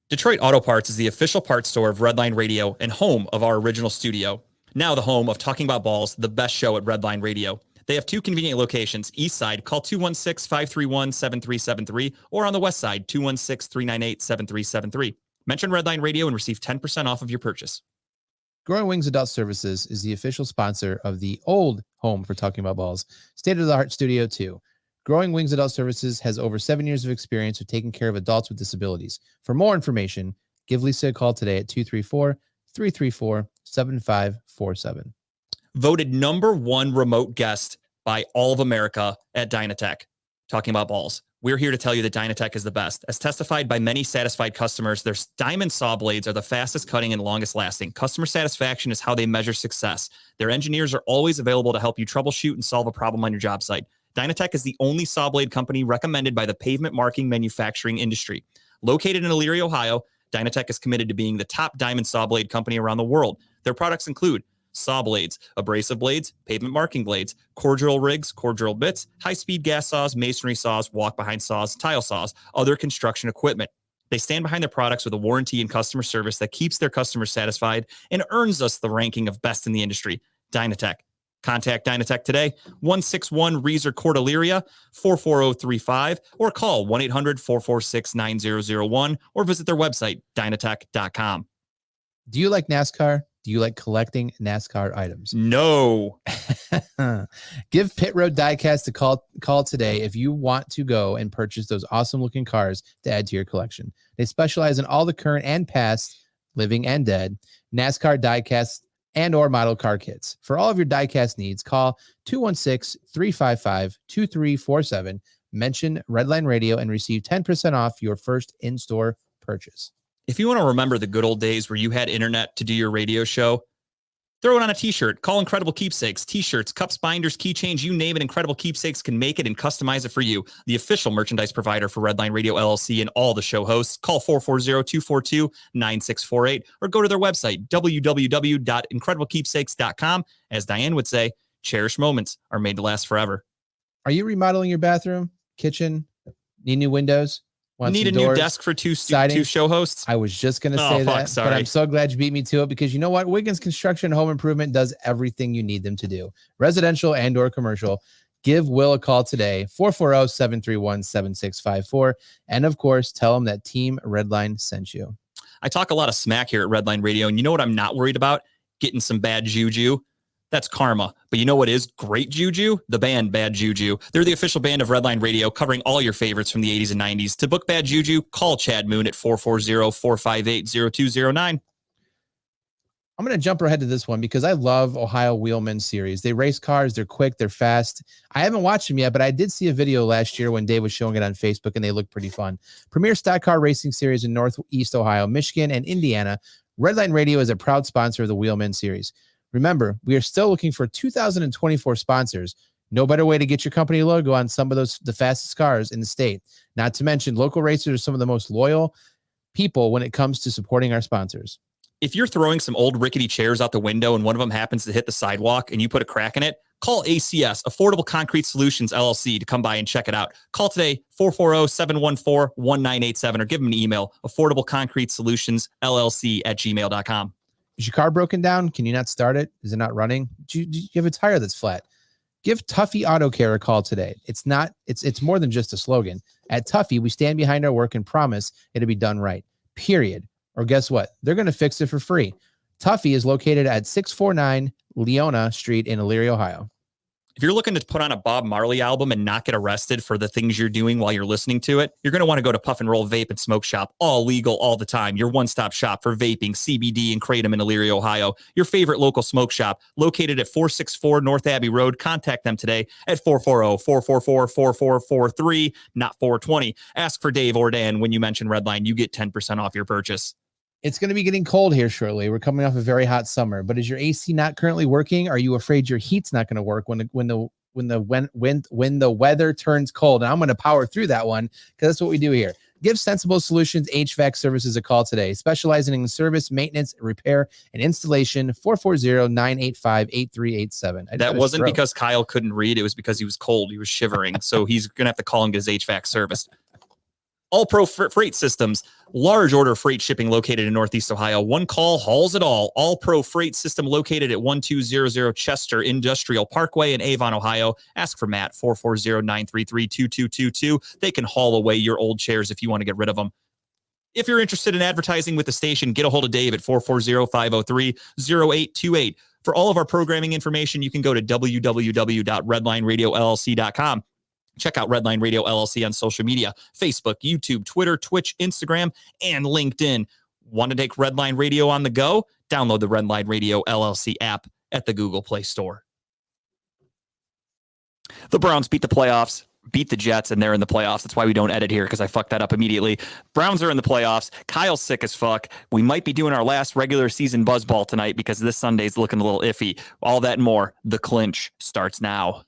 Detroit Auto Parts is the official parts store of Redline Radio and home of our original studio. Now the home of Talking About Balls, the best show at Redline Radio. They have two convenient locations. East side, call 216-531-7373, or on the west side, 216-398-7373. Mention Redline Radio and receive 10% off of your purchase. Growing Wings Adult Services is the official sponsor of the old home for Talking About Balls, state-of-the-art Studio 2. Growing Wings Adult Services has over 7 years of experience with taking care of adults with disabilities. For more information, give Lisa a call today at 234-334-7547. Voted #1 remote guest by all of America at Dynatech. Talking About Balls. We're here to tell you that Dynatech is the best. As testified by many satisfied customers, their diamond saw blades are the fastest cutting and longest lasting. Customer satisfaction is how they measure success. Their engineers are always available to help you troubleshoot and solve a problem on your job site. Dynatech is the only saw blade company recommended by the pavement marking manufacturing industry. Located in Elyria, Ohio, Dynatech is committed to being the top diamond saw blade company around the world. Their products include saw blades, abrasive blades, pavement marking blades, core drill rigs, core drill bits, high-speed gas saws, masonry saws, walk-behind saws, tile saws, other construction equipment. They stand behind their products with a warranty and customer service that keeps their customers satisfied and earns us the ranking of best in the industry. Dynatech. Contact Dynatech today, 161 Reeser Court, Elyria, 44035, or call 1-800-446-9001, or visit their website, dynatech.com. Do you like NASCAR? Do you like collecting NASCAR items? No. Give Pit Road Diecast a call today if you want to go and purchase those awesome looking cars to add to your collection. They specialize in all the current and past, living and dead, NASCAR diecast and or model car kits. For all of your diecast needs, call 216-355-2347, mention Redline Radio, and receive 10% off your first in-store purchase. If you want to remember the good old days where you had internet to do your radio show, throw it on a t-shirt. Call Incredible Keepsakes. T-shirts, cups, binders, keychains, you name it, Incredible Keepsakes can make it and customize it for you. The official merchandise provider for Redline Radio LLC and all the show hosts. Call 440-242-9648 or go to their website, www.incrediblekeepsakes.com. As Diane would say, cherished moments are made to last forever. Are you remodeling your bathroom, kitchen, need new windows? Need a new desk for two show hosts? I was just going to say that, but I'm so glad you beat me to it, because you know what? Wiggins Construction Home Improvement does everything you need them to do. Residential and or commercial. Give Will a call today, 440-731-7654. And of course, tell him that Team Redline sent you. I talk a lot of smack here at Redline Radio, and you know what I'm not worried about? Getting some bad juju. That's karma. But you know what is great juju? The band Bad Juju. They're the official band of Redline Radio, covering all your favorites from the 80s and 90s. To book Bad Juju, call Chad Moon at 440-458-0209. I'm going to jump ahead to this one because I love Ohio Wheelman Series. They race cars. They're quick. They're fast. I haven't watched them yet, but I did see a video last year when Dave was showing it on Facebook, and they look pretty fun. Premier Stock Car Racing Series in Northeast Ohio, Michigan, and Indiana. Redline Radio is a proud sponsor of the Wheelman Series. Remember, we are still looking for 2024 sponsors. No better way to get your company logo on some of the fastest cars in the state. Not to mention, local racers are some of the most loyal people when it comes to supporting our sponsors. If you're throwing some old rickety chairs out the window and one of them happens to hit the sidewalk and you put a crack in it, call ACS, Affordable Concrete Solutions, LLC, to come by and check it out. Call today, 440-714-1987, or give them an email, affordableconcretesolutions.llc@gmail.com. Is your car broken down? Can you not start it? Is it not running? Do you have a tire that's flat? Give Tuffy Auto Care a call today. It's more than just a slogan. At Tuffy, we stand behind our work and promise it'll be done right. Period. Or guess what? They're going to fix it for free. Tuffy is located at 649 Leona Street in Elyria, Ohio. If you're looking to put on a Bob Marley album and not get arrested for the things you're doing while you're listening to it, you're going to want to go to Puff and Roll Vape and Smoke Shop. All legal all the time. Your one-stop shop for vaping, CBD, and Kratom in Elyria, Ohio. Your favorite local smoke shop located at 464 North Abbey Road. Contact them today at 440-444-4443, not 420. Ask for Dave or Dan. When you mention Redline, you get 10% off your purchase. It's going to be getting cold here shortly. We're coming off a very hot summer, but is your AC not currently working? Are you afraid your heat's not going to work when the weather turns cold? And I'm going to power through that one because that's what we do here. Give Sensible Solutions HVAC Services a call today, specializing in service, maintenance, repair, and installation. 440-985-8387. That wasn't because Kyle couldn't read. It was because he was cold. He was shivering. So he's going to have to call and get his HVAC serviced. All Pro Freight Systems, large order freight shipping located in Northeast Ohio. One call hauls it all. All Pro Freight System located at 1200 Chester Industrial Parkway in Avon, Ohio. Ask for Matt, 440-933-2222. They can haul away your old chairs if you want to get rid of them. If you're interested in advertising with the station, get a hold of Dave at 440-503-0828. For all of our programming information, you can go to www.redlineradiolllc.com. Check out Redline Radio LLC on social media, Facebook, YouTube, Twitter, Twitch, Instagram, and LinkedIn. Want to take Redline Radio on the go? Download the Redline Radio LLC app at the Google Play Store. The Browns beat the playoffs, beat the Jets, and they're in the playoffs. That's why we don't edit here, because I fucked that up immediately. Browns are in the playoffs. Kyle's sick as fuck. We might be doing our last regular season buzzball tonight because this Sunday's looking a little iffy. All that and more. The Clinch starts now.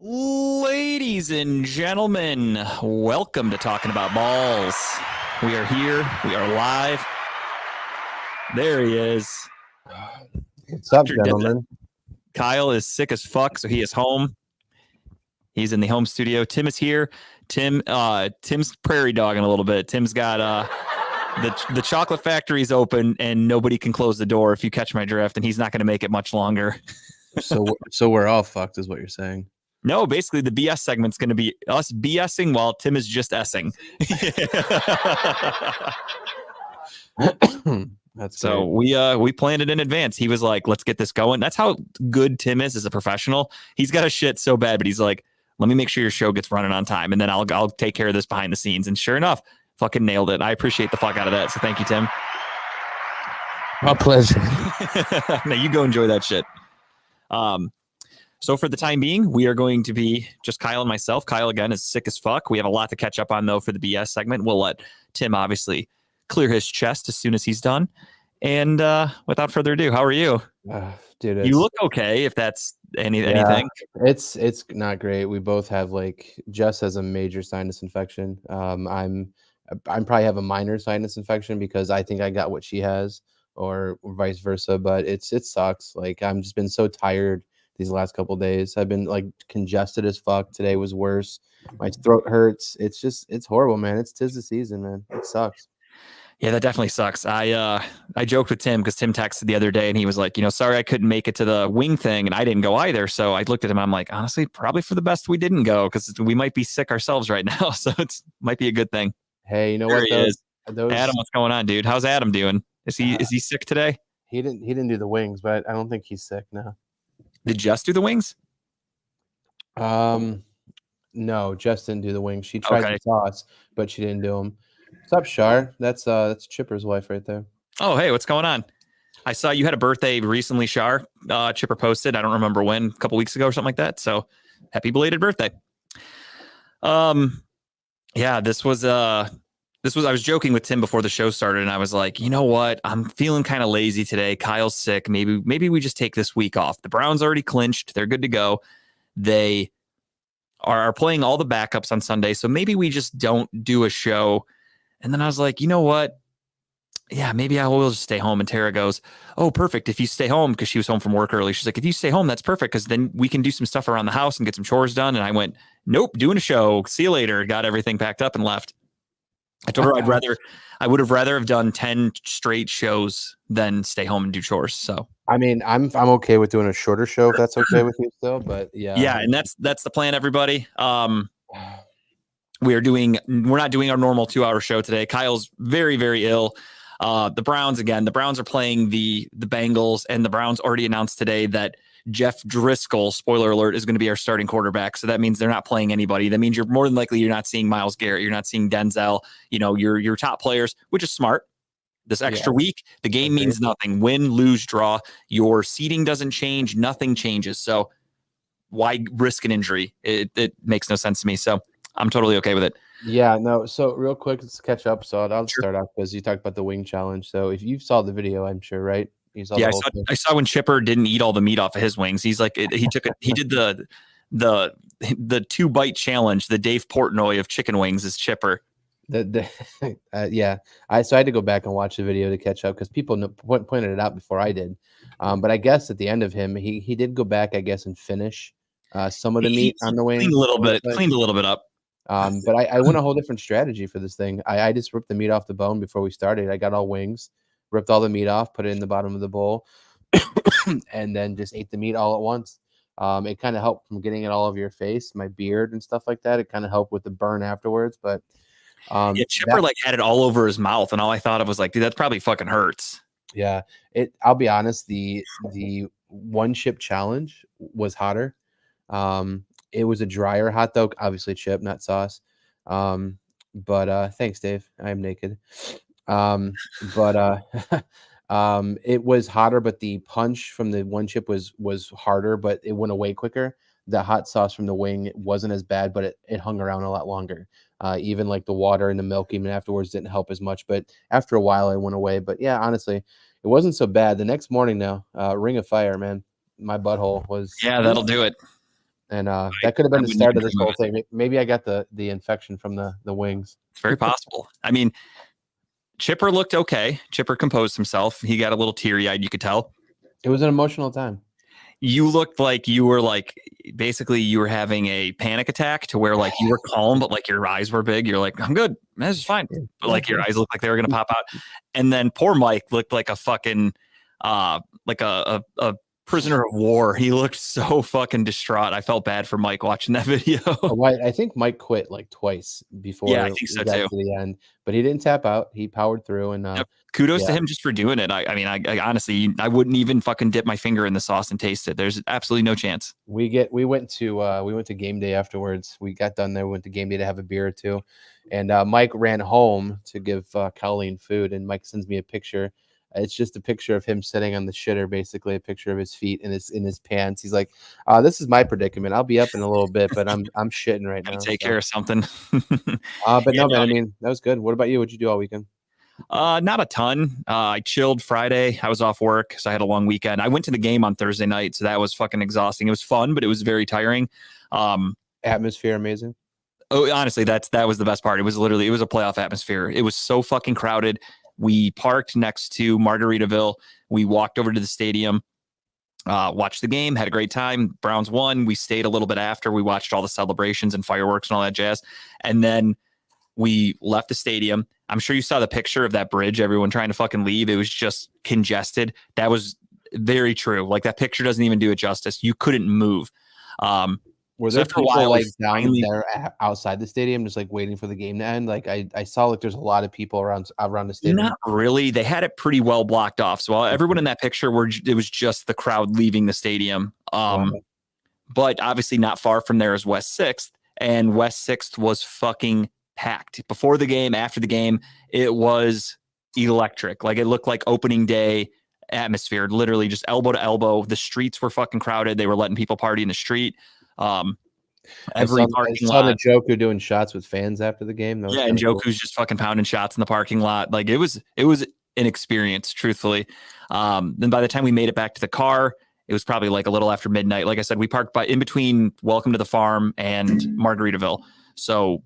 Ladies and gentlemen, welcome to Talking About Balls. We are here. We are live. There he is. What's up, gentlemen? Kyle is sick as fuck, so he is home. He's in the home studio. Tim is here. Tim's prairie dogging a little bit. Tim's got the chocolate factory's open and nobody can close the door, if you catch my drift, and he's not going to make it much longer. So we're all fucked, is what you're saying. No, basically the BS segment's going to be us BSing while Tim is just S'ing. That's so great. we planned it in advance. He was like, let's get this going. That's how good Tim is as a professional. He's got a shit so bad, but he's like, let me make sure your show gets running on time, and then I'll take care of this behind the scenes. And sure enough, fucking nailed it. I appreciate the fuck out of that. So thank you, Tim. My pleasure. Now you go enjoy that shit. So for the time being, we are going to be just Kyle and myself. Kyle, again, is sick as fuck. We have a lot to catch up on, though, for the BS segment. We'll let Tim obviously clear his chest as soon as he's done. And without further ado, how are you? Dude, you look okay, if that's anything. It's not great. We both have, like, Jess has a major sinus infection. I'm probably have a minor sinus infection because I think I got what she has, or vice versa. But it sucks. Like, I'm just been so tired these last couple of days. I've been like congested as fuck. Today was worse. My throat hurts. It's horrible, man. Tis the season, man. It sucks. Yeah, that definitely sucks. I joked with Tim because Tim texted the other day and he was like, sorry I couldn't make it to the wing thing, and I didn't go either. So I looked at him. I'm like, honestly, probably for the best we didn't go, because we might be sick ourselves right now. So it's might be a good thing. Hey, you know there what? He is. Adam, what's going on, dude? How's Adam doing? Is he sick today? He didn't do the wings, but I don't think he's sick now. Did Jess do the wings? No, Jess didn't do the wings. She tried the sauce, but she didn't do them. What's up, Shar? That's Chipper's wife right there. Oh, hey, what's going on? I saw you had a birthday recently, Shar. Chipper posted. I don't remember when, a couple weeks ago or something like that. So happy belated birthday. Yeah, this was I was joking with Tim before the show started, and I was like, you know what? I'm feeling kind of lazy today. Kyle's sick. Maybe we just take this week off. The Browns already clinched. They're good to go. They are playing all the backups on Sunday, so maybe we just don't do a show. And then I was like, you know what? Yeah, maybe I will just stay home. And Tara goes, oh, perfect. If you stay home, because she was home from work early. She's like, if you stay home, that's perfect, because then we can do some stuff around the house and get some chores done. And I went, nope, doing a show. See you later. Got everything packed up and left. I told her I would have rather have done 10 straight shows than stay home and do chores. So I mean, I'm okay with doing a shorter show if that's okay with you still, but yeah. Yeah, and that's the plan, everybody. We're not doing our normal 2-hour show today. Kyle's very, very ill. The Browns, again, the Browns are playing the Bengals, and the Browns already announced today that Jeff Driscoll, spoiler alert, is going to be our starting quarterback. So that means they're not playing anybody. That means you're more than likely you're not seeing Myles Garrett, you're not seeing Denzel, your top players, which is smart. This extra week, the game means nothing. Win, lose, draw. Your seeding doesn't change. Nothing changes. So why risk an injury? It makes no sense to me. So I'm totally okay with it. Yeah, no. So real quick, let's catch up. So I'll start off because you talked about the wing challenge. So if you saw the video, I'm sure, right? You saw the whole thing. I saw when Chipper didn't eat all the meat off of his wings. He's like, he did the 2-bite challenge. The Dave Portnoy of chicken wings is Chipper. Yeah. So I had to go back and watch the video to catch up because people pointed it out before I did. But I guess at the end of him, he did go back, I guess, and finish some of the meat on the wing. Cleaned a little bit up. But I went a whole different strategy for this thing. I just ripped the meat off the bone before we started. I got all wings, ripped all the meat off, put it in the bottom of the bowl, and then just ate the meat all at once. It kind of helped from getting it all over your face, my beard and stuff like that. It kind of helped with the burn afterwards. But Chipper had it all over his mouth, and all I thought of was like, dude, that probably fucking hurts. Yeah, I'll be honest, the one chip challenge was hotter. It was a drier hot dog, obviously chip, not sauce. But thanks, Dave. I am naked. It was hotter, but the punch from the one chip was harder, but it went away quicker. The hot sauce from the wing wasn't as bad, but it hung around a lot longer. Even like the water and the milk even afterwards didn't help as much, but after a while it went away. But yeah, honestly, it wasn't so bad. The next morning now, Ring of Fire, man, my butthole was. Yeah, that'll do it. And that could have been the start of this whole thing. Maybe I got the infection from the wings. It's very possible. I mean, Chipper looked okay. Chipper composed himself. He got a little teary-eyed, you could tell. It was an emotional time. You looked like you were basically you were having a panic attack to where you were calm, but your eyes were big. You're like, I'm good. This is fine. But your eyes looked like they were going to pop out. And then poor Mike looked like a fucking, like a prisoner of war. He looked so fucking distraught. I felt bad for Mike watching that video. I think Mike quit twice before. Yeah, I think so too. To the end, but he didn't tap out. He powered through, and kudos to him just for doing it. I mean, I honestly, I wouldn't even fucking dip my finger in the sauce and taste it. There's absolutely no chance. We went to game day afterwards. We got done there. We went to game day to have a beer or two, and Mike ran home to give Colleen food, and Mike sends me a picture. It's just a picture of him sitting on the shitter, basically a picture of his feet in his pants. He's like, "This is my predicament. I'll be up in a little bit, but I'm shitting right now. Take care of something." But no, man. I mean, that was good. What about you? What'd you do all weekend? Not a ton. I chilled Friday. I was off work, so I had a long weekend. I went to the game on Thursday night, so that was fucking exhausting. It was fun, but it was very tiring. Atmosphere amazing. Oh, honestly, that was the best part. It was a playoff atmosphere. It was so fucking crowded. We parked next to Margaritaville. We walked over to the stadium, watched the game, had a great time. Browns won. We stayed a little bit after. We watched all the celebrations and fireworks and all that jazz. And then we left the stadium. I'm sure you saw the picture of that bridge, everyone trying to fucking leave. It was just congested. That was very true. That picture doesn't even do it justice. You couldn't move. Were there people down there outside the stadium, just waiting for the game to end? I saw there's a lot of people around the stadium. Not really. They had it pretty well blocked off. So everyone in that picture it was just the crowd leaving the stadium. But obviously not far from there is West 6th, and West 6th was fucking packed. Before the game, after the game, it was electric. It looked like opening day atmosphere, literally just elbow to elbow. The streets were fucking crowded. They were letting people party in the street. Every parking lot. I saw the Joku doing shots with fans after the game. Yeah, and Joku's cool. Just fucking pounding shots in the parking lot. It was an experience, truthfully. Then by the time we made it back to the car, it was probably a little after midnight. Like I said, we parked in between Welcome to the Farm and Margaritaville. So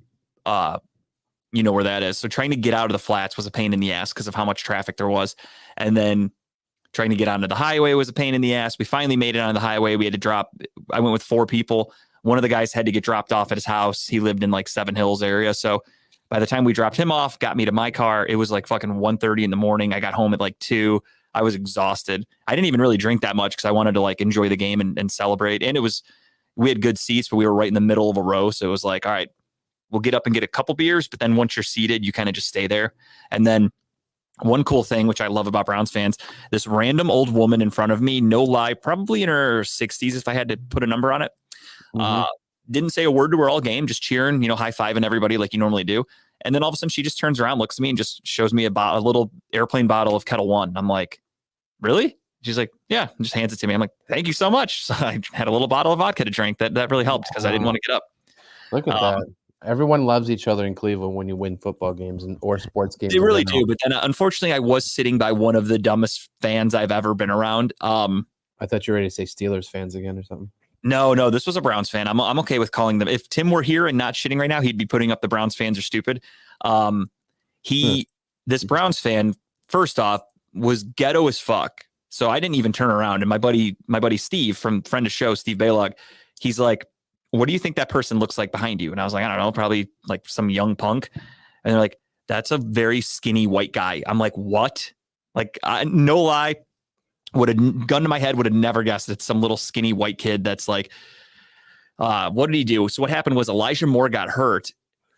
you know where that is. So trying to get out of the flats was a pain in the ass because of how much traffic there was. And then trying to get onto the highway was a pain in the ass. We finally made it on the highway. We had to drop. I went with 4 people. One of the guys had to get dropped off at his house. He lived in Seven Hills area. So by the time we dropped him off, got me to my car, it was fucking 1:30 in the morning. I got home at 2. I was exhausted. I didn't even really drink that much because I wanted to enjoy the game and celebrate. And we had good seats, but we were right in the middle of a row. So it was all right, we'll get up and get a couple beers. But then once you're seated, you kind of just stay there. And then one cool thing, which I love about Browns fans, this random old woman in front of me, no lie, probably in her 60s, if I had to put a number on it, didn't say a word to her all game, just cheering, high-fiving everybody like you normally do. And then all of a sudden she just turns around, looks at me, and just shows me a little airplane bottle of Kettle One. I'm like, really? She's like, yeah, and just hands it to me. I'm like, thank you so much. So I had a little bottle of vodka to drink. That really helped because I didn't want to get up. Look at that. Everyone loves each other in Cleveland when you win football games or sports games. They really do. But then unfortunately, I was sitting by one of the dumbest fans I've ever been around. I thought you were ready to say Steelers fans again or something. No, this was a Browns fan. I'm okay with calling them. If Tim were here and not shitting right now, he'd be putting up the Browns fans are stupid. This Browns fan, first off, was ghetto as fuck. So I didn't even turn around. And my buddy Steve, from friend of show, Steve Baylog, he's like, what do you think that person looks like behind you? And I was like, I don't know, probably like some young punk. And they're like, that's a very skinny white guy. I'm like, what? Like, no lie, would have gun to my head, would have never guessed it's some little skinny white kid that's like, what did he do? So what happened was Elijah Moore got hurt.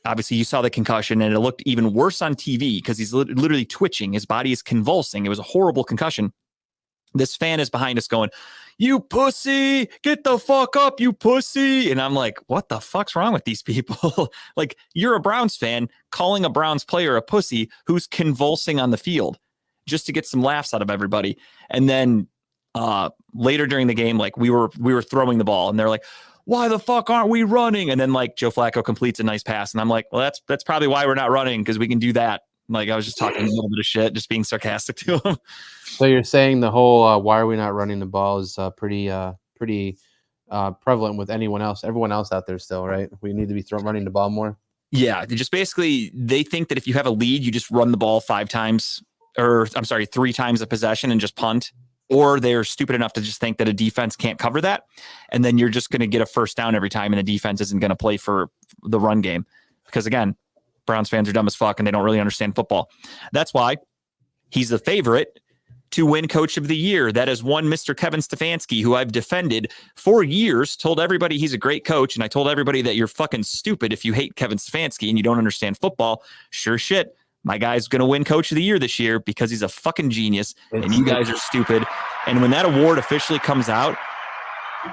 Obviously, you saw the concussion, and it looked even worse on TV because he's literally twitching. His body is convulsing. It was a horrible concussion. This fan is behind us going, you pussy, get the fuck up, you pussy. And I'm like, what the fuck's wrong with these people? Like, you're a Browns fan calling a Browns player a pussy who's convulsing on the field just to get some laughs out of everybody. And then later during the game, like we were throwing the ball and they're like, why the fuck aren't we running? And then like Joe Flacco completes a nice pass. And I'm like, well, that's probably why we're not running, because we can do that. Like, I was just talking a little bit of shit, just being sarcastic to him. So you're saying the whole why are we not running the ball is pretty prevalent with everyone else out there still, right? We need to be running the ball more. Yeah, just basically they think that if you have a lead, you just run the ball 3 times a possession and just punt. Or they're stupid enough to just think that a defense can't cover that. And then you're just going to get a first down every time, and the defense isn't going to play for the run game. Because again, Browns fans are dumb as fuck and they don't really understand football. That's why he's the favorite to win Coach of the Year. That is one Mr. Kevin Stefanski, who I've defended for years, told everybody he's a great coach, and I told everybody that you're fucking stupid if you hate Kevin Stefanski and you don't understand football. Sure shit, my guy's going to win Coach of the Year this year because he's a fucking genius, and you guys are stupid. And when that award officially comes out,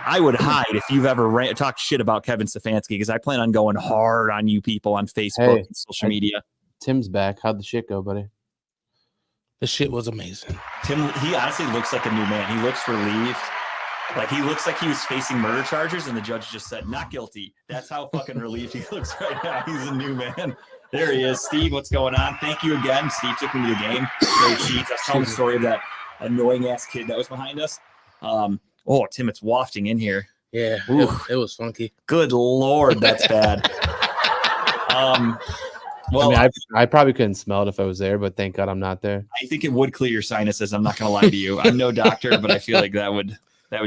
I would hide if you've ever talked shit about Kevin Stefanski, because I plan on going hard on you people on Facebook and social media. Tim's back. How'd the shit go, buddy? The shit was amazing. Tim, he honestly looks like a new man. He looks relieved. Like, he looks like he was facing murder charges and the judge just said, not guilty. That's how fucking relieved he looks right now. He's a new man. There he is. Steve, what's going on? Thank you again. Steve took me to the game. Great sheets. I was telling the story of that annoying-ass kid that was behind us. Oh, Tim, it's wafting in here. Yeah, it was funky. Good Lord, that's bad. Well, I mean, I probably couldn't smell it if I was there, but thank God I'm not there. I think it would clear your sinuses. I'm not going to lie to you. I'm no doctor, but I feel like that would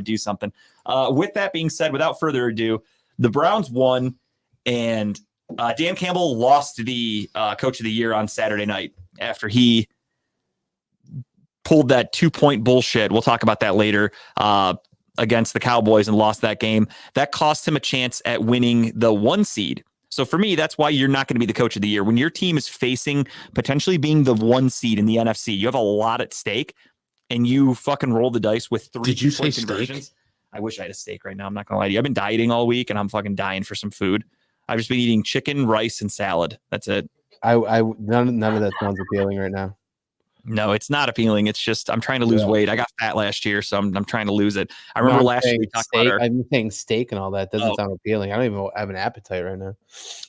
do something. With that being said, without further ado, the Browns won, and Dan Campbell lost the Coach of the Year on Saturday night after he pulled that 2-point bullshit. We'll talk about that later. Against the Cowboys, and lost that game. That cost him a chance at winning the 1 seed. So for me, that's why you're not going to be the Coach of the Year. When your team is facing potentially being the 1 seed in the NFC, you have a lot at stake, and you fucking roll the dice with 3 Did you say conversions. steak? I wish I had a steak right now. I'm not going to lie to you. I've been dieting all week, and I'm fucking dying for some food. I've just been eating chicken, rice, and salad. That's it. None of that sounds appealing right now. No, it's not appealing. It's just I'm trying to lose weight. I got fat last year, so I'm trying to lose it. I remember last year we talked about I'm saying steak and all that doesn't sound appealing. I don't even have an appetite right now.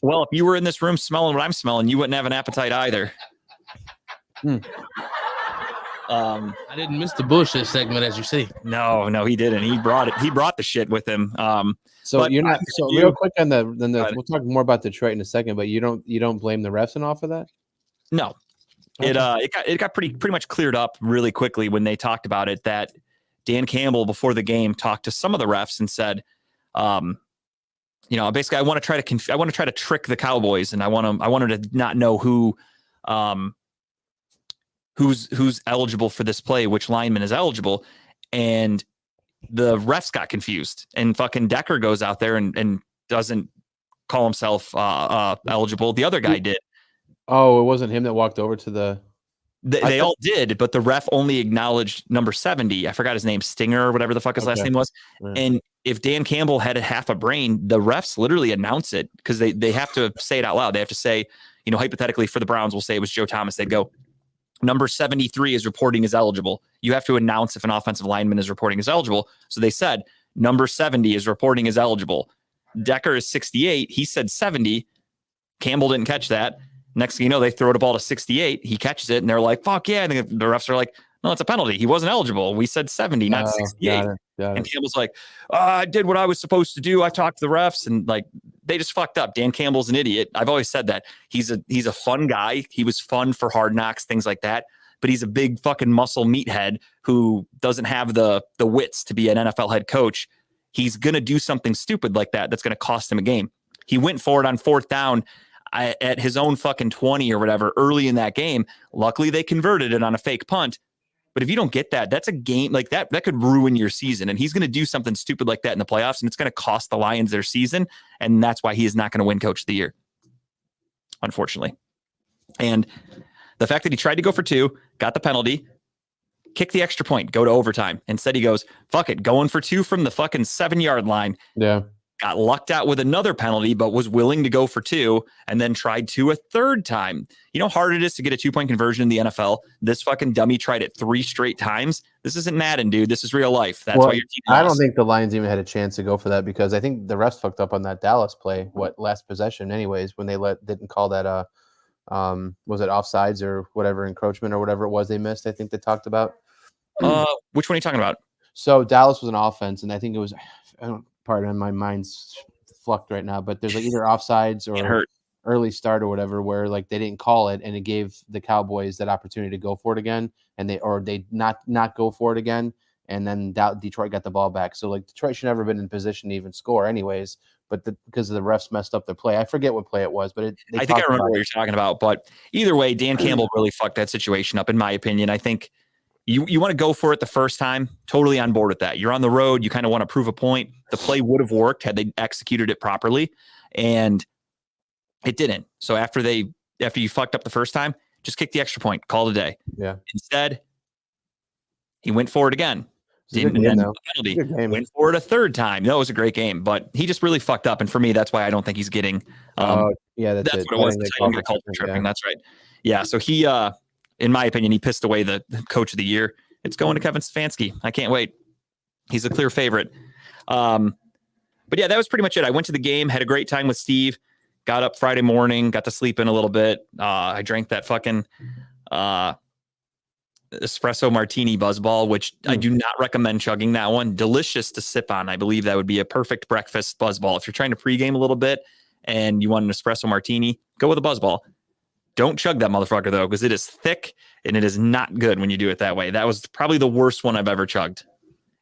Well, if you were in this room smelling what I'm smelling, you wouldn't have an appetite either. I didn't miss the bullshit segment, as you see. No, he didn't. He brought it. He brought the shit with him. So you're not. So real quick on we'll talk more about Detroit in a second, but you don't blame the refs and all for that? No. Okay. It got pretty much cleared up really quickly when they talked about it, that Dan Campbell before the game talked to some of the refs and said, basically I want to try to trick the Cowboys, and I want them to not know who's eligible for this play, which lineman is eligible, and the refs got confused, and fucking Decker goes out there and doesn't call himself eligible. The other guy did. Oh, it wasn't him that walked over to the They all did, but the ref only acknowledged number 70. I forgot his name, Stinger or whatever the fuck his last name was. Yeah. And if Dan Campbell had a half a brain, the refs literally announce it because they have to say it out loud. They have to say, hypothetically for the Browns, we'll say it was Joe Thomas. They'd go, number 73 is reporting is eligible. You have to announce if an offensive lineman is reporting is eligible. So they said, number 70 is reporting is eligible. Decker is 68. He said 70. Campbell didn't catch that. Next thing you know, they throw the ball to 68. He catches it, and they're like, fuck yeah. And the refs are like, no, it's a penalty. He wasn't eligible. We said 70, not 68. Got it. And Campbell's like, I did what I was supposed to do. I talked to the refs, and like they just fucked up. Dan Campbell's an idiot. I've always said that. He's a fun guy. He was fun for Hard Knocks, things like that. But he's a big fucking muscle meathead who doesn't have the wits to be an NFL head coach. He's going to do something stupid like that that's going to cost him a game. He went for it on 4th down at his own fucking 20 or whatever early in that game. Luckily, they converted it on a fake punt. But if you don't get that, that's a game like that could ruin your season. And he's going to do something stupid like that in the playoffs, and it's going to cost the Lions their season. And that's why he is not going to win Coach of the Year, unfortunately. And the fact that he tried to go for 2, got the penalty, kick the extra point, go to overtime. Instead, he goes, fuck it, going for 2 from the fucking 7-yard line. Yeah. Got lucked out with another penalty, but was willing to go for 2 and then tried to a 3rd time. You know how hard it is to get a 2-point conversion in the NFL? This fucking dummy tried it 3 straight times. This isn't Madden, dude. This is real life. That's why your team lost. I don't think the Lions even had a chance to go for that because I think the refs fucked up on that Dallas play, last possession anyways, when they didn't call that was it offsides or whatever, encroachment or whatever it was they missed, I think they talked about. Which one are you talking about? So Dallas was an offense, and I think it was, pardon my mind's flucked right now, but there's like either offsides or early start or whatever, where like they didn't call it, and it gave the Cowboys that opportunity to go for it again, and they not go for it again, and then Detroit got the ball back. So like Detroit should never have been in position to even score, anyways. But because the refs messed up their play, I forget what play it was, but I think I remember what you're talking about. But either way, Dan Campbell really fucked that situation up, in my opinion. I think you want to go for it the first time. Totally on board with that. You're on the road. You kind of want to prove a point. The play would have worked had they executed it properly, and it didn't. So after you fucked up the first time, just kick the extra point. Call it a day. Yeah. Instead, he went for it again. Went for it a 3rd time. No, it was a great game, but he just really fucked up. And for me, that's why I don't think he's getting. That's what it was. Culture tripping. That's right. Yeah. So he, in my opinion, he pissed away the Coach of the Year. It's going to Kevin Stefanski. I can't wait. He's a clear favorite. But yeah, that was pretty much it. I went to the game, had a great time with Steve. Got up Friday morning, got to sleep in a little bit. I drank that fucking espresso martini buzzball, which I do not recommend chugging that one. Delicious to sip on. I believe that would be a perfect breakfast buzzball. If you're trying to pregame a little bit and you want an espresso martini, go with a buzzball. Don't chug that motherfucker though, because it is thick and it is not good when you do it that way. That was probably the worst one I've ever chugged.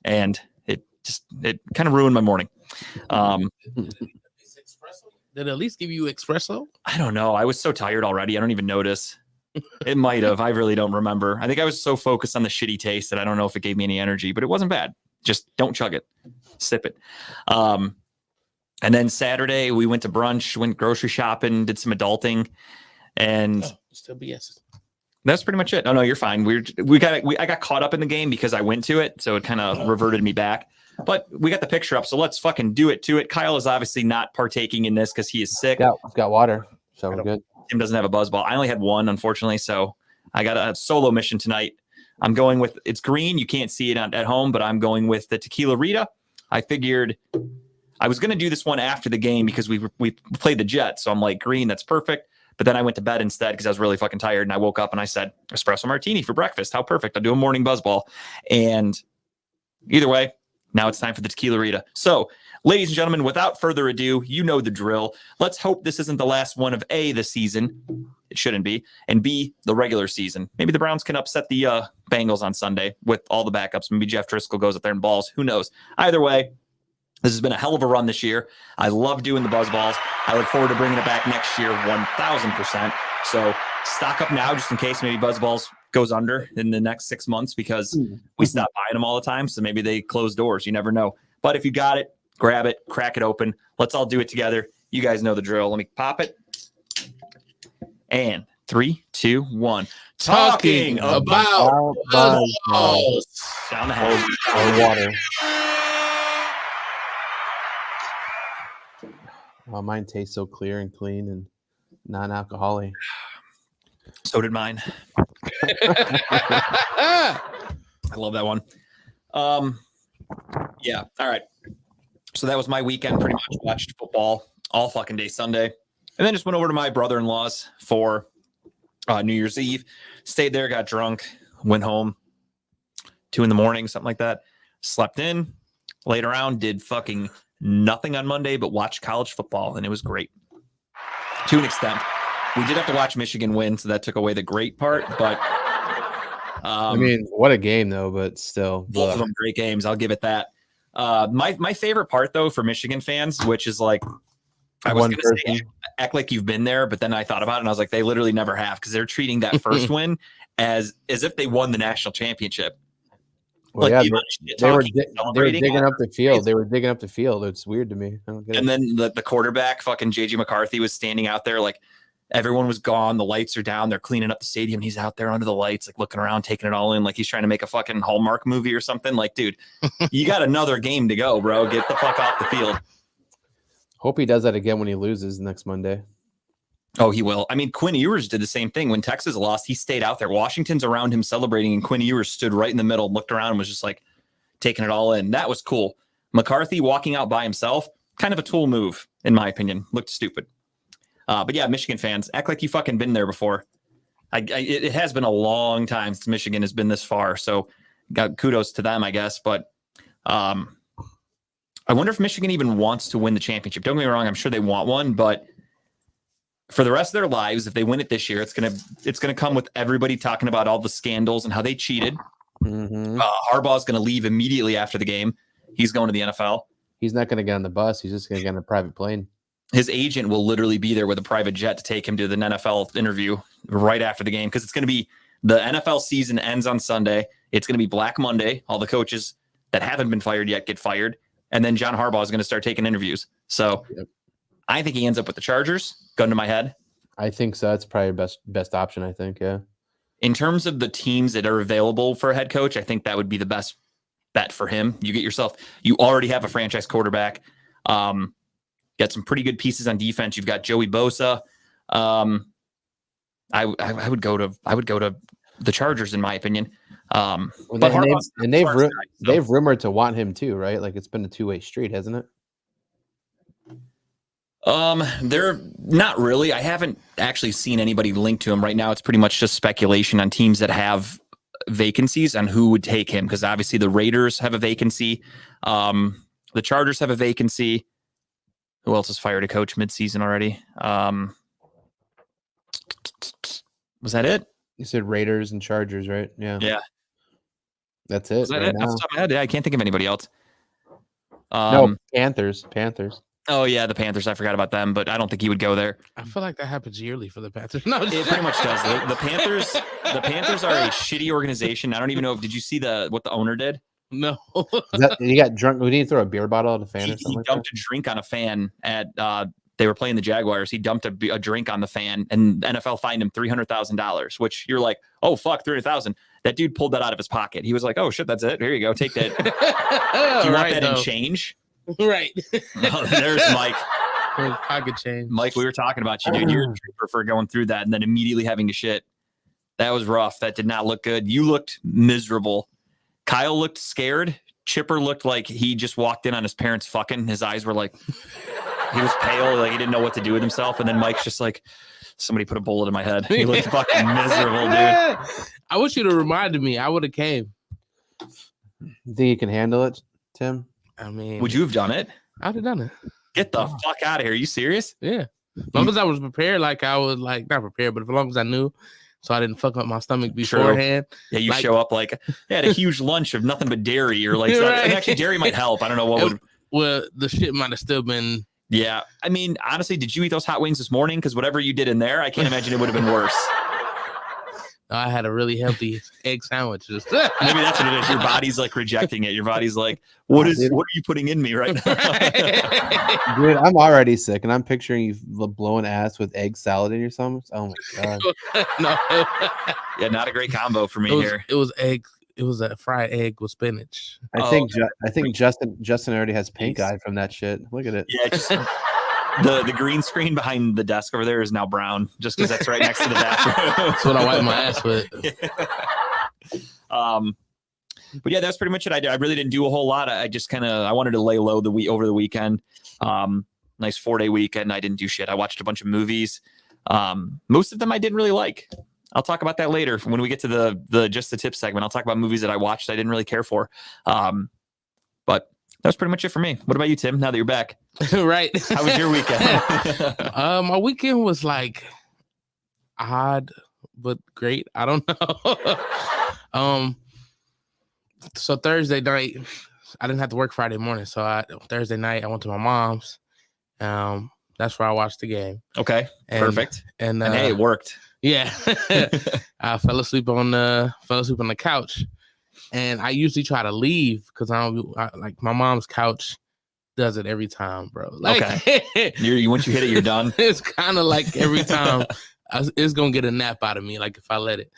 And it kind of ruined my morning. Did it at least give you espresso? I don't know. I was so tired already. I don't even notice. It might have. I really don't remember. I think I was so focused on the shitty taste that I don't know if it gave me any energy, but it wasn't bad. Just don't chug it. Sip it. And then Saturday we went to brunch, went grocery shopping, did some adulting, and still BS. That's pretty much it. Oh no, you're fine. I got caught up in the game because I went to it, so it kind of reverted me back. But we got the picture up, so let's fucking do it to it. Kyle is obviously not partaking in this because he is sick. I've got water, so we're good. Tim doesn't have a buzzball. I only had one, unfortunately, so I got a solo mission tonight. I'm going with, it's green. You can't see it at home, but I'm going with the Tequila Rita. I figured I was going to do this one after the game because we played the Jets, so I'm like, green, that's perfect. But then I went to bed instead because I was really fucking tired, and I woke up and I said, espresso martini for breakfast. How perfect. I'll do a morning buzzball. And either way, now it's time for the Tequila Rita. So, ladies and gentlemen, without further ado, you know the drill. Let's hope this isn't the last one of A, the season. It shouldn't be. And B, the regular season. Maybe the Browns can upset the Bengals on Sunday with all the backups. Maybe Jeff Driscoll goes up there and balls. Who knows? Either way, this has been a hell of a run this year. I love doing the buzz balls. I look forward to bringing it back next year 1,000%. So stock up now just in case maybe buzz balls goes under in the next 6 months because we stop buying them all the time. So maybe they close doors. You never know. But if you got it, grab it, crack it open. Let's all do it together. You guys know the drill. Let me pop it. And 3, 2, 1. Talking about balls. Down the head. Or water. Oh, mine tastes so clear and clean and non-alcoholic. So did mine. I love that one. Yeah. All right. So that was my weekend. Pretty much watched football all fucking day Sunday, and then just went over to my brother-in-law's for New Year's Eve. Stayed there, got drunk, went home 2 a.m, something like that. Slept in, laid around, did fucking nothing on Monday but watched college football, and it was great to an extent. We did have to watch Michigan win, so that took away the great part. But I mean, what a game though! But still, both of them great games. I'll give it that. My favorite part though for Michigan fans, which is like, I was going to say act like you've been there, but then I thought about it and I was like, they literally never have, because they're treating that first win as if they won the national championship. Well, like, yeah, they were digging up the field. They were digging up the field. It's weird to me. I don't get it. And then the quarterback, fucking JJ McCarthy, was standing out there like everyone was gone. The lights are down. They're cleaning up the stadium. He's out there under the lights, like looking around, taking it all in, like he's trying to make a fucking Hallmark movie or something. Like, dude, you got another game to go, bro. Get the fuck off the field. Hope he does that again when he loses next Monday. Oh, he will. I mean, Quinn Ewers did the same thing. When Texas lost, he stayed out there. Washington's around him celebrating, and Quinn Ewers stood right in the middle, looked around, and was just like taking it all in. That was cool. McCarthy walking out by himself, kind of a tool move, in my opinion. Looked stupid. But yeah, Michigan fans, act like you fucking been there before. It has been a long time since Michigan has been this far. So kudos to them, I guess. But I wonder if Michigan even wants to win the championship. Don't get me wrong, I'm sure they want one, but for the rest of their lives, if they win it this year, it's gonna come with everybody talking about all the scandals and how they cheated. Mm-hmm. Harbaugh's gonna leave immediately after the game. He's going to the NFL. He's not going to get on the bus. He's just going to get on a private plane. His agent will literally be there with a private jet to take him to the NFL interview right after the game, because it's going to be the NFL season ends on Sunday. It's going to be Black Monday. All the coaches that haven't been fired yet get fired. And then John Harbaugh is going to start taking interviews. So Yep. I think he ends up with the Chargers. Gun to my head. I think so. That's probably best option, I think. Yeah. In terms of the teams that are available for a head coach, I think that would be the best bet for him. You already have a franchise quarterback. Got some pretty good pieces on defense. You've got Joey Bosa. I would go to the Chargers, in my opinion. They've rumored to want him too, right? Like, it's been a two-way street, hasn't it? They're not really. I haven't actually seen anybody linked to him right now. It's pretty much just speculation on teams that have vacancies and who would take him, because obviously the Raiders have a vacancy. The Chargers have a vacancy. Who else has fired a coach midseason already? Was that it? You said Raiders and Chargers, right? Yeah. Yeah. That's it. Was that right it? now. Off the top of my head, I can't think of anybody else. No, Panthers. Oh yeah, the Panthers. I forgot about them, but I don't think he would go there. I feel like that happens yearly for the Panthers. No, It pretty much does. The Panthers are a shitty organization. I don't even know did you see what the owner did? no. He got drunk. We didn't throw a beer bottle at a fan He or something. Like dumped a drink on a fan at they were playing the Jaguars. He dumped a drink on the fan, and NFL fined him $300,000, which you're like, oh fuck, $300,000. That dude pulled that out of his pocket. He was like, oh shit, that's it. Here you go, take that. Do you want that in change? Right. Oh, there's Mike. Pocket change. Mike, we were talking about you, dude. You're a trooper for going through that and then immediately having to shit. That was rough. That did not look good. You looked miserable. Kyle looked scared. Chipper looked like he just walked in on his parents fucking. His eyes were like, he was pale, like he didn't know what to do with himself. And then Mike's just like, somebody put a bullet in my head. He looked fucking miserable, dude. I wish you'd have reminded me. I would have came. Think you can handle it, Tim? I mean, Would you have done it? I'd have done it. Get the fuck out of here. Are you serious? Yeah. As long as I was prepared, like I was like not prepared, but as long as I knew, so I didn't fuck up my stomach beforehand. Yeah, you like, show up like they had a huge lunch of nothing but dairy, or like Right. and actually dairy might help. I don't know what would. Well, the shit might have still been. Yeah, I mean, honestly, did you eat those hot wings this morning? Because whatever you did in there, I can't imagine it would have been worse. I had a really healthy egg sandwich. Maybe that's what it is. Your body's like rejecting it. Your body's like, what are you putting in me right now? Dude, I'm already sick, and I'm picturing you blowing ass with egg salad in your stomach. Oh my god. No. Yeah, not a great combo for me here. It was egg. It was a fried egg with spinach. I think Justin already has pink eye from that shit. Look at it. Yeah, just the green screen behind the desk over there is now brown, just because that's right next to the bathroom. That's what I wipe my ass with. But yeah, that's pretty much it. I really didn't do a whole lot. I just I wanted to lay low over the weekend. Nice 4-day weekend. I didn't do shit. I watched a bunch of movies. Most of them I didn't really like. I'll talk about that later when we get to the just the tip segment. I'll talk about movies that I watched I didn't really care for. But that's pretty much it for me. What about you, Tim? Now that you're back, Right? How was your weekend? My weekend was like odd but great. I don't know. So Thursday night, I didn't have to work Friday morning. So Thursday night, I went to my mom's. That's where I watched the game. Okay, perfect. And hey, it worked. Yeah, I fell asleep on the couch, and I usually try to leave because I like my mom's couch does it every time, bro. Like, okay, once you hit it, you're done. It's kind of like every time it's gonna get a nap out of me, like if I let it.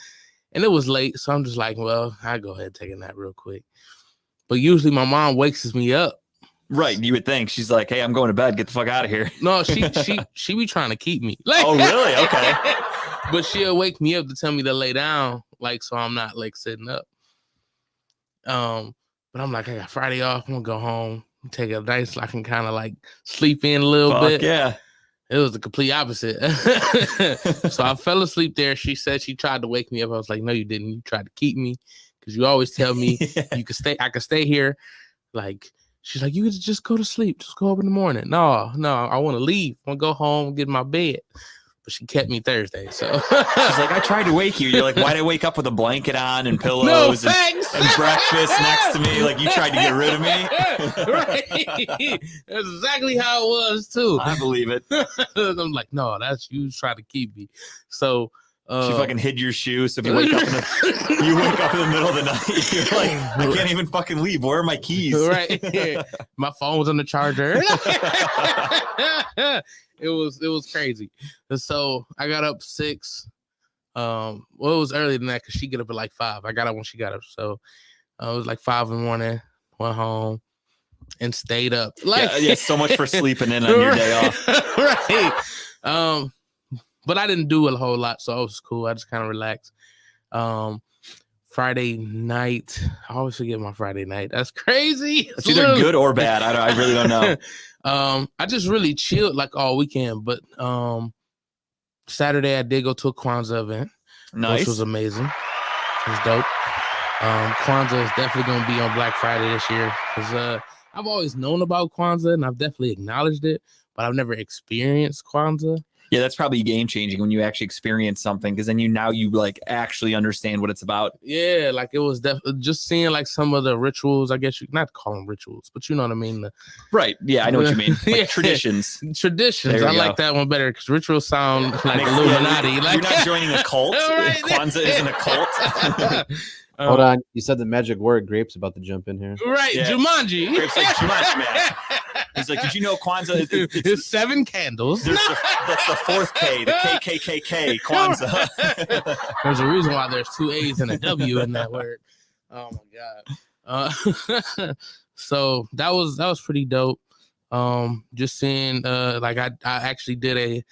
And it was late, so I'm just like, well, I'll go ahead and take a nap real quick. But usually my mom wakes me up. Right, you would think she's like, "Hey, I'm going to bed. Get the fuck out of here." No, she be trying to keep me. Like, oh, really? Okay. But she'll wake me up to tell me to lay down, like so I'm not like sitting up. But I'm like, I got Friday off. I'm gonna go home, take a nice. I can kind of like sleep in a little bit. Yeah. It was the complete opposite. So I fell asleep there. She said she tried to wake me up. I was like, no, you didn't. You tried to keep me because you always tell me you could stay. I could stay here. Like. She's like, you could just go to sleep. Just go up in the morning. No, I want to leave. I want to go home, get in my bed. But she kept me Thursday. So she's like, I tried to wake you. You're like, why'd I wake up with a blanket on and pillows and breakfast next to me? Like you tried to get rid of me. Right. That's exactly how it was too. I believe it. I'm like, no, that's you trying to keep me. So she fucking hid your shoe. So if you wake up in the middle of the night, you're like, I can't even fucking leave. Where are my keys? Right. My phone was on the charger. It was crazy. And so I got up 6. Well, it was earlier than that because she get up at like 5. I got up when she got up. So it was like 5 in the morning, went home and stayed up. Like yeah, so much for sleeping in on your day off. Right. But I didn't do a whole lot, so it was cool. I just kind of relaxed. Friday night, I always forget my Friday night. That's crazy. It's either good or bad. I really don't know. I just really chilled like all weekend. But Saturday I did go to a Kwanzaa event, which was amazing. It was dope. Kwanzaa is definitely going to be on Black Friday this year because I've always known about Kwanzaa and I've definitely acknowledged it, but I've never experienced Kwanzaa. Yeah, that's probably game changing when you actually experience something because then you like actually understand what it's about. Yeah, like it was definitely just seeing like some of the rituals. I guess you not call them rituals, but you know what I mean. Right? Yeah, I know what you mean. Like traditions. Traditions. I like that one better because rituals sound like Illuminati. Yeah, like you're not joining a cult. Right? Kwanzaa isn't a cult. Hold on, you said the magic word. Grape's about to jump in here. Right, yeah. Jumanji. Grape's like Jumanji, man. He's like, did you know Kwanzaa? It's 7 candles. That's the 4th K, the KKKK Kwanzaa. There's a reason why there's 2 A's and a W in that word. Oh my god. So that was pretty dope. Just seeing like I actually did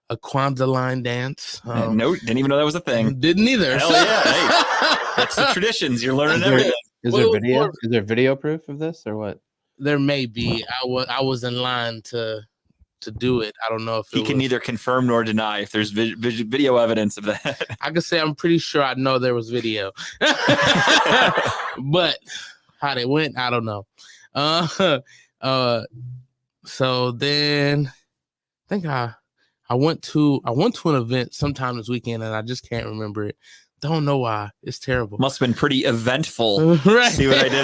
a Kwanzaa line dance. No, didn't even know that was a thing. Didn't either. Hell yeah! Hey, that's the traditions. You're learning everything. Is there video? Is there video proof of this or what? There may be. I was in line to do it. I don't know if he can neither confirm nor deny if there's video evidence of that. I can say I'm pretty sure I know there was video, but how they went, I don't know. So then I think I went to an event sometime this weekend and I just can't remember it. Don't know why. It's terrible. Must have been pretty eventful. Right. See what I did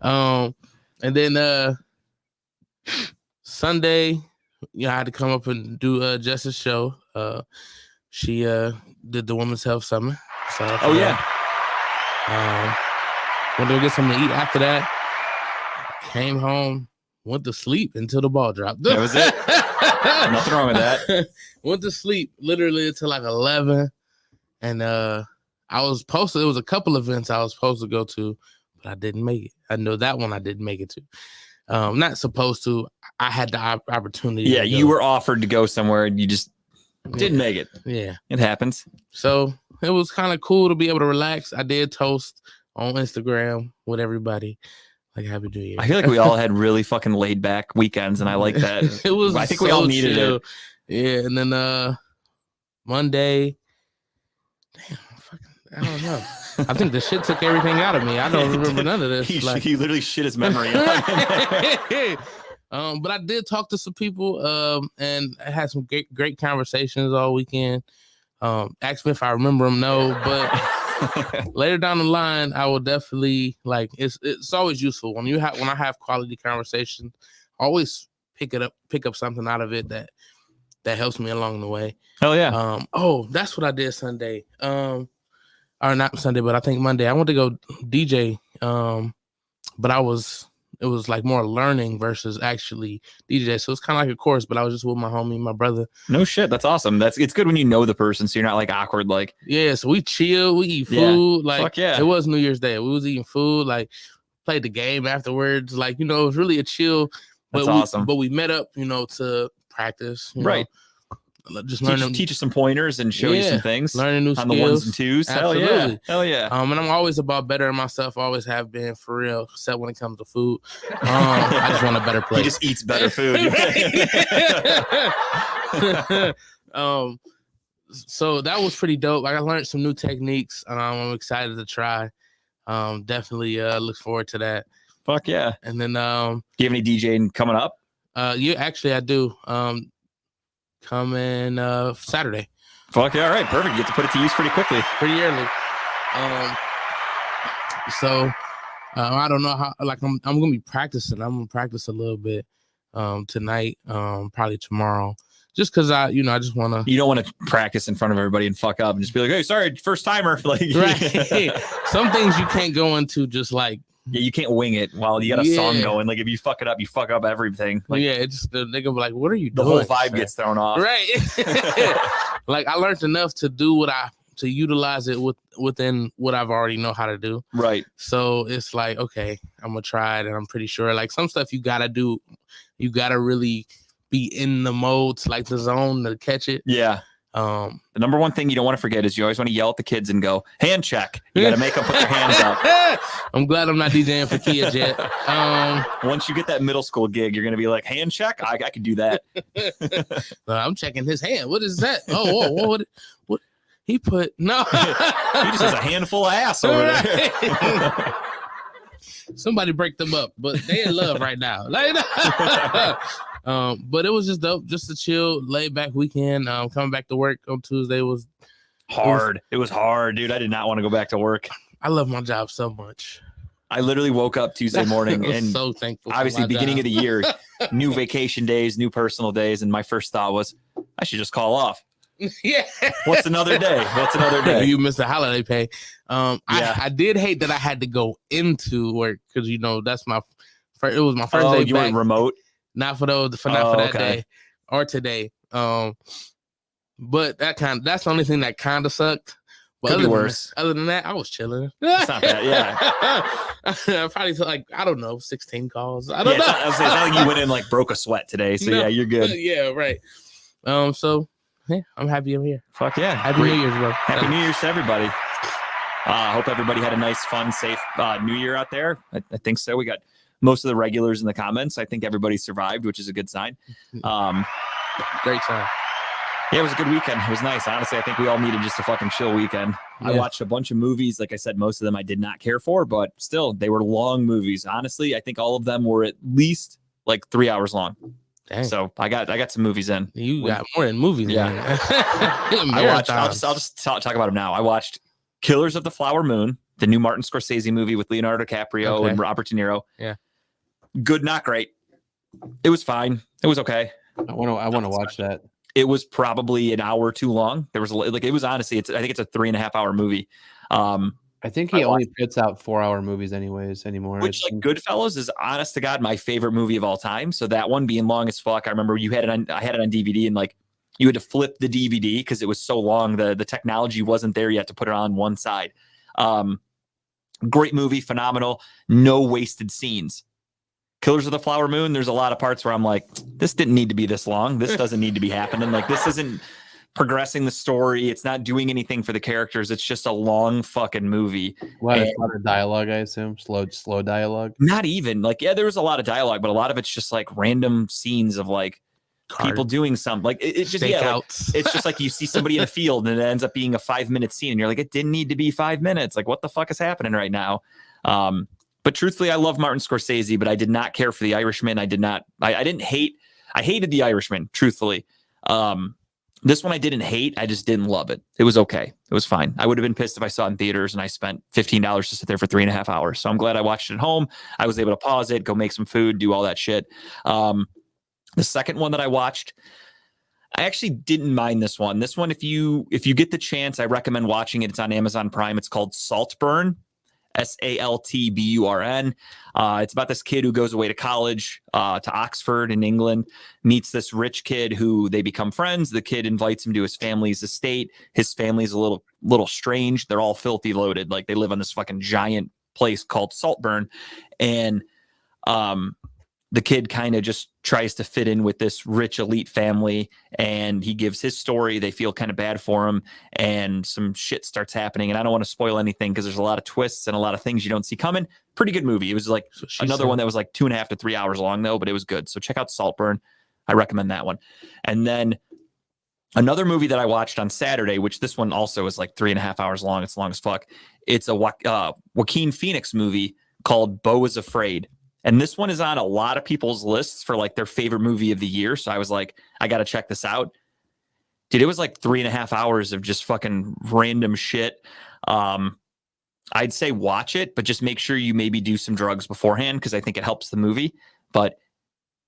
there? And then Sunday, I had to come up and do Jess's show. She did the Women's Health Summit. So Oh yeah. Went to go get something to eat after that. Came home, went to sleep until the ball dropped. That was it. Nothing wrong with that. Went to sleep literally until like 11. And I was supposed to, it was a couple events I was supposed to go to, but I didn't make it. I know that one I didn't make it to. Not supposed to. I had the opportunity. Yeah, to you go. were offered to go somewhere and you just didn't make it. Yeah. It happens. So it was kind of cool to be able to relax. I did toast on Instagram with everybody. Like, Happy New Year. I feel like we all had really fucking laid back weekends, and I like that. It was. I think we all needed chill. it. Yeah, and then Monday. Damn, I don't know. I think the shit took everything out of me. I don't remember none of this. He literally shit his memory on. But I did talk to some people, and I had some great conversations all weekend. Ask me if I remember them. No, but later down the line, I will definitely it's always useful when I have quality conversations. Always pick up something out of it that helps me along the way. Hell yeah. That's what I did Sunday. Or not Sunday, but I think Monday. I went to go DJ. But it was like more learning versus actually DJ. So it's kind of like a course, but I was just with my homie, my brother. No shit. That's awesome. It's good when you know the person, so you're not like awkward. Like, yeah. So we chill, we eat food. Yeah. Like, fuck yeah. It was New Year's Day. We was eating food, like played the game afterwards. Like, it was really a chill. But That's awesome. But we met up, to practice. Right. Just teach you some pointers and show you some things. Learning new on skills. The ones and twos. Absolutely. Hell yeah. And I'm always about bettering myself. Always have been, for real, except when it comes to food. I just want a better plate. He just eats better food. So that was pretty dope. I learned some new techniques. I'm excited to try. Definitely look forward to that. Fuck yeah. And then do you have any DJing coming up? Actually I do. Coming Saturday. Fuck yeah, all right, perfect. You get to put it to use pretty quickly. Pretty early. So I don't know how, like, I'm gonna be practicing. I'm gonna practice a little bit tonight, probably tomorrow. Just because I just want to. You don't want to practice in front of everybody and fuck up and just be like, hey, sorry, first timer. Like, right. Some things you can't go into just like. Yeah, you can't wing it while you got a song going. Like, if you fuck it up, you fuck up everything. Like, yeah, it's they're gonna be like, what are you the doing? The whole vibe gets thrown off. Right. Like, I learned enough to do to utilize it within what I've already know how to do. Right. So it's like, okay, I'm gonna try it, and I'm pretty sure like some stuff you gotta do, you gotta really be in the mode, to, like the zone, to catch it. Yeah. The number one thing you don't want to forget is you always want to yell at the kids and go, hand check. You got to make them put their hands up. I'm glad I'm not DJing for kids yet. Once you get that middle school gig, you're going to be like, hand check? I could do that. I'm checking his hand. What is that? Oh, what? He put, no. He just has a handful of ass over there. Somebody break them up, but they in love right now. Like, but it was just dope, just a chill, laid back weekend. Coming back to work on Tuesday was hard. It was hard, dude. I did not want to go back to work. I love my job so much. I literally woke up Tuesday morning and so thankful. Obviously, beginning of the year, new vacation days, new personal days, and my first thought was, I should just call off. Yeah. What's another day? You missed the holiday pay. I did hate that I had to go into work because that's it was my first day you back. Were remote. Not for that day or today. But that's the only thing that kind of sucked. But Could be worse. Other than that, I was chilling. It's not bad, yeah. I probably took 16 calls. I don't know. It's not like you went in broke a sweat today. So yeah, you're good. Yeah, right. So yeah, I'm happy I'm here. Fuck yeah. Happy New Year's, bro. Happy New Year's to everybody. I hope everybody had a nice, fun, safe New Year out there. I think so. We got most of the regulars in the comments. I think everybody survived, which is a good sign. Great time. Yeah, it was a good weekend. It was nice. Honestly, I think we all needed just a fucking chill weekend. Yeah. I watched a bunch of movies. Like I said, most of them I did not care for, but still, they were long movies. Honestly, I think all of them were at least 3 hours long. Dang. So I got some movies in. You got more than movies. Yeah. I'll just talk about them now. I watched Killers of the Flower Moon, the new Martin Scorsese movie with Leonardo DiCaprio and Robert De Niro. Yeah. Good, not great. It was fine. It was okay. I want to watch that. it was probably an hour too long. There was like, it was honestly, I think it's a 3.5 hour movie. I think he only puts out 4-hour movies anyways anymore. Which, like, Goodfellas is, honest to God, my favorite movie of all time. So that one being long as fuck. I remember I had it on DVD, and like you had to flip the DVD because it was so long. The technology wasn't there yet to put it on one side. Great movie, phenomenal. No wasted scenes. Killers of the Flower Moon, there's a lot of parts where I'm like, this didn't need to be this long. This doesn't need to be happening. Like, this isn't progressing the story. It's not doing anything for the characters. It's just a long fucking movie. A lot of dialogue, I assume. Slow dialogue. Not even. Like, yeah, there was a lot of dialogue, but a lot of it's just like random scenes of like people doing something. Like, it's just, yeah, like, it's just like you see somebody in a field and it ends up being a 5-minute scene and you're like, it didn't need to be 5 minutes. Like, what the fuck is happening right now? But truthfully, I love Martin Scorsese, but I did not care for The Irishman. I hated The Irishman, truthfully. This one I didn't hate. I just didn't love it. It was okay. It was fine. I would have been pissed if I saw it in theaters and I spent $15 to sit there for 3.5 hours. So I'm glad I watched it at home. I was able to pause it, go make some food, do all that shit. The second one that I watched, I actually didn't mind this one. This one, if you get the chance, I recommend watching it. It's on Amazon Prime. It's called Saltburn. Saltburn. It's about this kid who goes away to college, to Oxford in England, meets this rich kid who they become friends. The kid invites him to his family's estate. His family's a little strange. They're all filthy loaded. Like, they live on this fucking giant place called Saltburn. And the kid kind of just tries to fit in with this rich elite family, and he gives his story. They feel kind of bad for him, and some shit starts happening. And I don't want to spoil anything because there's a lot of twists and a lot of things you don't see coming. Pretty good movie. It was like another one that was like 2.5 to 3 hours long though, but it was good. So check out Saltburn. I recommend that one. And then another movie that I watched on Saturday, which this one also is like 3.5 hours long. It's long as fuck. It's a Joaquin Phoenix movie called Beau is Afraid. And this one is on a lot of people's lists for like their favorite movie of the year. So I was like, I got to check this out. Dude, it was like 3.5 hours of just fucking random shit. I'd say watch it, but just make sure you maybe do some drugs beforehand because I think it helps the movie. But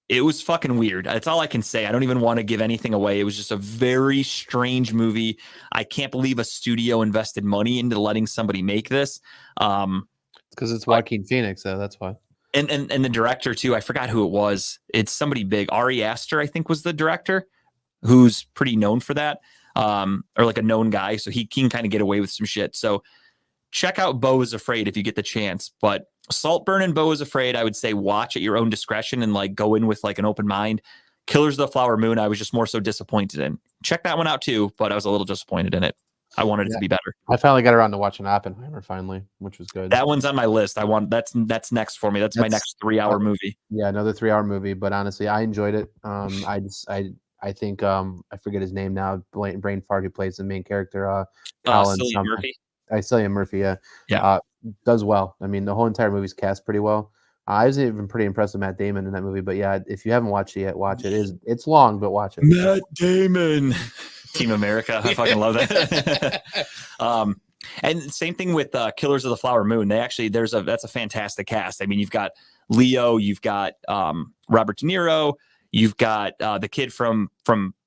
it was fucking weird. That's all I can say. I don't even want to give anything away. It was just a very strange movie. I can't believe a studio invested money into letting somebody make this. It's because it's Joaquin Phoenix, so that's why. And the director too, I forgot who it was. It's somebody big. Ari Aster, I think, was the director, who's pretty known for that, or like a known guy. So he can kind of get away with some shit. So check out Beau is Afraid if you get the chance. But Saltburn and Beau is Afraid, I would say watch at your own discretion and like go in with like an open mind. Killers of the Flower Moon, I was just more so disappointed in. Check that one out too, but I was a little disappointed in it. I wanted it to be better. I finally got around to watching Oppenheimer finally, which was good. That one's on my list. That's next for me. That's my next 3-hour movie. Yeah, another 3-hour movie. But honestly, I enjoyed it. I think I forget his name now. Brain fart who plays the main character. Cillian Murphy. Cillian Murphy. Yeah. Does well. I mean, the whole entire movie's cast pretty well. I was even pretty impressed with Matt Damon in that movie. But yeah, if you haven't watched it yet, watch it. It's long, but watch it. Matt Damon. Team America. I fucking love that. And same thing with Killers of the Flower Moon. That's a fantastic cast. I mean, you've got Leo, you've got Robert De Niro, you've got the kid from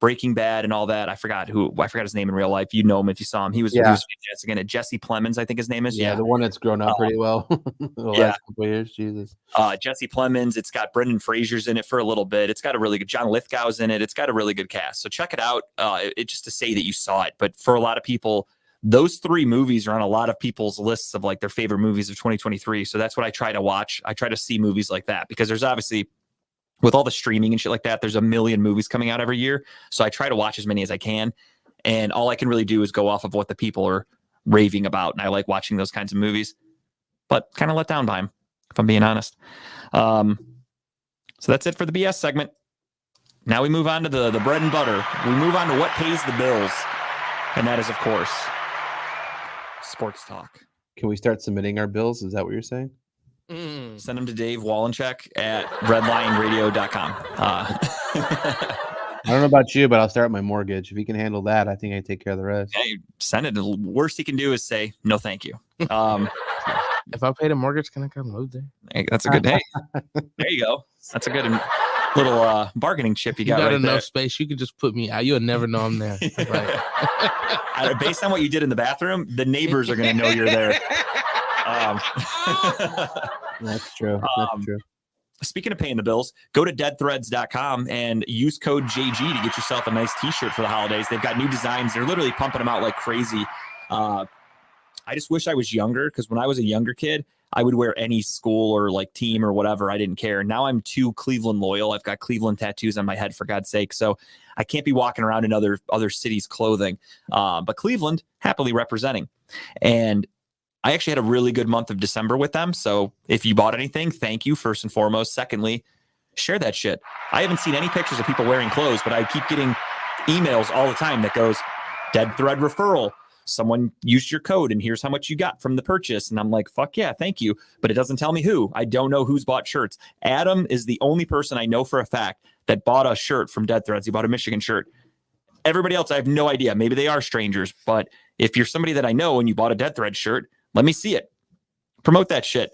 Breaking Bad and all that. I forgot his name in real life. You know him if you saw him. He was fantastic in it. Jesse Plemons, I think his name is. Yeah, the one that's grown up pretty well the last couple of years. Jesus. Jesse Plemons. It's got Brendan Fraser's in it for a little bit. It's got a really good John Lithgow's in it. It's got a really good cast. So check it out. It just to say that you saw it. But for a lot of people, those 3 movies are on a lot of people's lists of like their favorite movies of 2023. So that's what I try to watch. I try to see movies like that because there's obviously, with all the streaming and shit like that, there's a million movies coming out every year. So I try to watch as many as I can. And all I can really do is go off of what the people are raving about. And I like watching those kinds of movies, but kind of let down by them, if I'm being honest. So that's it for the BS segment. Now we move on to the bread and butter. We move on to what pays the bills. And that is, of course, sports talk. Can we start submitting our bills? Is that what you're saying? Send them to Dave Wallencheck at redlineradio.com. I don't know about you, but I'll start my mortgage. If he can handle that, I think I take care of the rest. Hey, send it. The worst he can do is say, no, thank you. If I pay the mortgage, can I come live there? Hey, that's a good day. There you go. That's a good. little bargaining chip you You got got right enough there. space. You can just put me out. You'll never know I'm there. Based on what you did in the bathroom, the neighbors are going to know you're there. That's true. That's true. Speaking of paying the bills, go to deadthreads.com and use code JG to get yourself a nice t-shirt for the holidays. They've got new designs. They're literally pumping them out like crazy. I just wish I was younger, because when I was a younger kid, I would wear any school or like team or whatever. I didn't care. Now I'm too Cleveland loyal. I've got Cleveland tattoos on my head, for God's sake. So I can't be walking around in other cities' clothing. But Cleveland, happily representing. And I actually had a really good month of December with them. So if you bought anything, thank you, first and foremost. Secondly, share that shit. I haven't seen any pictures of people wearing clothes, but I keep getting emails all the time that goes, Dead Thread referral. Someone used your code and here's how much you got from the purchase. And I'm like, fuck yeah, thank you. But it doesn't tell me who. I don't know who's bought shirts. Adam is the only person I know for a fact that bought a shirt from Dead Threads. He bought a Michigan shirt. Everybody else, I have no idea. Maybe they are strangers. But if you're somebody that I know and you bought a Dead Thread shirt, let me see it. Promote that shit.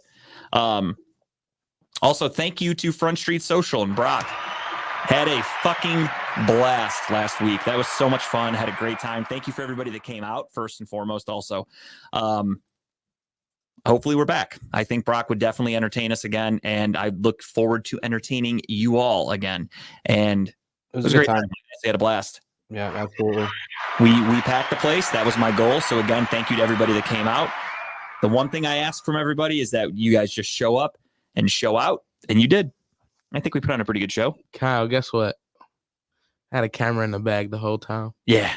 Also, thank you to Front Street Social and Brock. Had a fucking blast last week. That was so much fun. Had a great time. Thank you for everybody that came out, first and foremost. Also, hopefully we're back. I think Brock would definitely entertain us again, and I look forward to entertaining you all again. And It was a great time. They had a blast. Yeah, absolutely. We packed the place. That was my goal. So again, thank you to everybody that came out. The one thing I ask from everybody is that you guys just show up and show out, and you did. I think we put on a pretty good show. Kyle, guess what? I had a camera in the bag the whole time. Yeah.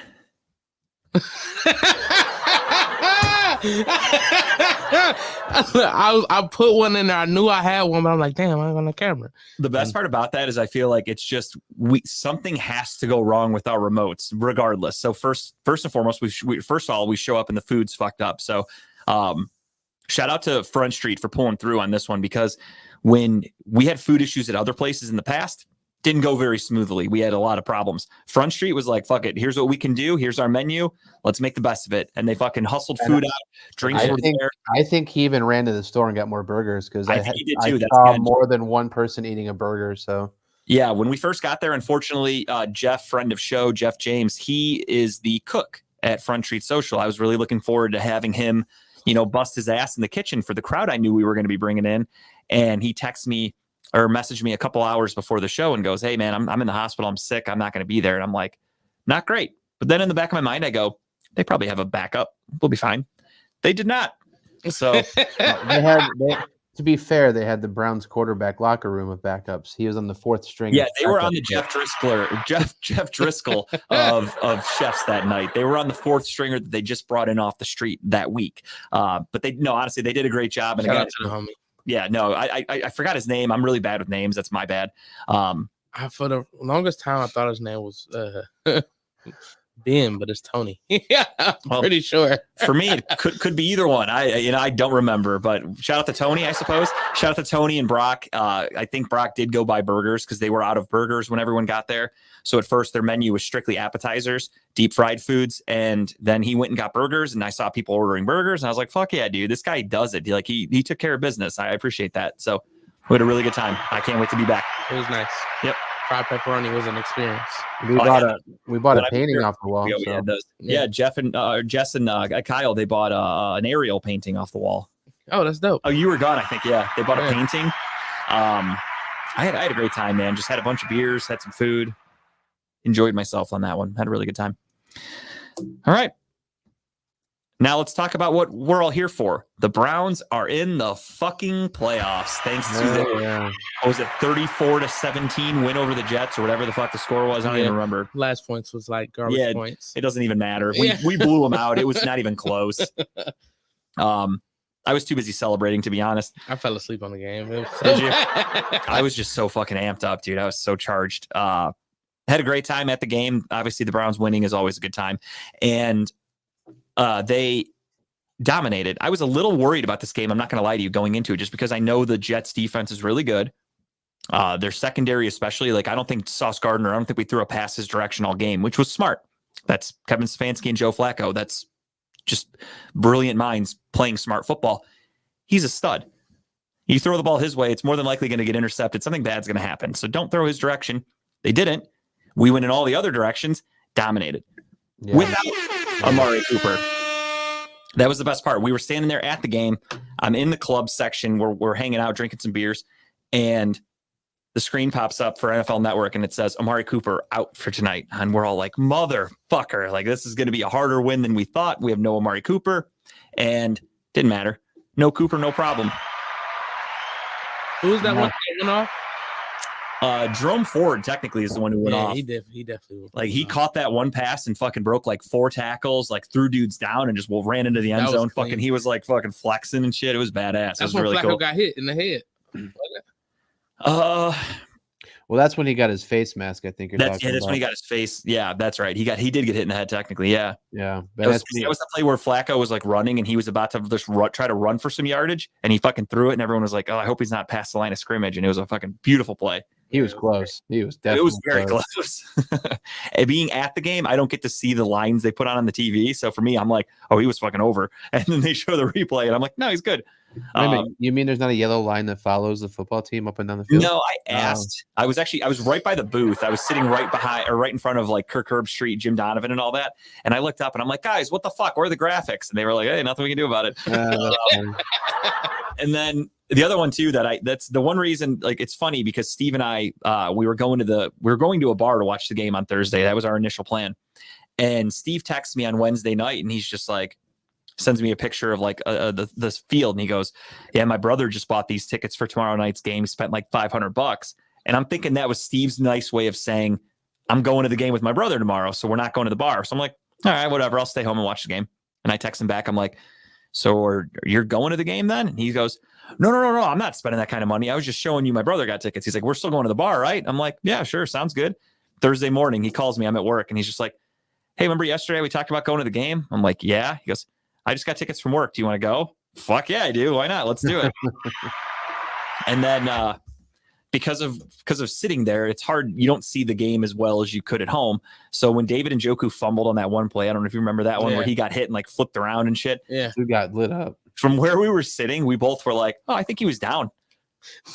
I put one in there. I knew I had one, but I'm like, damn, I ain't got no camera. The best part about that is I feel like it's just something has to go wrong with our remotes, regardless. So first and foremost, first of all, we show up and the food's fucked up. So shout out to Front Street for pulling through on this one, because when we had food issues at other places in the past, didn't go very smoothly. We had a lot of problems. Front Street was like, fuck it. Here's what we can do. Here's our menu. Let's make the best of it. And they fucking hustled food out. Drinks were there. I think he even ran to the store and got more burgers, because I think he did too. I That's saw good. more than one person eating a burger. So yeah, when we first got there, unfortunately, Jeff, friend of show, Jeff James, he is the cook at Front Street Social. I was really looking forward to having him, bust his ass in the kitchen for the crowd I knew we were going to be bringing in. And he texted me or messaged me a couple hours before the show and goes, hey man, I'm in the hospital. I'm sick. I'm not going to be there. And I'm like, not great. But then in the back of my mind, I go, they probably have a backup. We'll be fine. They did not. So to be fair, they had the Browns quarterback locker room of backups. He was on the fourth string. Yeah, they were on the Jeff Driscoll of chefs that night. They were on the fourth stringer that they just brought in off the street that week. But honestly, they did a great job. And Shout again, out to the homie. yeah, no, I forgot his name. I'm really bad with names. That's my bad. For the longest time, I thought his name was Ben, but it's Tony. Yeah, I'm pretty sure. For me, it could be either one. I don't remember, but shout out to Tony, I suppose. Shout out to Tony and Brock. I think Brock did go buy burgers because they were out of burgers when everyone got there. So at first their menu was strictly appetizers, deep fried foods. And then he went and got burgers, and I saw people ordering burgers, and I was like, fuck yeah, dude, this guy does it. He took care of business. I appreciate that. So we had a really good time. I can't wait to be back. It was nice. Yep. Fried pepperoni was an experience. We bought a painting off the wall. Yeah, yeah, Jeff and Jess and Kyle, they bought an aerial painting off the wall. Oh, that's dope. Oh, you were gone, I think. Yeah, they bought a painting. I had a great time, man. Just had a bunch of beers, had some food, enjoyed myself on that one. Had a really good time. All right. Now let's talk about what we're all here for. The Browns are in the fucking playoffs thanks to what was it, 34-17 win over the Jets or whatever the fuck the score was. I don't even remember. Last points was like garbage points. It doesn't even matter. We blew them out. It was not even close. I was too busy celebrating, to be honest. I fell asleep on the game. Did you? I was just so fucking amped up, dude. I was so charged. Had a great time at the game. Obviously, the Browns winning is always a good time. And they dominated. I was a little worried about this game. I'm not going to lie to you going into it, just because I know the Jets defense is really good. Their secondary, especially, I don't think Sauce Gardner, I don't think we threw a pass his direction all game, which was smart. That's Kevin Stefanski and Joe Flacco. That's just brilliant minds playing smart football. He's a stud. You throw the ball his way, it's more than likely going to get intercepted. Something bad's going to happen. So don't throw his direction. They didn't. We went in all the other directions, dominated. Yeah. Without Amari Cooper. That was the best part. We were standing there at the game. I'm in the club section where we're hanging out, drinking some beers, and the screen pops up for NFL Network, and it says Amari Cooper out for tonight. And we're all like, motherfucker. Like, this is going to be a harder win than we thought. We have no Amari Cooper, and didn't matter. No Cooper, no problem. Who was that one that went off? Jerome Ford technically is the one who went off. He definitely Like, he caught that one pass and fucking broke like 4 tackles, like threw dudes down and just ran into the end zone. Fucking, he was like fucking flexing and shit. It was badass. It was when really Flacco cool. got hit in the head. Well, that's when he got his face mask. I think That's when he got his face. Yeah, that's right. He did get hit in the head technically. Yeah. Yeah. That was the play where Flacco was like running and he was about to just try to run for some yardage and he fucking threw it and everyone was like, oh, I hope he's not past the line of scrimmage. And it was a fucking beautiful play. He was close. He was definitely. It was very close. And being at the game, I don't get to see the lines they put on the TV. So for me, I'm like, oh, he was fucking over. And then they show the replay and I'm like, no, he's good. Wait a minute, you mean there's not a yellow line that follows the football team up and down the field? No, I asked. I was right by the booth. I was sitting right in front of like Kirk Herbstreit, Jim Donovan, and all that. And I looked up and I'm like, guys, what the fuck? Where are the graphics? And they were like, hey, nothing we can do about it. And then the other one too that's the one reason, like, it's funny because Steve and I we were going to a bar to watch the game on Thursday. That was our initial plan. And Steve texts me on Wednesday night and he's just like, sends me a picture of like the field and he goes, yeah, my brother just bought these tickets for tomorrow night's game, spent like $500. And I'm thinking that was Steve's nice way of saying, I'm going to the game with my brother tomorrow, so we're not going to the bar. So I'm like, all right, whatever, I'll stay home and watch the game. And I text him back, I'm like, so you're going to the game then? And he goes, no, I'm not spending that kind of money. I was just showing you my brother got tickets. He's like, we're still going to the bar, right? I'm like, yeah, sure, sounds good. Thursday morning, he calls me, I'm at work, and he's just like, hey, remember yesterday we talked about going to the game? I'm like, yeah. He goes, I just got tickets from work. Do you want to go? Fuck yeah, I do. Why not? Let's do it. And then because of sitting there, it's hard. You don't see the game as well as you could at home. So when David Njoku fumbled on that one play, I don't know if you remember that one where he got hit and like flipped around and shit. Yeah. Who got lit up? From where we were sitting, we both were like, oh, I think he was down.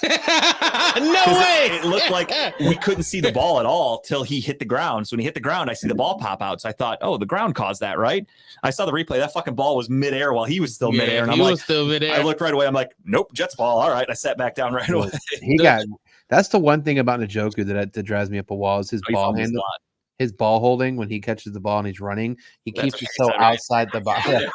No way. It looked like we couldn't see the ball at all till he hit the ground. So when he hit the ground, I see the ball pop out. So I thought, oh, the ground caused that, right? I saw the replay. That fucking ball was midair while he was still midair. And I'm like, still midair. I looked right away. I'm like, nope, Jets ball. All right. I sat back down right away. That's the one thing about Njoku that drives me up a wall is his ball handle. His ball holding when he catches the ball and he's running, he keeps it so outside the body.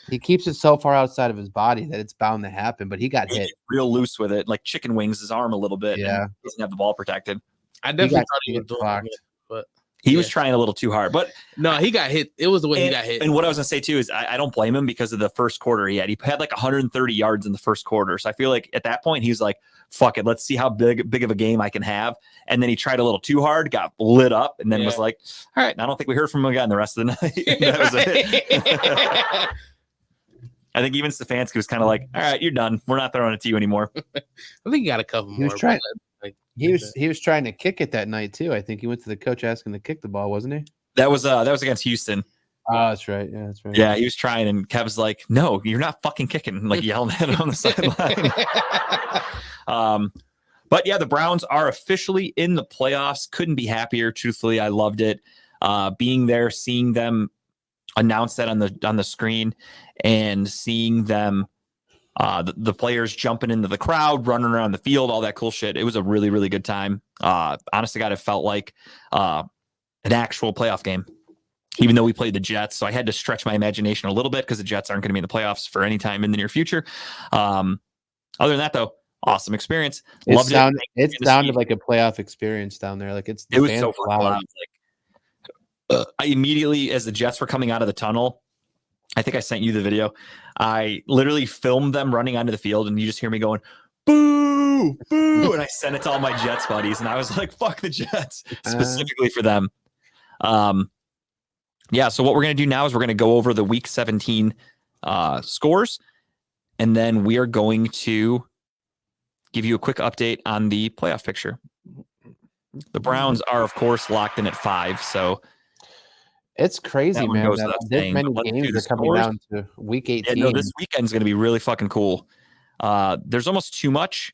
He keeps it so far outside of his body that it's bound to happen, but he got hit real loose with it, like chicken wings his arm a little bit. Yeah. He doesn't have the ball protected. I definitely thought he was doing it, but he was trying a little too hard. But no, he got hit. It was the way he got hit. And what I was gonna say too is I don't blame him because of the first quarter he had. He had like 130 yards in the first quarter. So I feel like at that point he was like, fuck it, let's see how big of a game I can have. And then he tried a little too hard, got lit up, and then was like, all right, I don't think we heard from him again the rest of the night. That was it. I think even Stefanski was kind of like, all right, you're done. We're not throwing it to you anymore. I think he got a couple more. He was trying to kick it that night too. I think he went to the coach asking to kick the ball, wasn't he? That was against Houston. Oh, that's right. Yeah, that's right. Yeah, he was trying, and Kev's like, no, you're not fucking kicking, like yelling at him on the sideline. But yeah, the Browns are officially in the playoffs. Couldn't be happier. Truthfully, I loved it. Being there, seeing them announce that on the screen, and seeing them, the players jumping into the crowd, running around the field, all that cool shit. It was a really, really good time. Honest to God, it felt like an actual playoff game, even though we played the Jets. So I had to stretch my imagination a little bit because the Jets aren't going to be in the playoffs for any time in the near future. Other than that, though, awesome experience. Loved it. It sounded like a playoff experience down there. Like it was so loud. I immediately, as the Jets were coming out of the tunnel, I think I sent you the video. I literally filmed them running onto the field, and you just hear me going, boo, boo. And I sent it to all my Jets buddies, and I was like, fuck the Jets, specifically for them. Yeah, so what we're going to do now is we're going to go over the Week 17 scores, and then we are going to give you a quick update on the playoff picture. The Browns are, of course, locked in at 5, so it's crazy, man. This many games are coming down to Week 18. Yeah, no, this weekend's going to be really fucking cool. There's almost too much.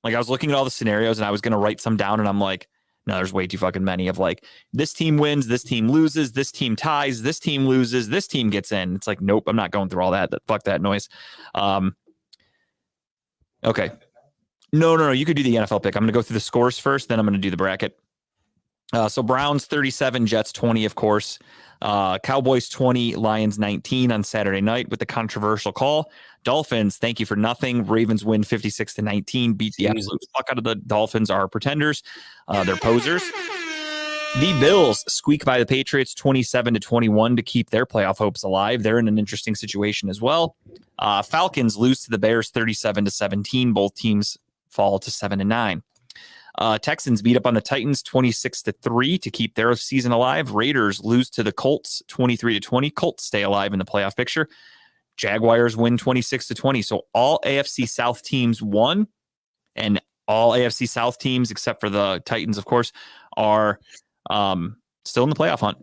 Like I was looking at all the scenarios and I was going to write some down and I'm like, no, there's way too fucking many of like, this team wins, this team loses, this team ties, this team loses, this team gets in. It's like, nope, I'm not going through all that. Fuck that noise. Okay. No. You could do the NFL pick. I'm going to go through the scores first, then I'm going to do the bracket. So Browns 37, Jets 20, of course. Cowboys 20, Lions 19 on Saturday night with the controversial call. Dolphins, thank you for nothing. Ravens win 56-19, beat the absolute fuck out of the Dolphins, are pretenders. They're posers. The Bills squeak by the Patriots 27-21 to keep their playoff hopes alive. They're in an interesting situation as well. Falcons lose to the Bears 37-17. Both teams fall to 7-9. Texans beat up on the Titans 26-3 to keep their season alive. Raiders lose to the Colts 23-20. Colts stay alive in the playoff picture. Jaguars win 26-20. So all AFC South teams won, and all AFC South teams, except for the Titans, of course, are still in the playoff hunt.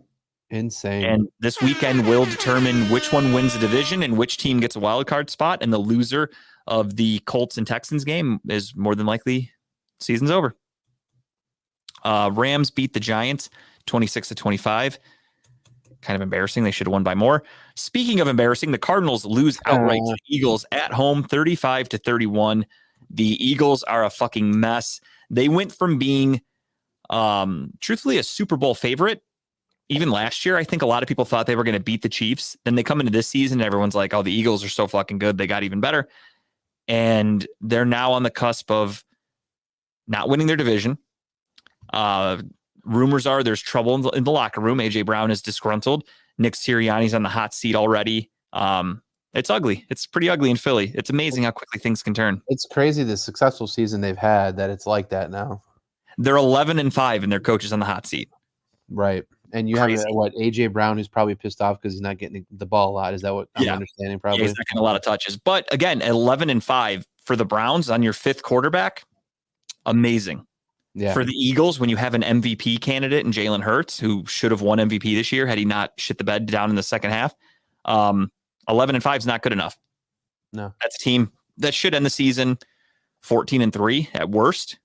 Insane. And this weekend will determine which one wins the division and which team gets a wild card spot. And the loser of the Colts and Texans game is more than likely season's over. Rams beat the Giants 26-25. Kind of embarrassing. They should have won by more. Speaking of embarrassing, the Cardinals lose outright to the Eagles at home 35-31. The Eagles are a fucking mess. They went from being truthfully a Super Bowl favorite. Even last year, I think a lot of people thought they were going to beat the Chiefs. Then they come into this season and everyone's like, oh, the Eagles are so fucking good. They got even better. And they're now on the cusp of not winning their division. Rumors are there's trouble in the locker room. AJ Brown is disgruntled. Nick Sirianni's on the hot seat already. It's ugly. It's pretty ugly in Philly. It's amazing how quickly things can turn. It's crazy the successful season they've had that it's like that now. They're 11-5 and their coach is on the hot seat. Right. And you Crazy. have what, AJ Brown, who's probably pissed off because he's not getting the ball a lot. Is that what I'm understanding? Probably. Yeah, he's not getting a lot of touches. But again, 11-5 for the Browns on your fifth quarterback. Amazing. Yeah. For the Eagles, when you have an MVP candidate in Jalen Hurts, who should have won MVP this year had he not shit the bed down in the second half, 11-5 is not good enough. No, that's a team that should end the season 14-3 at worst,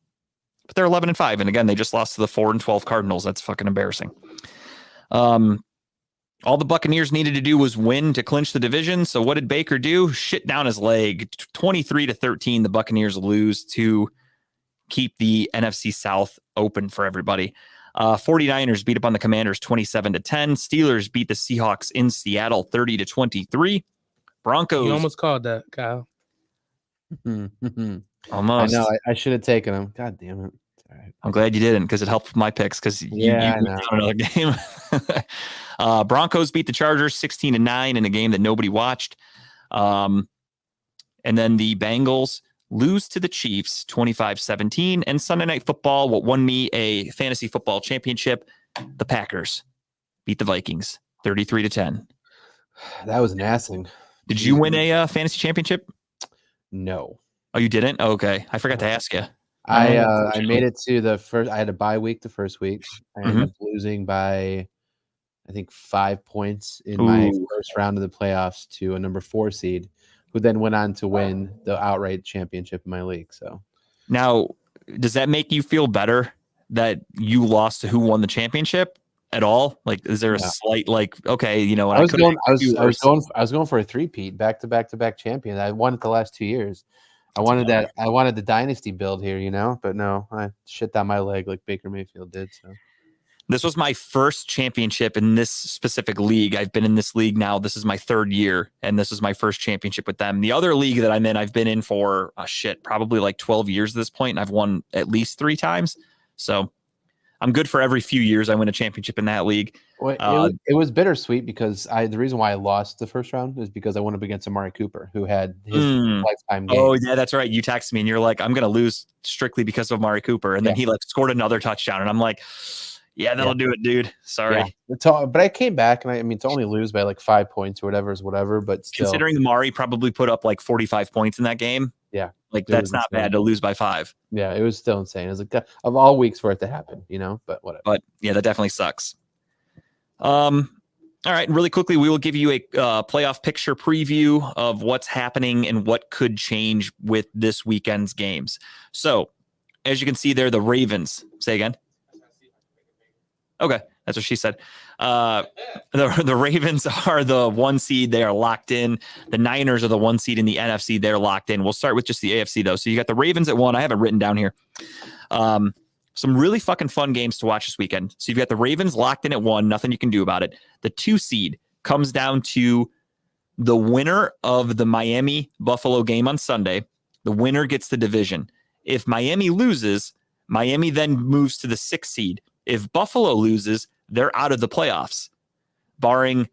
but they're 11-5, and again, they just lost to the 4-12 Cardinals. That's fucking embarrassing. All the Buccaneers needed to do was win to clinch the division. So what did Baker do? Shit down his leg. 23-13. The Buccaneers lose to keep the NFC South open for everybody. 49ers beat up on the Commanders 27-10. Steelers beat the Seahawks in Seattle 30-23. Broncos. You almost called that, Kyle. Almost. I know. I should have taken them. God damn it. All right. I'm glad you didn't because it helped my picks because you won another game. Broncos beat the Chargers 16-9 in a game that nobody watched. And then the Bengals lose to the Chiefs 25-17. And Sunday Night Football, what won me a fantasy football championship, the Packers beat the Vikings 33-10. That was an assing. Did you win a fantasy championship? No. Oh, you didn't? Oh, okay. I forgot to ask you. I made it to the first. I had a bye week the first week. I ended up losing by, I think, 5 points in my first round of the playoffs to a number 4 seed, who then went on to win the outright championship in my league. So now, does that make you feel better that you lost to who won the championship at all? Like, is there a slight okay, you know, I was going for a three-peat, back-to-back champion. I won it the last 2 years. I wanted the dynasty build here, you know, but no, I shit down my leg like Baker Mayfield did. So this was my first championship in this specific league. I've been in this league now. This is my 3rd year, and this is my first championship with them. The other league that I'm in, I've been in for probably like 12 years at this point, and I've won at least 3 times. So I'm good for every few years I win a championship in that league. Well, it was bittersweet because the reason why I lost the first round is because I went up against Amari Cooper, who had his lifetime game. Oh yeah, that's right. You texted me and you're like, I'm going to lose strictly because of Amari Cooper. And then he scored another touchdown. And I'm like, yeah, that'll do it, dude. Sorry. Yeah. But I came back and I mean, to only lose by like 5 points or whatever is whatever, but still. Considering Amari probably put up like 45 points in that game. Yeah. Like that's not bad to lose by 5. Yeah, it was still insane. It was like of all weeks for it to happen, you know, but whatever. But yeah, that definitely sucks. All right, really quickly, we will give you a playoff picture preview of what's happening and what could change with this weekend's games. So, as you can see there, the Ravens. Say again. Okay, that's what she said. The Ravens are the 1 seed. They are locked in. The Niners are the 1 seed in the NFC. They're locked in. We'll start with just the AFC, though. So you got the Ravens at 1. I have it written down here. Some really fucking fun games to watch this weekend. So you've got the Ravens locked in at 1. Nothing you can do about it. The 2 seed comes down to the winner of the Miami-Buffalo game on Sunday. The winner gets the division. If Miami loses, Miami then moves to the 6th seed. If Buffalo loses, they're out of the playoffs, barring,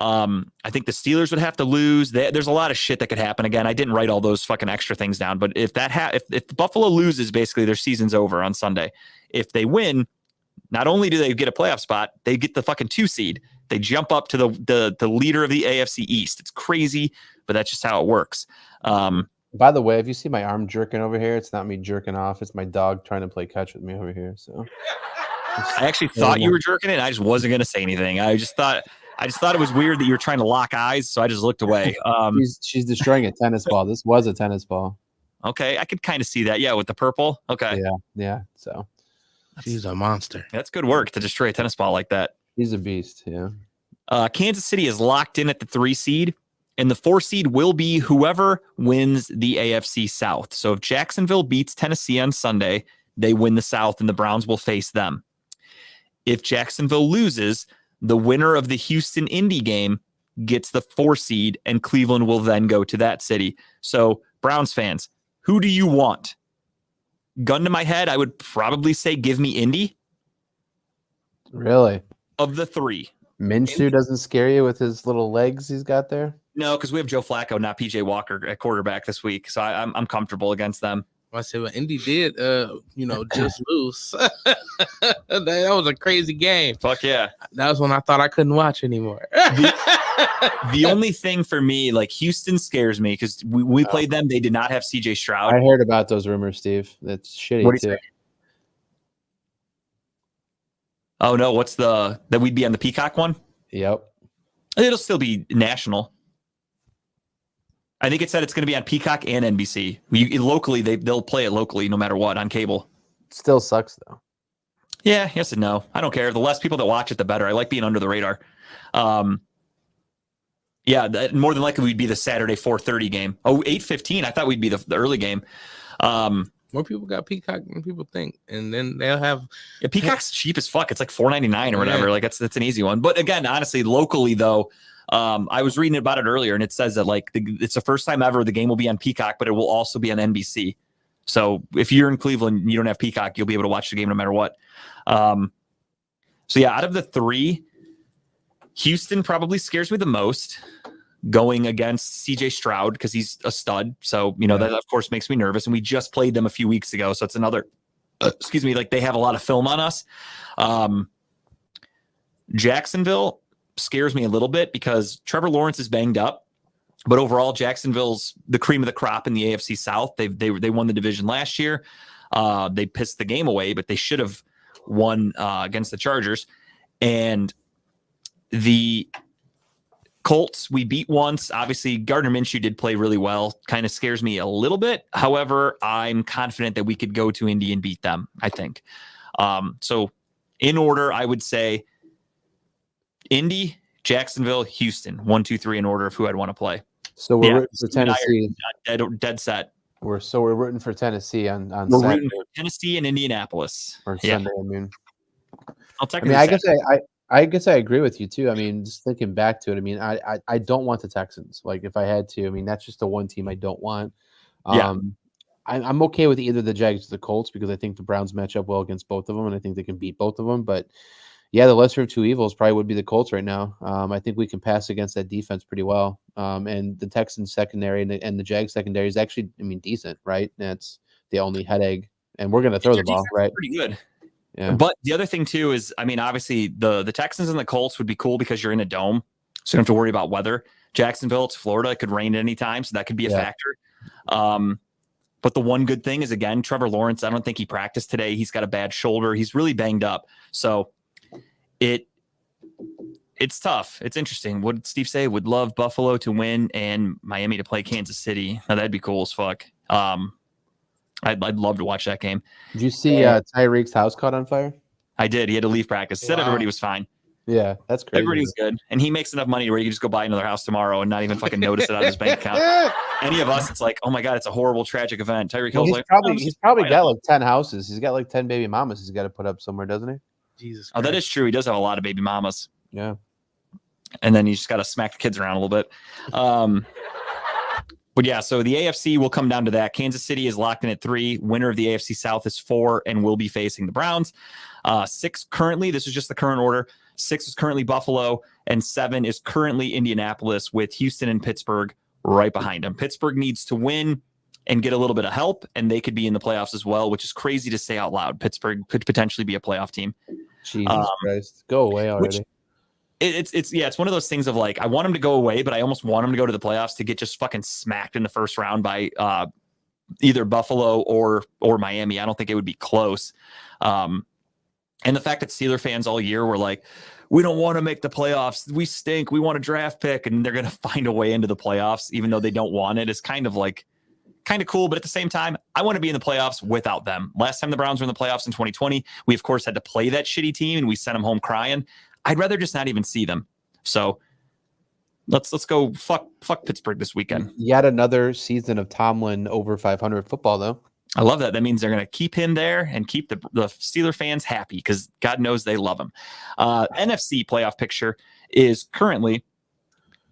I think the Steelers would have to lose. There's a lot of shit that could happen. Again, I didn't write all those fucking extra things down, but if if Buffalo loses, basically their season's over on Sunday. If they win, not only do they get a playoff spot, they get the fucking 2 seed. They jump up to the leader of the AFC East. It's crazy, but that's just how it works. By the way, if you see my arm jerking over here, it's not me jerking off. It's my dog trying to play catch with me over here. So I actually thought you were jerking it. I just wasn't going to say anything. I just thought it was weird that you were trying to lock eyes, so I just looked away. She's destroying a tennis ball. This was a tennis ball. Okay, I could kind of see that. Yeah, with the purple. Okay. Yeah. So She's a monster. That's good work to destroy a tennis ball like that. he's a beast. Yeah. Kansas City is locked in at the 3 seed, and the 4 seed will be whoever wins the AFC South. So if Jacksonville beats Tennessee on Sunday, they win the South, and the Browns will face them. If Jacksonville loses, the winner of the Houston-Indy game gets the 4 seed, and Cleveland will then go to that city. So, Browns fans, who do you want? Gun to my head, I would probably say give me Indy. Really? Of the 3. Minshew doesn't scare you with his little legs he's got there? No, because we have Joe Flacco, not PJ Walker at quarterback this week. So I'm comfortable against them. I said, well, Indy did, just lose. That was a crazy game. Fuck yeah. That was when I thought I couldn't watch anymore. The only thing for me, like Houston scares me because we played them. They did not have CJ Stroud. I heard about those rumors, Steve. That's shitty What do too. you say? Oh no, that we'd be on the Peacock one? Yep. It'll still be national. I think it said it's going to be on Peacock and NBC. Locally, they'll play it locally no matter what on cable. Still sucks though. Yeah, yes and no. I don't care. The less people that watch it, the better. I like being under the radar. More than likely we'd be the Saturday 4:30 game. 8:15. I thought we'd be the early game. More people got Peacock than people think, and then they'll have. Yeah, Peacock's cheap as fuck. It's like $4.99 or whatever. Yeah. Like that's an easy one. But again, honestly, locally though, I was reading about it earlier, and it says that like it's the first time ever the game will be on Peacock, but it will also be on NBC. So if you're in Cleveland and you don't have Peacock, you'll be able to watch the game no matter what. So yeah, out of the 3, Houston probably scares me the most going against CJ Stroud because he's a stud. So, that of course makes me nervous. And we just played them a few weeks ago. So it's another, like they have a lot of film on us. Jacksonville scares me a little bit because Trevor Lawrence is banged up. But overall, Jacksonville's the cream of the crop in the AFC South. They won the division last year. They pissed the game away, but they should have won against the Chargers. And the Colts, we beat once. Obviously, Gardner Minshew did play really well. Kind of scares me a little bit. However, I'm confident that we could go to Indy and beat them, I think. So in order, I would say Indy, Jacksonville, Houston. 1, 2, 3 in order of who I'd want to play. So we're rooting for Tennessee. Dead set. We're rooting for Tennessee on We're Saturday rooting for Tennessee and Indianapolis. or Yeah. Sunday. I mean, I'll I guess I agree with you too. I mean, just thinking back to it, I mean, I don't want the Texans. Like if I had to, I mean, that's just the one team I don't want. Yeah. I'm okay with either the Jags or the Colts because I think the Browns match up well against both of them, and I think they can beat both of them. But yeah, the lesser of two evils probably would be the Colts right now. I think we can pass against that defense pretty well. And the Texans secondary and the Jags secondary is actually, I mean, decent, right? That's the only headache. And we're going to throw the ball, right? Pretty good. Yeah. But the other thing too is, I mean, obviously the Texans and the Colts would be cool because you're in a dome, so you don't have to worry about weather. Jacksonville, it's Florida, it could rain at any time, so that could be a factor. But the one good thing is, again, Trevor Lawrence, I don't think he practiced today. He's got a bad shoulder. He's really banged up. So It's tough. It's interesting. What did Steve say? Would love Buffalo to win and Miami to play Kansas City. Now, that'd be cool as fuck. I'd love to watch that game. Did you see Tyreek's house caught on fire? I did. He had to leave practice. Said everybody was fine. Yeah, that's crazy. Everybody was good. And he makes enough money where he can just go buy another house tomorrow and not even fucking notice it out of his bank account. Any of us, it's like, oh my God, it's a horrible, tragic event. Tyreek Hill's he's probably got like 10 houses. He's got like 10 baby mamas he's got to put up somewhere, doesn't he? Jesus Christ. Oh, that is true. He does have a lot of baby mamas. Yeah. And then you just got to smack the kids around a little bit. But yeah, so the AFC will come down to that. Kansas City is locked in at 3. Winner of the AFC South is 4 and will be facing the Browns. 6 currently, this is just the current order. 6 is currently Buffalo, and 7 is currently Indianapolis, with Houston and Pittsburgh right behind them. Pittsburgh needs to win and get a little bit of help, and they could be in the playoffs as well, which is crazy to say out loud. Pittsburgh could potentially be a playoff team. Jesus Christ. Go away already. It's one of those things of like, I want them to go away, but I almost want them to go to the playoffs to get just fucking smacked in the first round by either Buffalo or Miami. I don't think it would be close. And the fact that Steeler fans all year were like, we don't want to make the playoffs. We stink. We want a draft pick. And they're going to find a way into the playoffs, even though they don't want it, is kind of cool. But at the same time, I want to be in the playoffs without them. Last time the Browns were in the playoffs in 2020, we, of course, had to play that shitty team and we sent them home crying. I'd rather just not even see them. So let's go fuck Pittsburgh this weekend. Yet another season of Tomlin over 500 football, though. I love that. That means they're going to keep him there and keep the Steeler fans happy because God knows they love him. NFC playoff picture is currently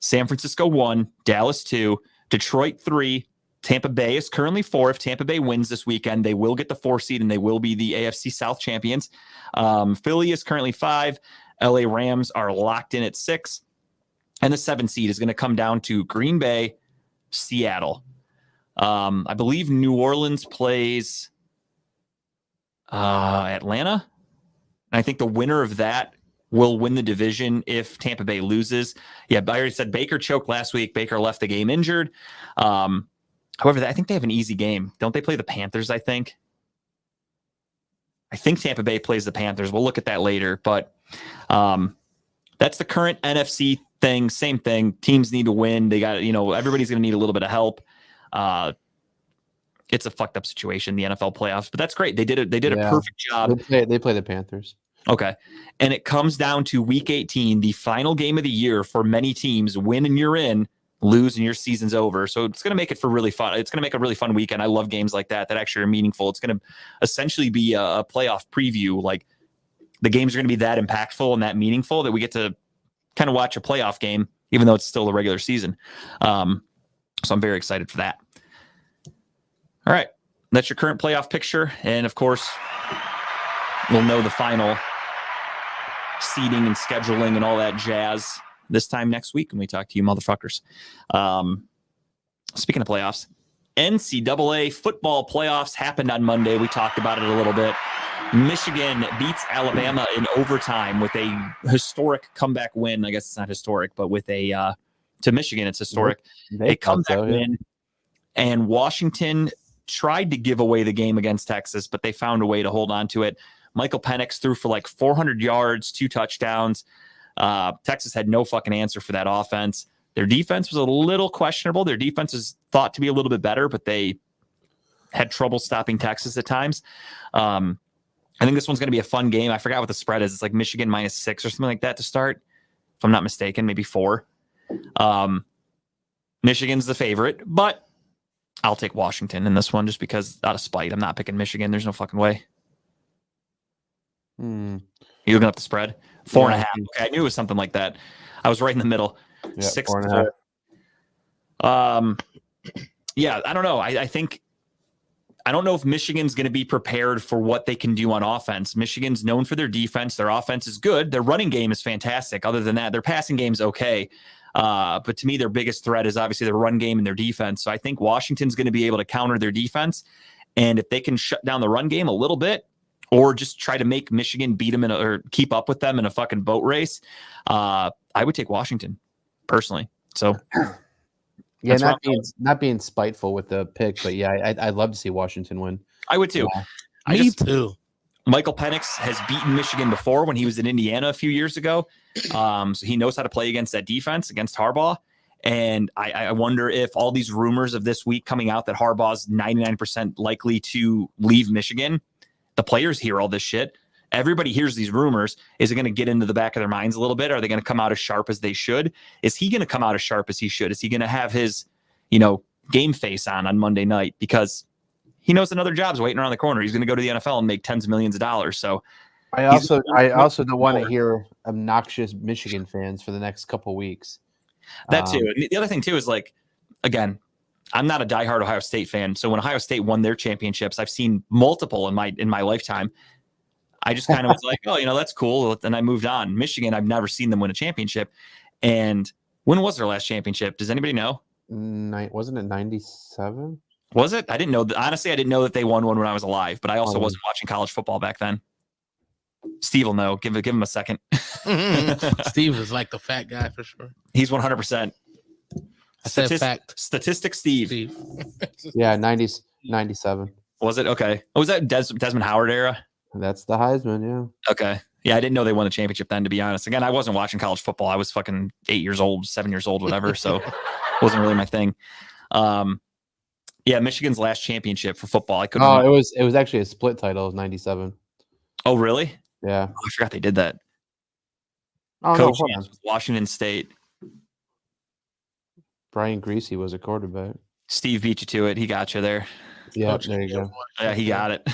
San Francisco 1, Dallas 2, Detroit 3, Tampa Bay is currently 4. If Tampa Bay wins this weekend, they will get the 4 seed and they will be the AFC South champions. Philly is currently 5. LA Rams are locked in at 6. And the 7 seed is going to come down to Green Bay, Seattle. I believe New Orleans plays Atlanta. And I think the winner of that will win the division if Tampa Bay loses. Yeah, I already said Baker choked last week. Baker left the game injured. However, I think they have an easy game. Don't they play the Panthers, I think? I think Tampa Bay plays the Panthers. We'll look at that later. But that's the current NFC thing. Same thing. Teams need to win. They got, everybody's going to need a little bit of help. It's a fucked up situation, the NFL playoffs, but that's great. They did a perfect job. They play the Panthers. Okay. And it comes down to week 18, the final game of the year for many teams. Win and you're in, lose and your season's over. So it's going to make it for really fun. It's going to make a really fun weekend. I love games like that actually are meaningful. It's going to essentially be a playoff preview. Like the games are going to be that impactful and that meaningful that we get to kind of watch a playoff game, even though it's still the regular season. So I'm very excited for that. All right. That's your current playoff picture. And of course, we'll know the final seeding and scheduling and all that jazz this time next week when we talk to you motherfuckers. Speaking of playoffs, NCAA football playoffs happened on Monday. We talked about it a little bit. Michigan beats Alabama in overtime with a historic comeback win. I guess it's not historic, but with to Michigan, it's historic. A comeback win. And Washington tried to give away the game against Texas, but they found a way to hold on to it. Michael Penix threw for like 400 yards, 2 touchdowns. Texas had no fucking answer for that offense. Their defense was a little questionable. Their defense is thought to be a little bit better, but they had trouble stopping Texas at times. I think this one's going to be a fun game. I forgot what the spread is. It's like Michigan -6 or something like that to start, if I'm not mistaken, maybe 4. Michigan's the favorite, but I'll take Washington in this one just because out of spite. I'm not picking Michigan. There's no fucking way. You looking up the spread? 4.5. Okay, I knew it was something like that. I was right in the middle. 6.5. Yeah, I don't know. I think I don't know if Michigan's going to be prepared for what they can do on offense. Michigan's known for their defense. Their offense is good. Their running game is fantastic. Other than that, their passing game is okay. But to me, their biggest threat is obviously their run game and their defense. So I think Washington's going to be able to counter their defense. And if they can shut down the run game a little bit, or just try to make Michigan beat them or keep up with them in a fucking boat race, I would take Washington personally. So yeah, not being spiteful with the pick, but yeah, I'd love to see Washington win. I would too. Me too. Michael Penix has beaten Michigan before when he was in Indiana a few years ago. So he knows how to play against that defense, against Harbaugh. And I wonder if all these rumors of this week coming out that Harbaugh's 99% likely to leave Michigan, the players hear all this shit. Everybody hears these rumors. Is it going to get into the back of their minds a little bit? Are they going to come out as sharp as they should? Is he going to come out as sharp as he should? Is he going to have his, game face on Monday night? Because he knows another job's waiting around the corner. He's going to go to the NFL and make tens of millions of dollars. So I also don't want to hear obnoxious Michigan fans for the next couple weeks. That too. And the other thing too is again, I'm not a diehard Ohio State fan. So when Ohio State won their championships, I've seen multiple in my lifetime. I just kind of was like, oh, that's cool. And I moved on. Michigan, I've never seen them win a championship. And when was their last championship? Does anybody know? Wasn't it 97? Was it? I didn't know. Honestly, I didn't know that they won one when I was alive, but I also wasn't watching college football back then. Steve will know. Give him a second. Steve is like the fat guy for sure. He's 100%. Statistic Steve. Yeah, 97. Was it? Okay. Oh, was that Desmond Howard era? That's the Heisman, yeah. Okay. Yeah, I didn't know they won the championship then, to be honest. Again, I wasn't watching college football. I was fucking 8 years old, 7 years old, whatever. So it wasn't really my thing. Yeah, Michigan's last championship for football. I couldn't. Oh, it was actually a split title of 97. Oh, really? Yeah. Oh, I forgot they did that. Oh, Coach no, Chance was Washington State. Brian Greasy was a quarterback. Steve beat you to it. He got you there. Yeah, there you go. Yeah, he got it.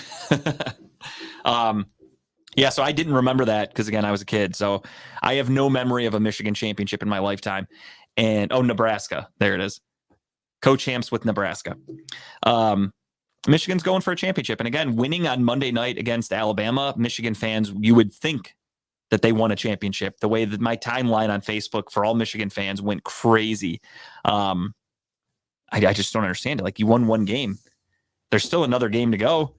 Yeah, so I didn't remember that because, again, I was a kid. So I have no memory of a Michigan championship in my lifetime. And, Nebraska. There it is. Co-champs with Nebraska. Michigan's going for a championship. And, again, winning on Monday night against Alabama, Michigan fans, you would think that they won a championship. The way that my timeline on Facebook for all Michigan fans went crazy. I just don't understand it. You won one game. There's still another game to go.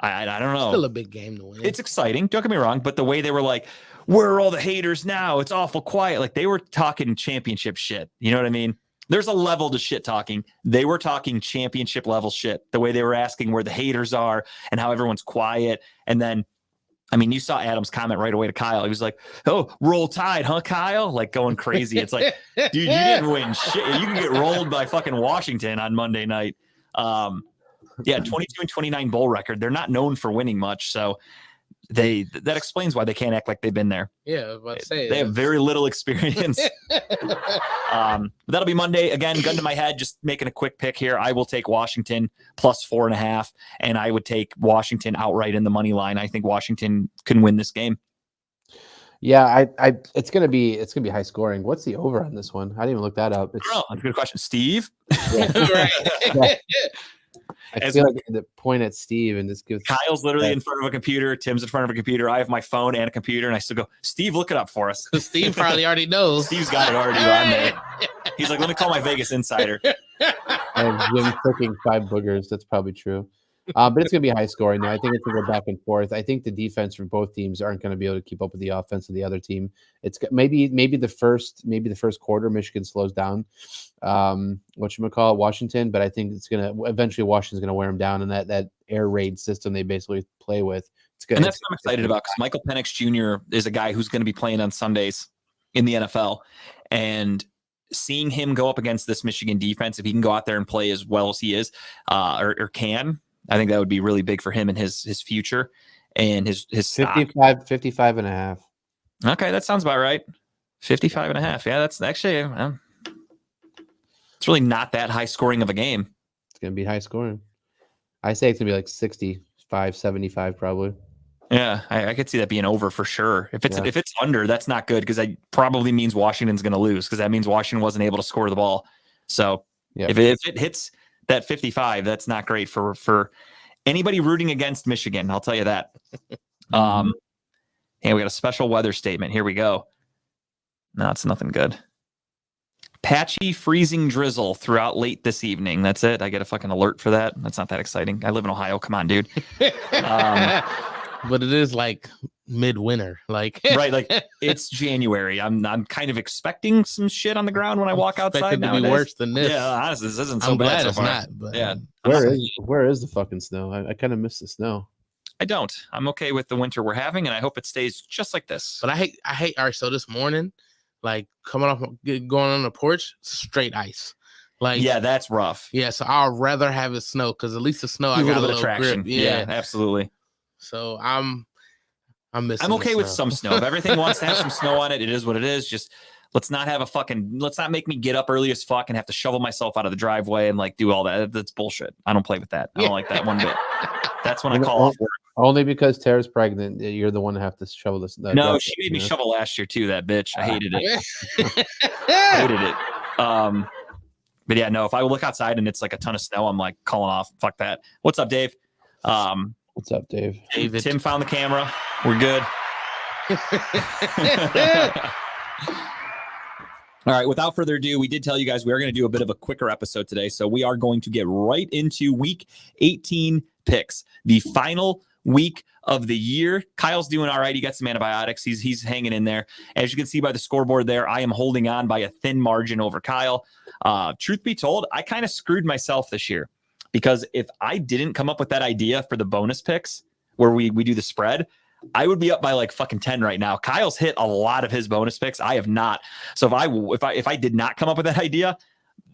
I don't know. Still a big game to win. It's exciting. Don't get me wrong. But the way they were like, where are all the haters now? It's awful quiet. They were talking championship shit. You know what I mean? There's a level to shit talking. They were talking championship level shit. The way they were asking where the haters are and how everyone's quiet. And then, you saw Adam's comment right away to Kyle. He was like, oh, roll tide, huh, Kyle? Going crazy. It's like, dude, you didn't win shit. You can get rolled by fucking Washington on Monday night. Yeah, 22-29 bowl record. They're not known for winning much, so that explains why they can't act like they've been there. Yeah, they have very little experience. That'll be Monday. Again, gun to my head, just making a quick pick here. I will take Washington plus 4.5, and I would take Washington outright in the money line. I think Washington can win this game. Yeah, it's gonna be high scoring. What's the over on this one? I didn't even look that up. That's a good question, Steve. Right. Yeah. I feel like the point at Steve and this gives Kyle's literally in front of a computer. Tim's in front of a computer. I have my phone and a computer, and I still go, Steve, look it up for us. Steve probably already knows. Steve's got it already on there. He's like, let me call my Vegas insider. And Jim cooking 5 boogers. That's probably true. But it's going to be high scoring. Now, I think it's going to go back and forth. I think the defense for both teams aren't going to be able to keep up with the offense of the other team. It's maybe the first quarter Michigan slows down. Washington, but I think it's going to eventually Washington's going to wear them down, and that air raid system they basically play with. And that's what I'm excited about because Michael Penix Jr. is a guy who's going to be playing on Sundays in the NFL, and seeing him go up against this Michigan defense, if he can go out there and play as well as he is, or can. I think that would be really big for him and his future and his 55 and a half. Okay, that sounds about right. 55 and a half. Yeah, that's actually it's really not that high scoring of a game. It's going to be high scoring. I say it's going to be like 65, 75 probably. Yeah, I could see that being over for sure. If it's under, that's not good because that probably means Washington's going to lose because that means Washington wasn't able to score the ball. So if it hits that 55, that's not great for anybody rooting against Michigan. I'll tell you that. And we got a special weather statement. Here we go. No, it's nothing good. Patchy freezing drizzle throughout late this evening. That's it. I get a fucking alert for that. That's not that exciting. I live in Ohio. Come on, dude. But it is midwinter, right? It's January. I'm kind of expecting some shit on the ground when I walk outside. To be worse than this. Yeah, honestly, this isn't so I'm bad glad so it's far. not. But yeah. Where is the fucking snow? I kind of miss the snow. I don't. I'm okay with the winter we're having, and I hope it stays just like this. But I hate. All right, so this morning, like coming off, going on the porch, straight ice. Like, yeah, that's rough. Yeah, so I'd rather have it snow because at least the snow, I got a bit little of traction. grip. Yeah, absolutely. So I'm missing. I'm okay with some snow. If everything wants to have some snow on it, it is what it is. Just let's not make me get up early as fuck and have to shovel myself out of the driveway and like do all that. That's bullshit. I don't play with that. I don't like that one bit. That's when I call off work. Only because Tara's pregnant, you're the one that have to shovel this. No, she made me shovel last year too. That bitch. I hated it. I hated it. But yeah, no. If I look outside and it's like a ton of snow, I'm like calling off. Fuck that. What's up, Dave? What's up, Dave? Tim found the camera. We're good. All right. Without further ado, we did tell you guys we are going to do a bit of a quicker episode today. So we are going to get right into week 18 picks, the final week of the year. Kyle's doing all right. He got some antibiotics. He's hanging in there. As you can see by the scoreboard there, I am holding on by a thin margin over Kyle. Truth be told, I kind of screwed myself this year because if I didn't come up with that idea for the bonus picks where we do the spread, I would be up by like fucking 10 right now. Kyle's hit a lot of his bonus picks. I have not. So if I did not come up with that idea,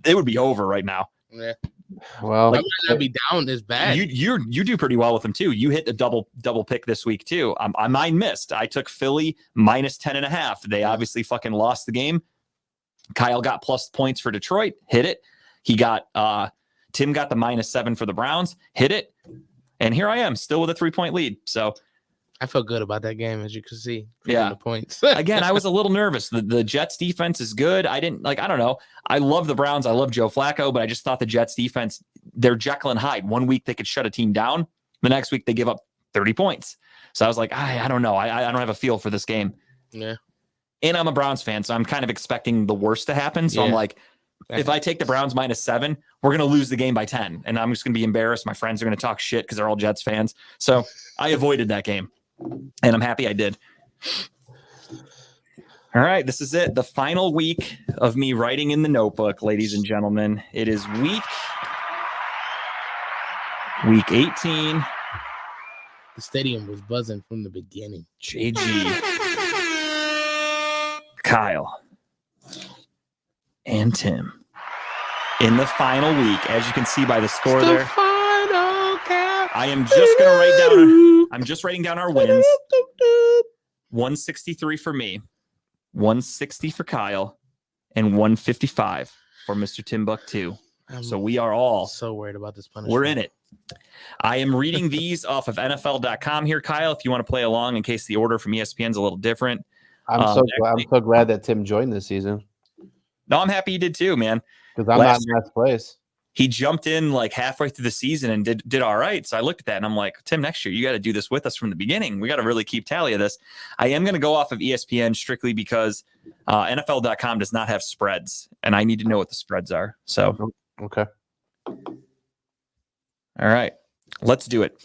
it would be over right now. Yeah. Well, I might not be down this bad. You do pretty well with them too. You hit a double pick this week too. Mine missed. I took Philly minus 10.5. They obviously fucking lost the game. Kyle got plus points for Detroit, hit it. He got Tim got the -7 for the Browns, hit it. And here I am, still with a 3-point lead. So I felt good about that game, as you can see. Yeah. The points. Again, I was a little nervous. The Jets defense is good. I don't know. I love the Browns. I love Joe Flacco, but I just thought the Jets defense, they're Jekyll and Hyde. One week they could shut a team down. The next week they give up 30 points. So I was like, I don't know. I don't have a feel for this game. Yeah. And I'm a Browns fan, so I'm kind of expecting the worst to happen. So I'm like, if I take the Browns -7, we're going to lose the game by 10. And I'm just going to be embarrassed. My friends are going to talk shit because they're all Jets fans. So I avoided that game. And I'm happy I did. All right, this is it. The final week of me writing in the notebook, ladies and gentlemen. It is week 18. The stadium was buzzing from the beginning. JG, Kyle, and Tim in the final week. As you can see by the score there, I am just going to write down. I'm just writing down our wins. 163 for me, 160 for Kyle, and 155 for Mr. Timbuktu. So we are all so worried about this punishment. We're in it. I am reading these off of NFL.com here, Kyle, if you want to play along in case the order from ESPN is a little different. I'm so glad that Tim joined this season. No, I'm happy you did too, man. Because I'm not in last place. He jumped in like halfway through the season and did all right. So I looked at that and I'm like, Tim, next year you got to do this with us from the beginning. We got to really keep tally of this. I am going to go off of ESPN strictly because NFL.com does not have spreads, and I need to know what the spreads are. So okay. All right, let's do it.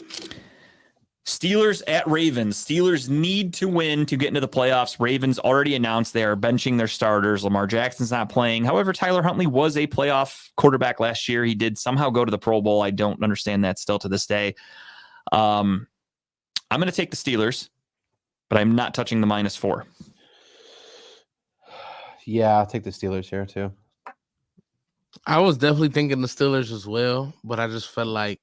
Steelers at Ravens. Steelers need to win to get into the playoffs. Ravens already announced they are benching their starters. Lamar Jackson's not playing. However, Tyler Huntley was a playoff quarterback last year. He did somehow go to the Pro Bowl. I don't understand that still to this day. I'm going to take the Steelers, but I'm not touching the -4. Yeah, I'll take the Steelers here too. I was definitely thinking the Steelers as well, but I just felt like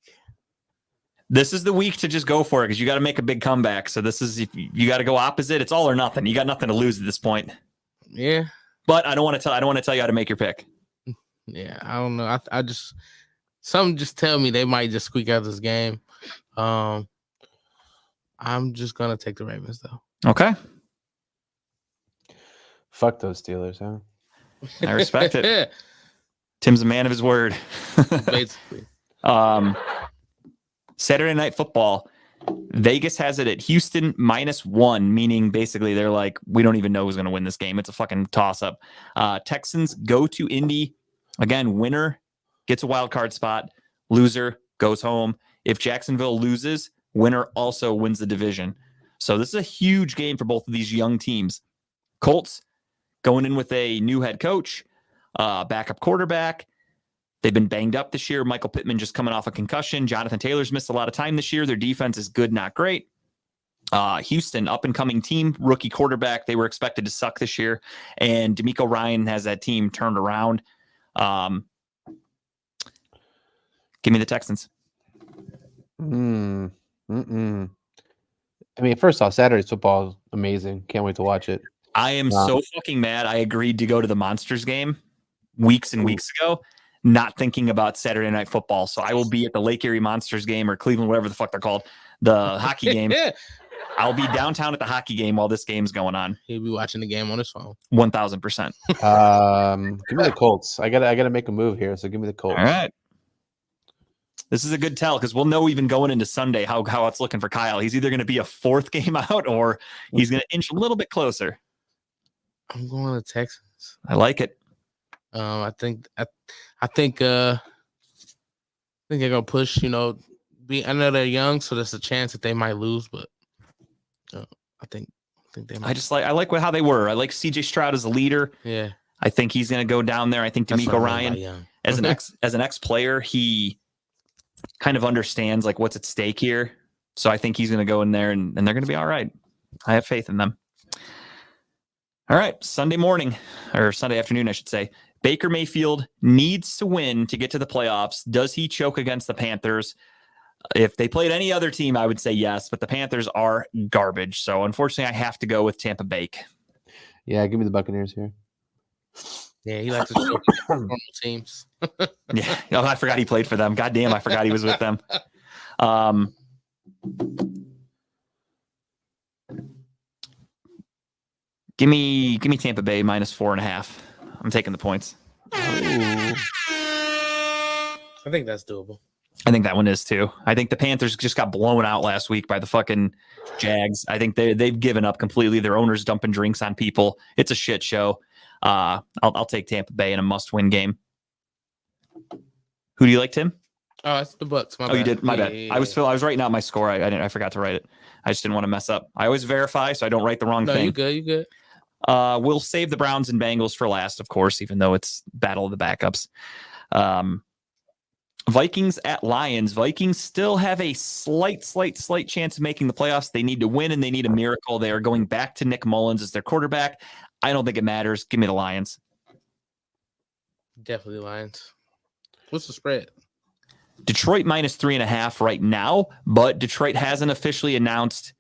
this is the week to just go for it because you got to make a big comeback. So this is, you got to go opposite. It's all or nothing. You got nothing to lose at this point. Yeah. But I don't want to tell you how to make your pick. Yeah, I don't know. I just some just tell me they might just squeak out this game. I'm just gonna take the Ravens though. Okay. Fuck those Steelers, huh? I respect it. Tim's a man of his word. Basically. Saturday Night Football. Vegas has it at Houston -1, meaning basically they're like, we don't even know who's going to win this game. It's a fucking toss-up. Texans go to Indy. Again, winner gets a wild card spot. Loser goes home. If Jacksonville loses, winner also wins the division. So this is a huge game for both of these young teams. Colts going in with a new head coach, backup quarterback. They've been banged up this year. Michael Pittman just coming off a concussion. Jonathan Taylor's missed a lot of time this year. Their defense is good, not great. Houston, up-and-coming team, rookie quarterback. They were expected to suck this year. And DeMeco Ryan has that team turned around. Give me the Texans. I mean, first off, Saturday's football is amazing. Can't wait to watch it. I am so fucking mad. I agreed to go to the Monsters game weeks and weeks ago, not thinking about Saturday Night Football. So I will be at the Lake Erie Monsters game or Cleveland, whatever the fuck they're called, the hockey game. I'll be downtown at the hockey game while this game's going on. He'll be watching the game on his phone. 1,000%. Give me the Colts. I gotta make a move here. So give me the Colts. All right. This is a good tell because we'll know even going into Sunday how it's looking for Kyle. He's either going to be a fourth game out or he's going to inch a little bit closer. I'm going to Texans. I like it. I think they're gonna push. I know they're young, so there's a chance that they might lose, but I think they might. I like how they were. I like CJ Stroud as a leader. Yeah, I think he's going to go down there. I think DeMeco Ryan as an ex player, he kind of understands like what's at stake here. So I think he's going to go in there and they're going to be all right. I have faith in them. All right, Sunday morning or Sunday afternoon, I should say. Baker Mayfield needs to win to get to the playoffs. Does he choke against the Panthers? If they played any other team, I would say yes, but the Panthers are garbage. So unfortunately, I have to go with Tampa Bay. Yeah, give me the Buccaneers here. Yeah, he likes to choke normal teams. Yeah, I forgot he played for them. God damn, I forgot he was with them. Give me Tampa Bay -4.5. I'm taking the points. I think that's doable. I think that one is too. I think the Panthers just got blown out last week by the fucking Jags. I think they've given up completely. Their owners dumping drinks on people. It's a shit show. I'll take Tampa Bay in a must-win game. Who do you like, Tim? Oh, it's the Bucks. My bad. bad. You did. My bad. Yeah. I was writing out my score. I forgot to write it. I just didn't want to mess up. I always verify so I don't write the wrong thing. You good. You good. We'll save the Browns and Bengals for last, of course, even though it's battle of the backups. Vikings at Lions. Vikings still have a slight chance of making the playoffs. They need to win and they need a miracle. They are going back to Nick Mullins as their quarterback. I don't think it matters. Give me the Lions. Definitely Lions. What's the spread? Detroit -3.5 right now, but Detroit hasn't officially announced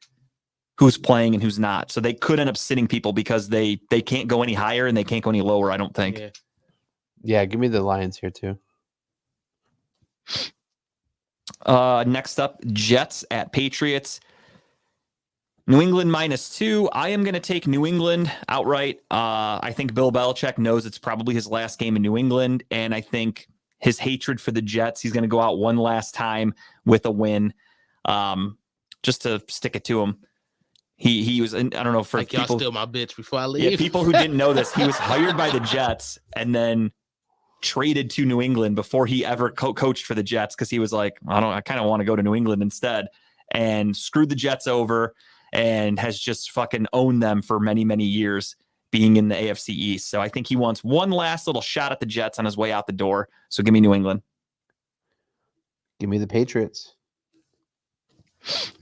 who's playing and who's not. So they could end up sitting people because they can't go any higher and they can't go any lower, I don't think. Yeah, give me the Lions here too. Next up, Jets at Patriots. New England -2. I am going to take New England outright. I think Bill Belichick knows it's probably his last game in New England, and I think his hatred for the Jets, he's going to go out one last time with a win, just to stick it to him. He was, I don't know, for like people, y'all steal my bitch before I leave. Yeah, people who didn't know this, he was hired by the Jets and then traded to New England before he ever coached for the Jets because he was like, I kind of want to go to New England instead, and screwed the Jets over and has just fucking owned them for many, many years being in the AFC East. So I think he wants one last little shot at the Jets on his way out the door. So give me New England. Give me the Patriots.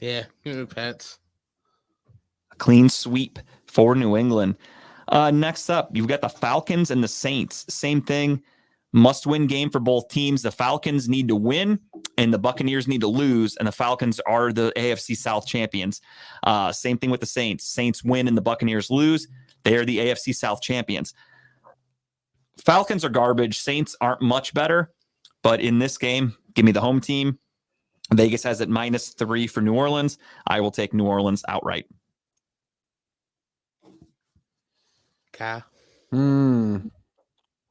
Yeah, give me the Pats. A clean sweep for New England. Next up, you've got the Falcons and the Saints. Same thing. Must-win game for both teams. The Falcons need to win, and the Buccaneers need to lose, and the Falcons are the AFC South champions. Same thing with the Saints. Saints win and the Buccaneers lose. They are the AFC South champions. Falcons are garbage. Saints aren't much better, but in this game, give me the home team. Vegas has it -3 for New Orleans. I will take New Orleans outright. Kyle.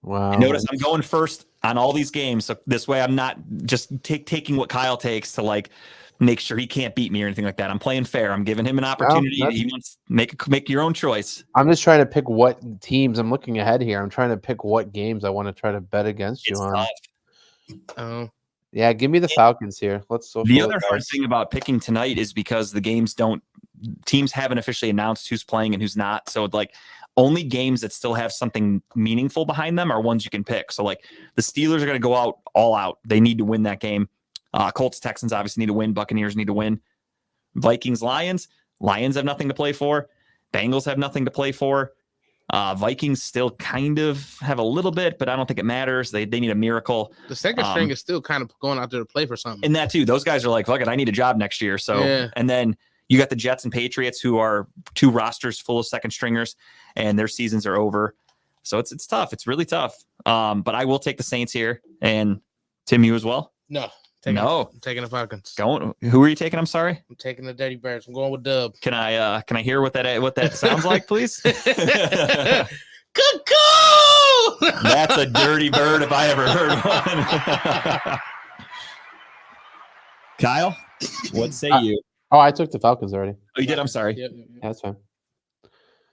Wow. And notice I'm going first on all these games, so this way I'm not just taking what Kyle takes to like make sure he can't beat me or anything like that. I'm playing fair. I'm giving him an opportunity. He wants make your own choice. I'm just trying to pick what teams. I'm looking ahead here. I'm trying to pick what games I want to try to bet against you on. Tough. Yeah, give me the Falcons here. The other hard thing about picking tonight is because the games don't teams haven't officially announced who's playing and who's not. So like only games that still have something meaningful behind them are ones you can pick. So like the Steelers are going to go out all out. They need to win that game. Colts, Texans obviously need to win. Buccaneers need to win. Vikings, Lions have nothing to play for. Bengals have nothing to play for. Vikings still kind of have a little bit, but I don't think it matters. They need a miracle. The second string is still kind of going out there to play for something. And that too, those guys are like, fuck it, I need a job next year. So, Yeah. And then you got the Jets and Patriots, who are two rosters full of second stringers, and their seasons are over. So it's tough. It's really tough. But I will take the Saints here. And Tim, you as well? No. No. I'm taking the Falcons. Who are you taking? I'm sorry. I'm taking the Dirty Birds. I'm going with Dub. Can I hear what that sounds like, please? Cuckoo! That's a dirty bird if I ever heard one. Kyle, what say you? Oh, I took the Falcons already. Oh, you did? I'm sorry. Yep. Yeah, that's fine.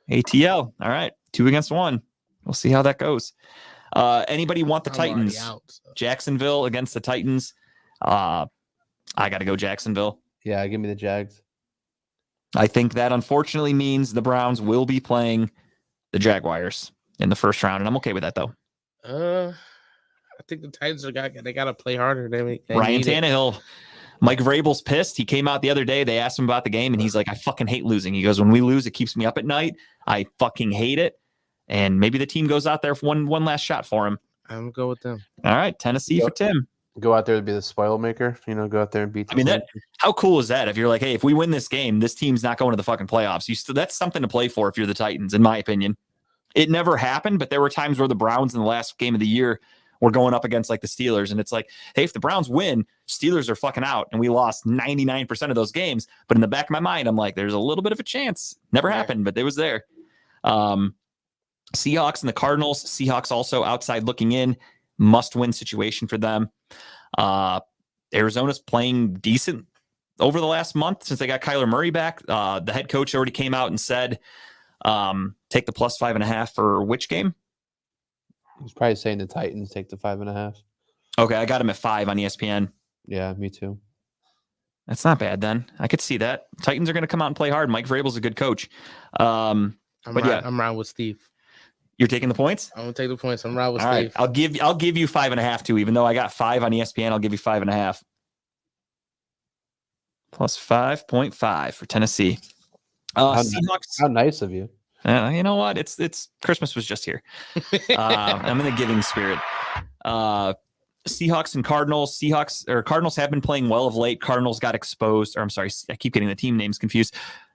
ATL. All right. 2 against 1. We'll see how that goes. Anybody want the I'm already Titans? out, so. Jacksonville against the Titans. I got to go Jacksonville. Yeah, give me the Jags. I think that unfortunately means the Browns will be playing the Jaguars in the first round, and I'm okay with that, though. I think the Titans got to play harder. They Ryan need it. Tannehill. Mike Vrabel's pissed. He came out the other day. They asked him about the game, and he's like, I fucking hate losing. He goes, when we lose, it keeps me up at night. I fucking hate it. And maybe the team goes out there for one last shot for him. I'm going to go with them. All right, Tennessee for Tim. Go out there to be the spoil maker. Go out there and beat. I mean, how cool is that? If you're like, hey, if we win this game, this team's not going to the fucking playoffs. That's something to play for if you're the Titans, in my opinion. It never happened, but there were times where the Browns in the last game of the year were going up against like the Steelers, and it's like, hey, if the Browns win, Steelers are fucking out, and we lost 99% of those games. But in the back of my mind, I'm like, there's a little bit of a chance. Never happened, but it was there. Seahawks and the Cardinals. Seahawks also outside looking in, must-win situation for them. Arizona's playing decent over the last month since they got Kyler Murray back. The head coach already came out and said, take the plus 5.5 for which game? He's probably saying the Titans take the 5.5. Okay, I got him at 5 on ESPN. Yeah, me too. That's not bad then. I could see that. Titans are going to come out and play hard. Mike Vrabel's a good coach. I'm riding with Steve. You're taking the points? I'm going to take the points. I'm riding with All Steve. Right. I'll give you 5.5 too, even though I got 5 on ESPN. I'll give you 5.5. Plus 5.5 for Tennessee. Seahawks. How nice of you. You know what? It's Christmas was just here. I'm in the giving spirit. Seahawks and Cardinals. Cardinals have been playing well of late. Cardinals got exposed. Or I'm sorry, I keep getting the team names confused.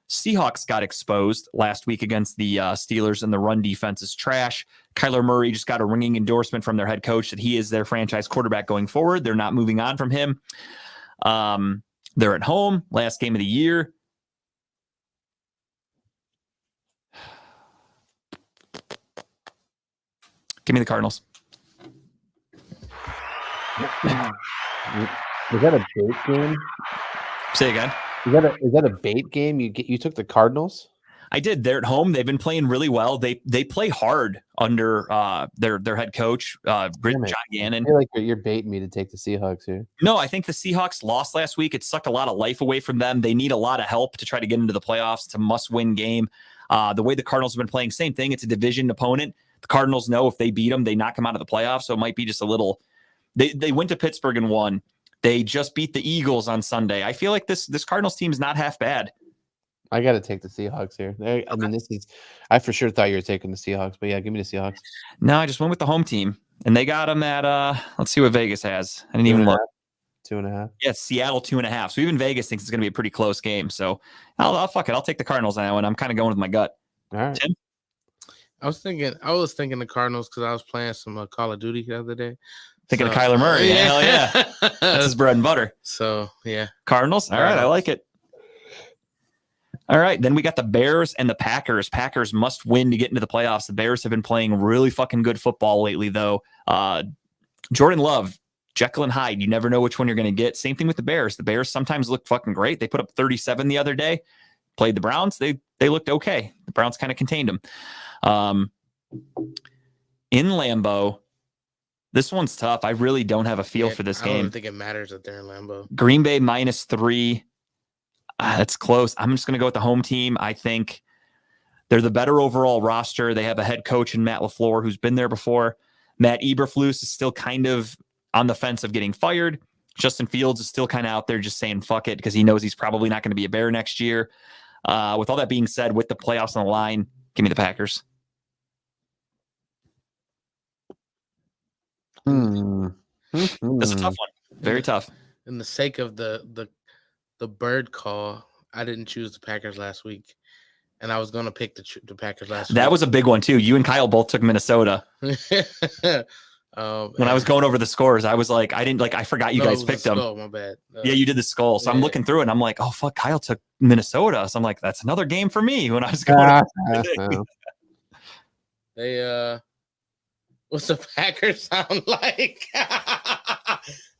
Seahawks got exposed last week against the Steelers, and the run defense is trash. Kyler Murray just got a ringing endorsement from their head coach that he is their franchise quarterback going forward. They're not moving on from him. They're at home. Last game of the year. Give me the Cardinals. Is that a bait game? Say again. Is that a bait game? You took the Cardinals? I did. They're at home. They've been playing really well. They play hard under their head coach, John Gannon. I feel like you're baiting me to take the Seahawks here. No, I think the Seahawks lost last week. It sucked a lot of life away from them. They need a lot of help to try to get into the playoffs. It's a must-win game. The way the Cardinals have been playing, same thing. It's a division opponent. The Cardinals know if they beat them, they knock them out of the playoffs. So it might be just a little. They went to Pittsburgh and won. They just beat the Eagles on Sunday. I feel like this Cardinals team is not half bad. I got to take the Seahawks here. I mean, I for sure thought you were taking the Seahawks, but yeah, give me the Seahawks. No, I just went with the home team, and they got them at let's see what Vegas has. I didn't even look. 2.5. Yeah, Seattle 2.5. So even Vegas thinks it's going to be a pretty close game. So I'll fuck it. I'll take the Cardinals on that one. I'm kind of going with my gut. All right. Tim? I was thinking the Cardinals because I was playing some Call of Duty the other day. Thinking of Kyler Murray. Yeah. Hell yeah. That's his bread and butter. So, yeah. Cardinals? All right. I like it. All right. Then we got the Bears and the Packers. Packers must win to get into the playoffs. The Bears have been playing really fucking good football lately, though. Jordan Love, Jekyll and Hyde. You never know which one you're going to get. Same thing with the Bears. The Bears sometimes look fucking great. They put up 37 the other day. Played the Browns. They looked okay. The Browns kind of contained them. In Lambeau, this one's tough. I really don't have a feel for this game. I don't think it matters that they're in Lambeau. Green Bay -3. That's close. I'm just going to go with the home team. I think they're the better overall roster. They have a head coach in Matt LaFleur who's been there before. Matt Eberflus is still kind of on the fence of getting fired. Justin Fields is still kind of out there just saying fuck it because he knows he's probably not going to be a Bear next year. With all that being said, with the playoffs on the line, give me the Packers. That's a tough one. Very tough. In the sake of the bird call, I didn't choose the Packers last week, and I was going to pick the Packers last week. That was a big one too. You and Kyle both took Minnesota. When I was going over the scores, I was like, I forgot you guys picked them. My bad. Yeah, you did the skull. So I'm looking through it and I'm like, oh fuck, Kyle took Minnesota. So I'm like, that's another game for me when I was going. They what's the Packers sound like?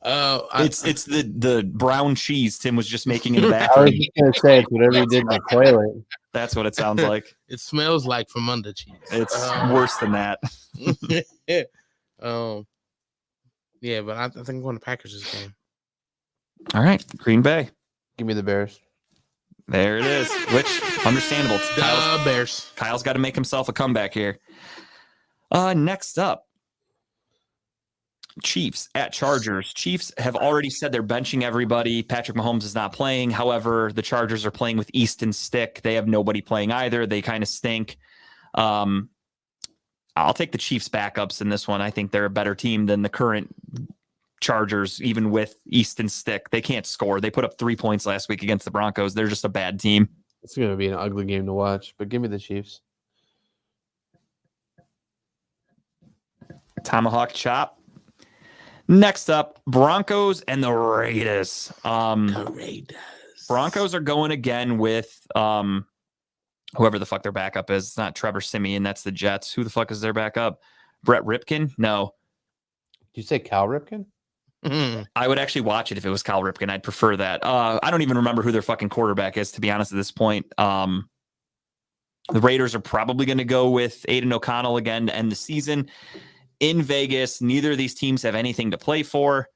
It's the brown cheese Tim was just making in the I bathroom. was just gonna say it's whatever you did in the toilet. That's what it sounds like. It smells like from under cheese. It's worse than that. Yeah, but I think I'm going to Packers this game. All right, Green Bay. Give me the Bears. There it is. Which understandable. The Bears. Kyle's got to make himself a comeback here. Next up, Chiefs at Chargers. Chiefs have already said they're benching everybody. Patrick Mahomes is not playing. However, the Chargers are playing with Easton Stick. They have nobody playing either. They kind of stink. I'll take the Chiefs backups in this one. I think they're a better team than the current Chargers, even with Easton Stick. They can't score. They put up 3 points last week against the Broncos. They're just a bad team. It's going to be an ugly game to watch, but give me the Chiefs. Tomahawk chop. Next up, Broncos and the Raiders. Broncos are going again with whoever the fuck their backup is. It's not Trevor Siemian. That's the Jets. Who the fuck is their backup? Brett Ripken? No. Did you say Cal Ripken? I would actually watch it if it was Cal Ripken. I'd prefer that. I don't even remember who their fucking quarterback is, to be honest, at this point. The Raiders are probably going to go with Aiden O'Connell again to end the season. In Vegas, neither of these teams have anything to play for.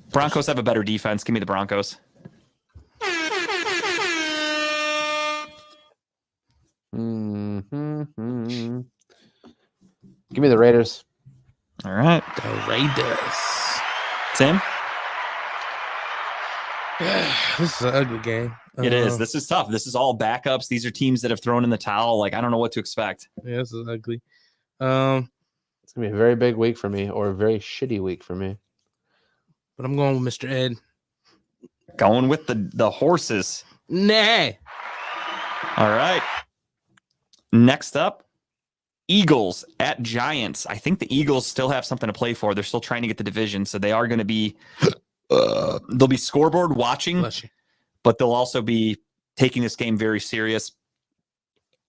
Broncos have a better defense. Give me the Broncos. Give me the Raiders. All right. The Raiders. Tim? This is an ugly game. It is. This is tough. This is all backups. These are teams that have thrown in the towel. Like, I don't know what to expect. Yeah, this is ugly. It's going to be a very big week for me, or a very shitty week for me. But I'm going with Mr. Ed. Going with the horses. Nah. All right. Next up, Eagles at Giants. I think the Eagles still have something to play for. They're still trying to get the division, so they are going to be they'll be scoreboard watching, but they'll also be taking this game very serious.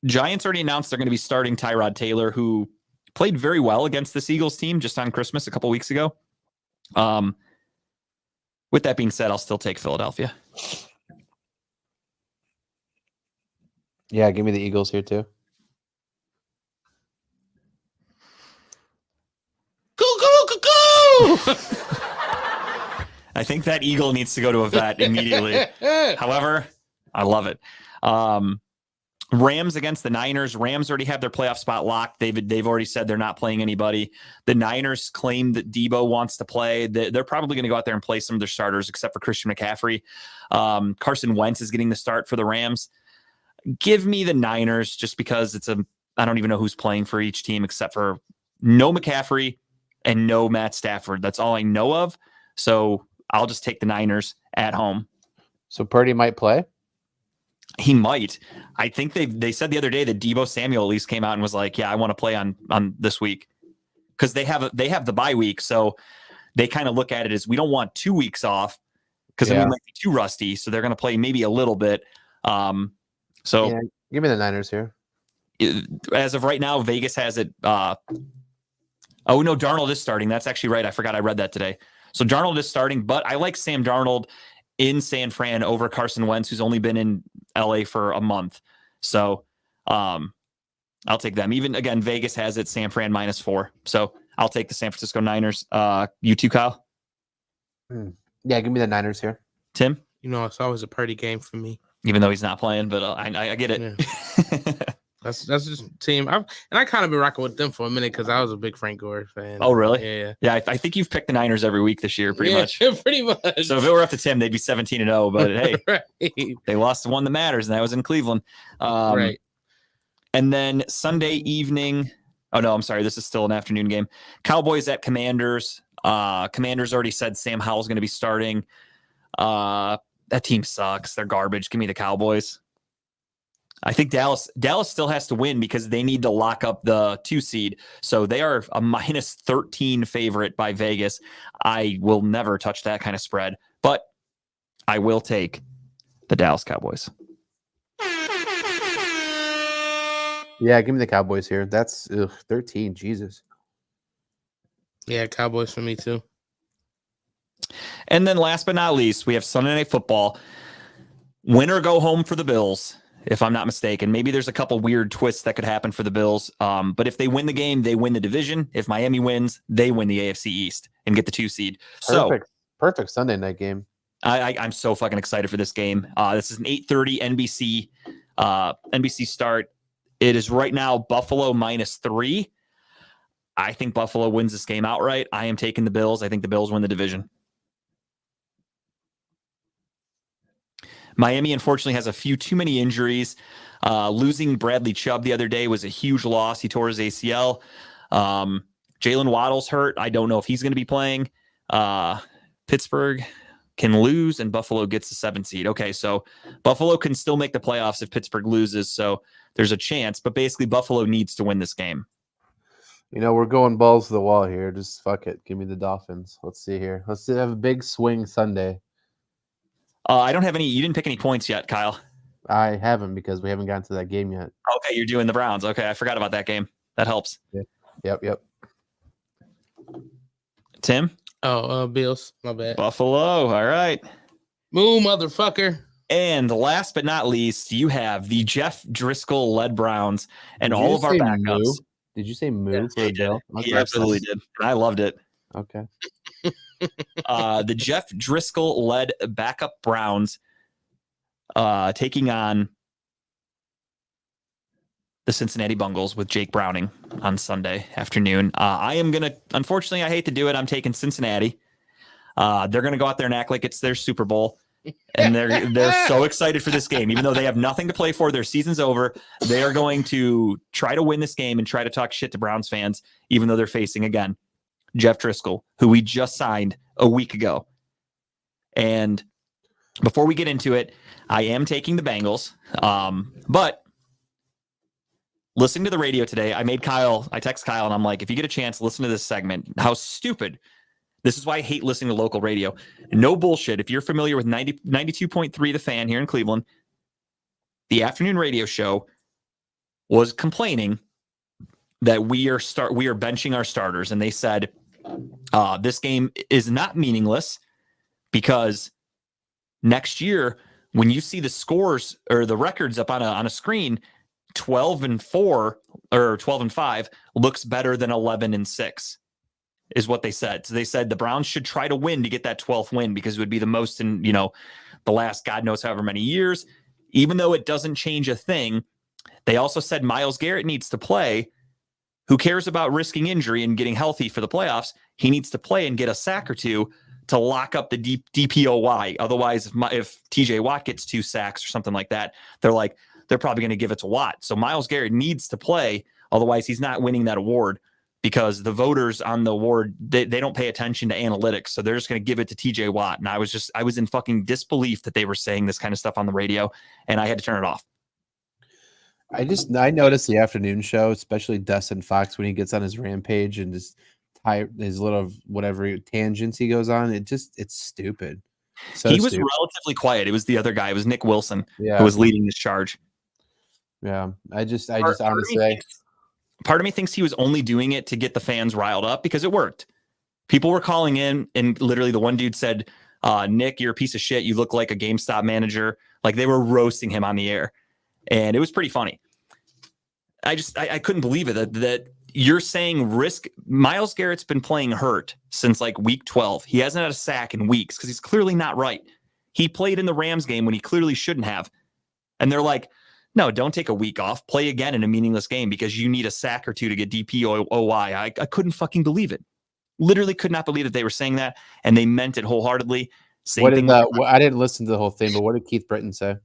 Giants already announced they're going to be starting Tyrod Taylor, who played very well against this Eagles team just on Christmas a couple weeks ago. With that being said, I'll still take Philadelphia. Yeah, give me the Eagles here too. I think that Eagle needs to go to a vet immediately. However, I love it. Rams against the Niners. Rams already have their playoff spot locked. They've already said they're not playing anybody. The Niners claim that Debo wants to play. They're probably going to go out there and play some of their starters, except for Christian McCaffrey. Carson Wentz is getting the start for the Rams. Give me the Niners just because I don't even know who's playing for each team except for no McCaffrey and no Matt Stafford. That's all I know of. So I'll just take the Niners at home. So Purdy might play? He might. I think they said the other day that Deebo Samuel at least came out and was like, yeah, I want to play on this week. Because they have the bye week. So they kind of look at it as we don't want 2 weeks off because we might be too rusty. So they're going to play maybe a little bit. So yeah, give me the Niners here. As of right now, Vegas has it. Oh, no, Darnold is starting. That's actually right. I forgot I read that today. So Darnold is starting, but I like Sam Darnold in San Fran over Carson Wentz, who's only been in LA for a month. So I'll take them. Even again, Vegas has it San Fran -4. So I'll take the San Francisco Niners. You too, Kyle? Yeah, give me the Niners here. Tim? You know, it's always a pretty game for me. Even though he's not playing, but I get it. Yeah. That's just team. I kind of been rocking with them for a minute because I was a big Frank Gore fan. Oh, really? Yeah. Yeah, I think you've picked the Niners every week this year, pretty much. Pretty much. So if it were up to Tim, they'd be 17-0. But hey, right. they lost the one that matters, and that was in Cleveland. Right. And then Sunday evening. Oh no, I'm sorry. This is still an afternoon game. Cowboys at Commanders. Commanders already said Sam Howell's going to be starting. That team sucks. They're garbage. Give me the Cowboys. I think Dallas still has to win because they need to lock up the 2 seed. So they are a -13 favorite by Vegas. I will never touch that kind of spread, but I will take the Dallas Cowboys. Yeah, give me the Cowboys here. That's 13. Jesus. Yeah, Cowboys for me too. And then last but not least, we have Sunday Night Football. Win or go home for the Bills, if I'm not mistaken. Maybe there's a couple weird twists that could happen for the Bills. But if they win the game, they win the division. If Miami wins, they win the AFC East and get the 2 seed. Perfect Sunday night game. I'm so fucking excited for this game. This is an 8:30 NBC start. It is right now Buffalo -3. I think Buffalo wins this game outright. I am taking the Bills. I think the Bills win the division. Miami, unfortunately, has a few too many injuries. Losing Bradley Chubb the other day was a huge loss. He tore his ACL. Jalen Waddle's hurt. I don't know if he's going to be playing. Pittsburgh can lose, and Buffalo gets the 7 seed. Okay, so Buffalo can still make the playoffs if Pittsburgh loses, so there's a chance. But basically, Buffalo needs to win this game. You know, we're going balls to the wall here. Just fuck it. Give me the Dolphins. Let's see here. Let's have a big swing Sunday. I don't have any. You didn't pick any points yet, Kyle. I haven't because we haven't gotten to that game yet. Okay, you're doing the Browns. Okay, I forgot about that game. That helps. Yep. Tim? Oh, Bills. My bad. Buffalo. All right. Moo, motherfucker. And last but not least, you have the Jeff Driscoll-led Browns and Did all you of our say backups. moo? Did you say moo Yes, for a bill? He absolutely did. I loved it. Okay. The Jeff Driscoll-led backup Browns taking on the Cincinnati Bengals with Jake Browning on Sunday afternoon. I am going to, unfortunately, I hate to do it. I'm taking Cincinnati. They're going to go out there and act like it's their Super Bowl. And they're so excited for this game. Even though they have nothing to play for, their season's over. They are going to try to win this game and try to talk shit to Browns fans, even though they're facing, again, Jeff Driscoll, who we just signed a week ago. And before we get into it, I am taking the Bengals. But listening to the radio today, I text Kyle and I'm like, if you get a chance, listen to this segment. How stupid. This is why I hate listening to local radio. No bullshit. If you're familiar with 92.3 The Fan here in Cleveland, the afternoon radio show was complaining that we are benching our starters. And they said, this game is not meaningless because next year, when you see the scores or the records up on a screen, 12-4 or 12-5 looks better than 11-6 is what they said. So they said the Browns should try to win to get that 12th win because it would be the most in, the last God knows however many years, even though it doesn't change a thing. They also said Myles Garrett needs to play. Who cares about risking injury and getting healthy for the playoffs? He needs to play and get a sack or two to lock up the DPOY. Otherwise, if TJ Watt gets 2 sacks or something like that, they're probably going to give it to Watt. So Myles Garrett needs to play. Otherwise, he's not winning that award because the voters on the award, they don't pay attention to analytics. So they're just going to give it to TJ Watt. And I was in fucking disbelief that they were saying this kind of stuff on the radio, and I had to turn it off. I noticed the afternoon show, especially Dustin Fox, when he gets on his rampage and just his little whatever tangents he goes on. It's stupid. He was relatively quiet. It was the other guy. It was Nick Wilson who was leading this charge. Yeah. I just honestly, part of me thinks he was only doing it to get the fans riled up because it worked. People were calling in, and literally the one dude said, Nick, you're a piece of shit. You look like a GameStop manager. Like they were roasting him on the air. And it was pretty funny. I couldn't believe it that you're saying risk. Myles Garrett's been playing hurt since like week 12. He hasn't had a sack in weeks because he's clearly not right. He played in the Rams game when he clearly shouldn't have. And they're like, no, don't take a week off. Play again in a meaningless game because you need a sack or two to get DPOY. I couldn't fucking believe it. Literally could not believe that they were saying that, and they meant it wholeheartedly. Same thing. I didn't listen to the whole thing, but what did Keith Britton say?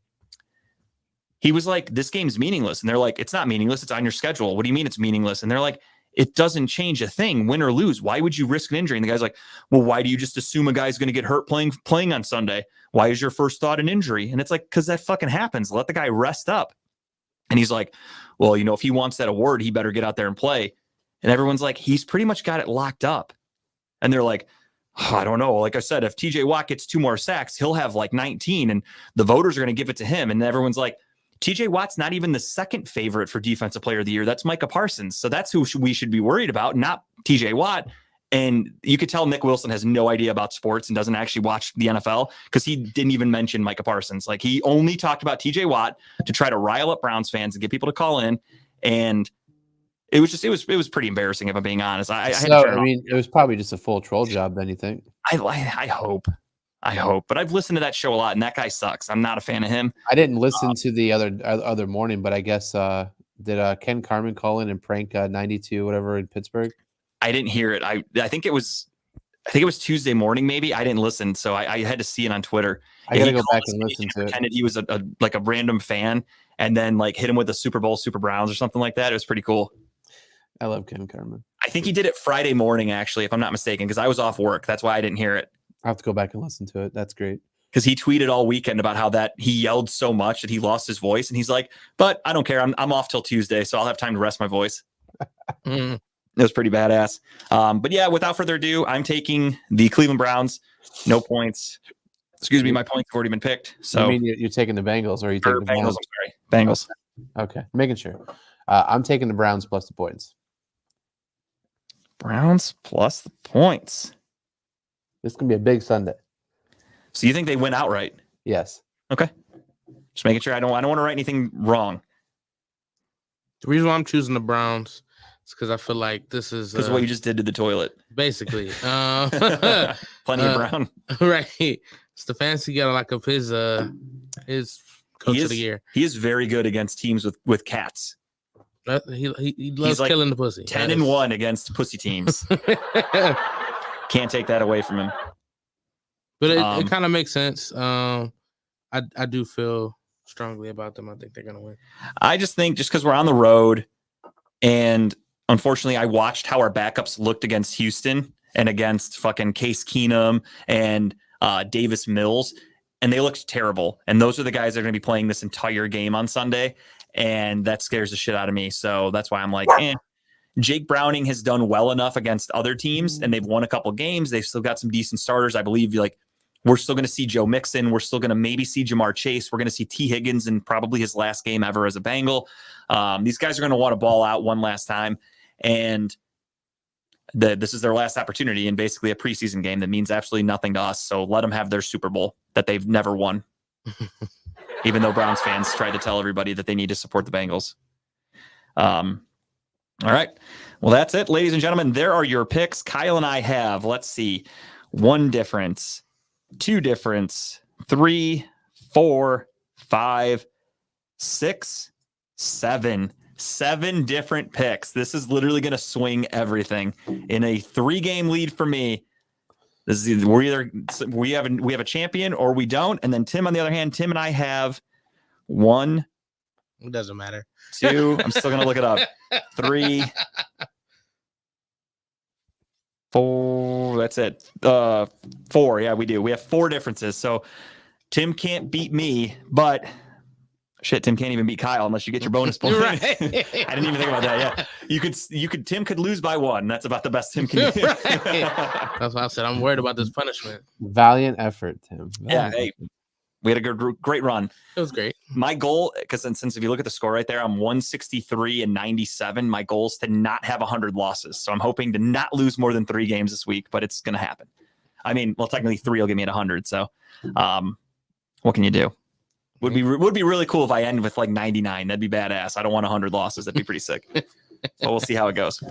He was like, this game's meaningless. And they're like, it's not meaningless. It's on your schedule. What do you mean it's meaningless? And they're like, it doesn't change a thing, win or lose. Why would you risk an injury? And the guy's like, well, why do you just assume a guy's going to get hurt playing on Sunday? Why is your first thought an injury? And it's like, because that fucking happens. Let the guy rest up. And he's like, well, if he wants that award, he better get out there and play. And everyone's like, he's pretty much got it locked up. And they're like, oh, I don't know. Like I said, if TJ Watt gets 2 more sacks, he'll have like 19 and the voters are going to give it to him. And everyone's like, TJ Watt's not even the second favorite for Defensive Player of the Year. That's Micah Parsons. So that's who we should be worried about, not TJ Watt. And you could tell Nick Wilson has no idea about sports and doesn't actually watch the NFL because he didn't even mention Micah Parsons. Like he only talked about TJ Watt to try to rile up Browns fans and get people to call in. And it was pretty embarrassing if I'm being honest. It was probably just a full troll job then, you think? I hope, but I've listened to that show a lot and that guy sucks. I'm not a fan of him. I didn't listen to the other morning, but I guess did Ken Carmen call in and prank 92 whatever in Pittsburgh? I didn't hear it. I think it was Tuesday morning. Maybe I didn't listen. So I had to see it on Twitter. I got to go back and listen to it. Pretended he was a random fan and then like hit him with a Super Bowl, Super Browns or something like that. It was pretty cool. I love Ken Carmen. I think he did it Friday morning, actually, if I'm not mistaken, because I was off work. That's why I didn't hear it. I'll have to go back and listen to it. That's great. Because he tweeted all weekend about how that he yelled so much that he lost his voice. And he's like, but I don't care. I'm off till Tuesday, so I'll have time to rest my voice. It was pretty badass. But yeah, without further ado, I'm taking the Cleveland Browns. No points. Excuse me, my points have already been picked. So I mean, you're taking the Bengals, or are you taking the Bengals? I'm sorry, Bengals. Okay, making sure. I'm taking the Browns plus the points. Browns plus the points. This can be a big Sunday. So you think they win outright? Yes. Okay. Just making sure I don't want to write anything wrong. The reason why I'm choosing the Browns is because I feel like this is because what you just did to the toilet. Basically. Plenty of brown. Right. Stefanski got like of his coach of the year. He is very good against teams with cats. He loves killing the pussy. 10-1 against pussy teams. Can't take that away from him. But it kind of makes sense. I do feel strongly about them. I think they're gonna win. I just think just because we're on the road, and unfortunately, I watched how our backups looked against Houston and against fucking Case Keenum and Davis Mills, and they looked terrible. And those are the guys that are going to be playing this entire game on Sunday, and that scares the shit out of me. So that's why I'm like, Jake Browning has done well enough against other teams, and they've won a couple games. They've still got some decent starters. I believe we're still going to see Joe Mixon. We're still going to maybe see Jamar Chase. We're going to see T. Higgins in probably his last game ever as a Bengal. These guys are going to want to ball out one last time, and this is their last opportunity in basically a preseason game that means absolutely nothing to us. So let them have their Super Bowl that they've never won, even though Browns fans try to tell everybody that they need to support the Bengals. All right. Well, that's it, ladies and gentlemen. There are your picks. Kyle and I have, let's see, 1 difference, 2 difference, 3, 4, 5, 6, 7. 7 different picks. This is literally going to swing everything. In a 3-game lead for me, this is either we have a champion or we don't. And then Tim, on the other hand, Tim and I have 1. It doesn't matter. 2. I'm still going to look it up. 3, 4. That's it. 4. Yeah, we do. We have 4 differences. So Tim can't beat me, but shit, Tim can't even beat Kyle unless you get your bonus point. Right. I didn't even think about that. Yeah, Tim could lose by 1. That's about the best Tim can do. Right. That's why I said I'm worried about this punishment. Valiant effort, Tim. Yeah. Hey, we had a great run. It was great. My goal, because since if you look at the score right there, I'm 163 and 97. My goal is to not have 100 losses. So I'm hoping to not lose more than 3 games this week, but it's going to happen. I mean, well, technically 3 will get me at 100. So what can you do? Would be really cool if I end with like 99. That'd be badass. I don't want 100 losses. That'd be pretty sick. So we'll see how it goes.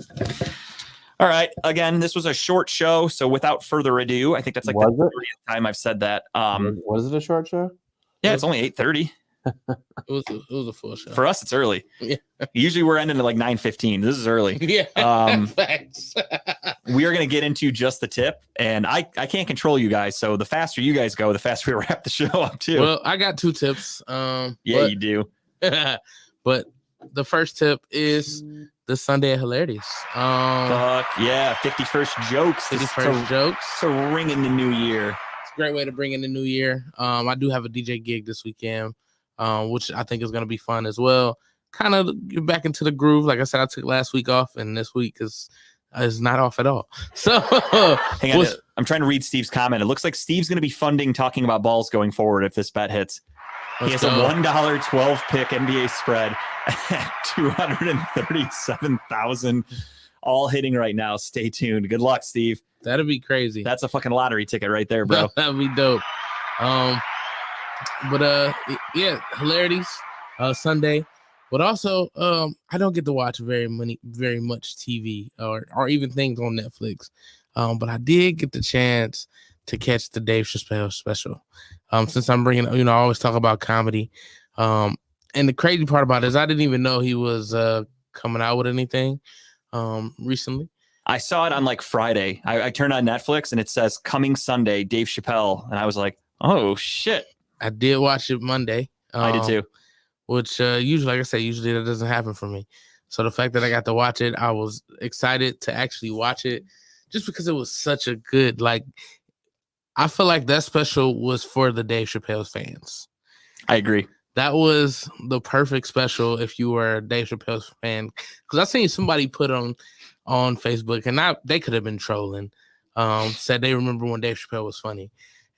All right. Again, this was a short show. So without further ado, I think that's like the 30th time I've said that. Was it a short show? Yeah, it's only 8:30. It was a full show. For us, it's early. Yeah. Usually we're ending at like 9:15. This is early. Yeah. Facts. We are going to get into just the tip, and I can't control you guys. So the faster you guys go, the faster we wrap the show up too. Well, I got 2 tips. You do. But the first tip is the Sunday of Hilarities. Fuck yeah, 51st jokes. 51st jokes. To ring in the new year. It's a great way to bring in the new year. I do have a DJ gig this weekend, which I think is going to be fun as well. Kind of get back into the groove. Like I said, I took last week off, and this week is not off at all. So hang on, I'm trying to read Steve's comment. It looks like Steve's going to be funding Talking About Balls going forward if this bet hits. He has a $1 12 pick NBA spread at 237,000, all hitting right now. Stay tuned. Good luck, Steve. That'd be crazy. That's a fucking lottery ticket right there, bro. That'd be dope. But yeah, Hilarities Sunday. But also, I don't get to watch very much TV or even things on Netflix. But I did get the chance to catch the Dave Chappelle special. Since I'm bringing, I always talk about comedy. And the crazy part about it is I didn't even know he was coming out with anything recently. I saw it on like Friday. I turned on Netflix and it says coming Sunday, Dave Chappelle. And I was like, oh shit. I did watch it Monday. I did too. Which usually, like I said, usually that doesn't happen for me. So the fact that I got to watch it, I was excited to actually watch it just because it was such a good, I feel like that special was for the Dave Chappelle's fans. I agree. That was the perfect special if you were a Dave Chappelle's fan. Because I seen somebody put on Facebook, and they could have been trolling, said they remember when Dave Chappelle was funny.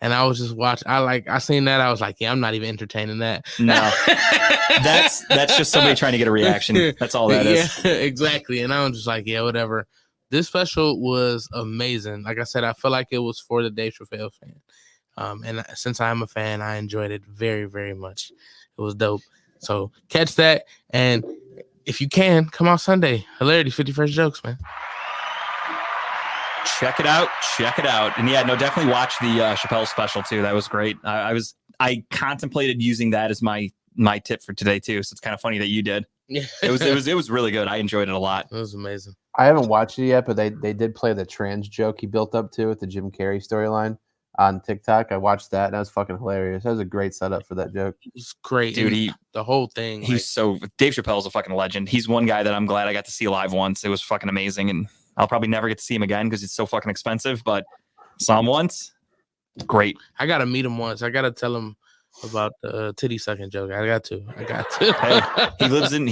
And I was just watching. I seen that. I was like, yeah, I'm not even entertaining that. No, that's just somebody trying to get a reaction. That's all that is. Yeah, exactly. And I was just like, yeah, whatever. This special was amazing. Like I said, I feel like it was for the Dave Chappelle fan. And since I'm a fan, I enjoyed it very, very much. It was dope. So catch that. And if you can, come out Sunday. Hilarity 51st jokes, man. Check it out. And yeah, no, definitely watch the Chappelle special too. That was great. I contemplated using that as my tip for today too. So it's kind of funny that you did. Yeah. It was really good. I enjoyed it a lot. It was amazing. I haven't watched it yet, but they did play the trans joke he built up to with the Jim Carrey storyline on TikTok. I watched that and that was fucking hilarious. That was a great setup for that joke. It was great. Dude, the whole thing. Dave Chappelle's a fucking legend. He's one guy that I'm glad I got to see live once. It was fucking amazing. And I'll probably never get to see him again because it's so fucking expensive, but saw him once. Great. I got to meet him once. I got to tell him about the titty sucking joke. I got to. Hey, he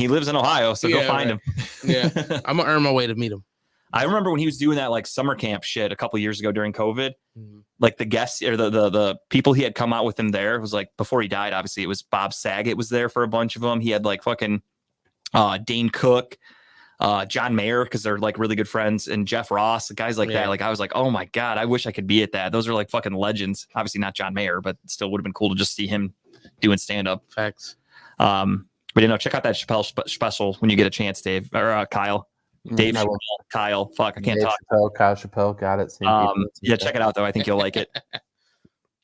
lives in Ohio, so go find him. Yeah. I'm going to earn my way to meet him. I remember when he was doing that like summer camp shit a couple years ago during COVID, like the guests or the people he had come out with him there, it was like before he died, obviously it was Bob Saget was there for a bunch of them. He had like fucking Dane Cook, John Mayer, because they're like really good friends, and Jeff Ross, guys like that. Like I was like, oh my God, I wish I could be at that. Those are like fucking legends. Obviously not John Mayer, but still would have been cool to just see him doing stand-up. Facts. But check out that Chappelle special when you get a chance, Dave or Kyle. Dave Chappelle, Kyle. Fuck, I can't Dave talk. Chappelle, Kyle Chappelle, got it. Yeah, check it out though. I think you'll like it.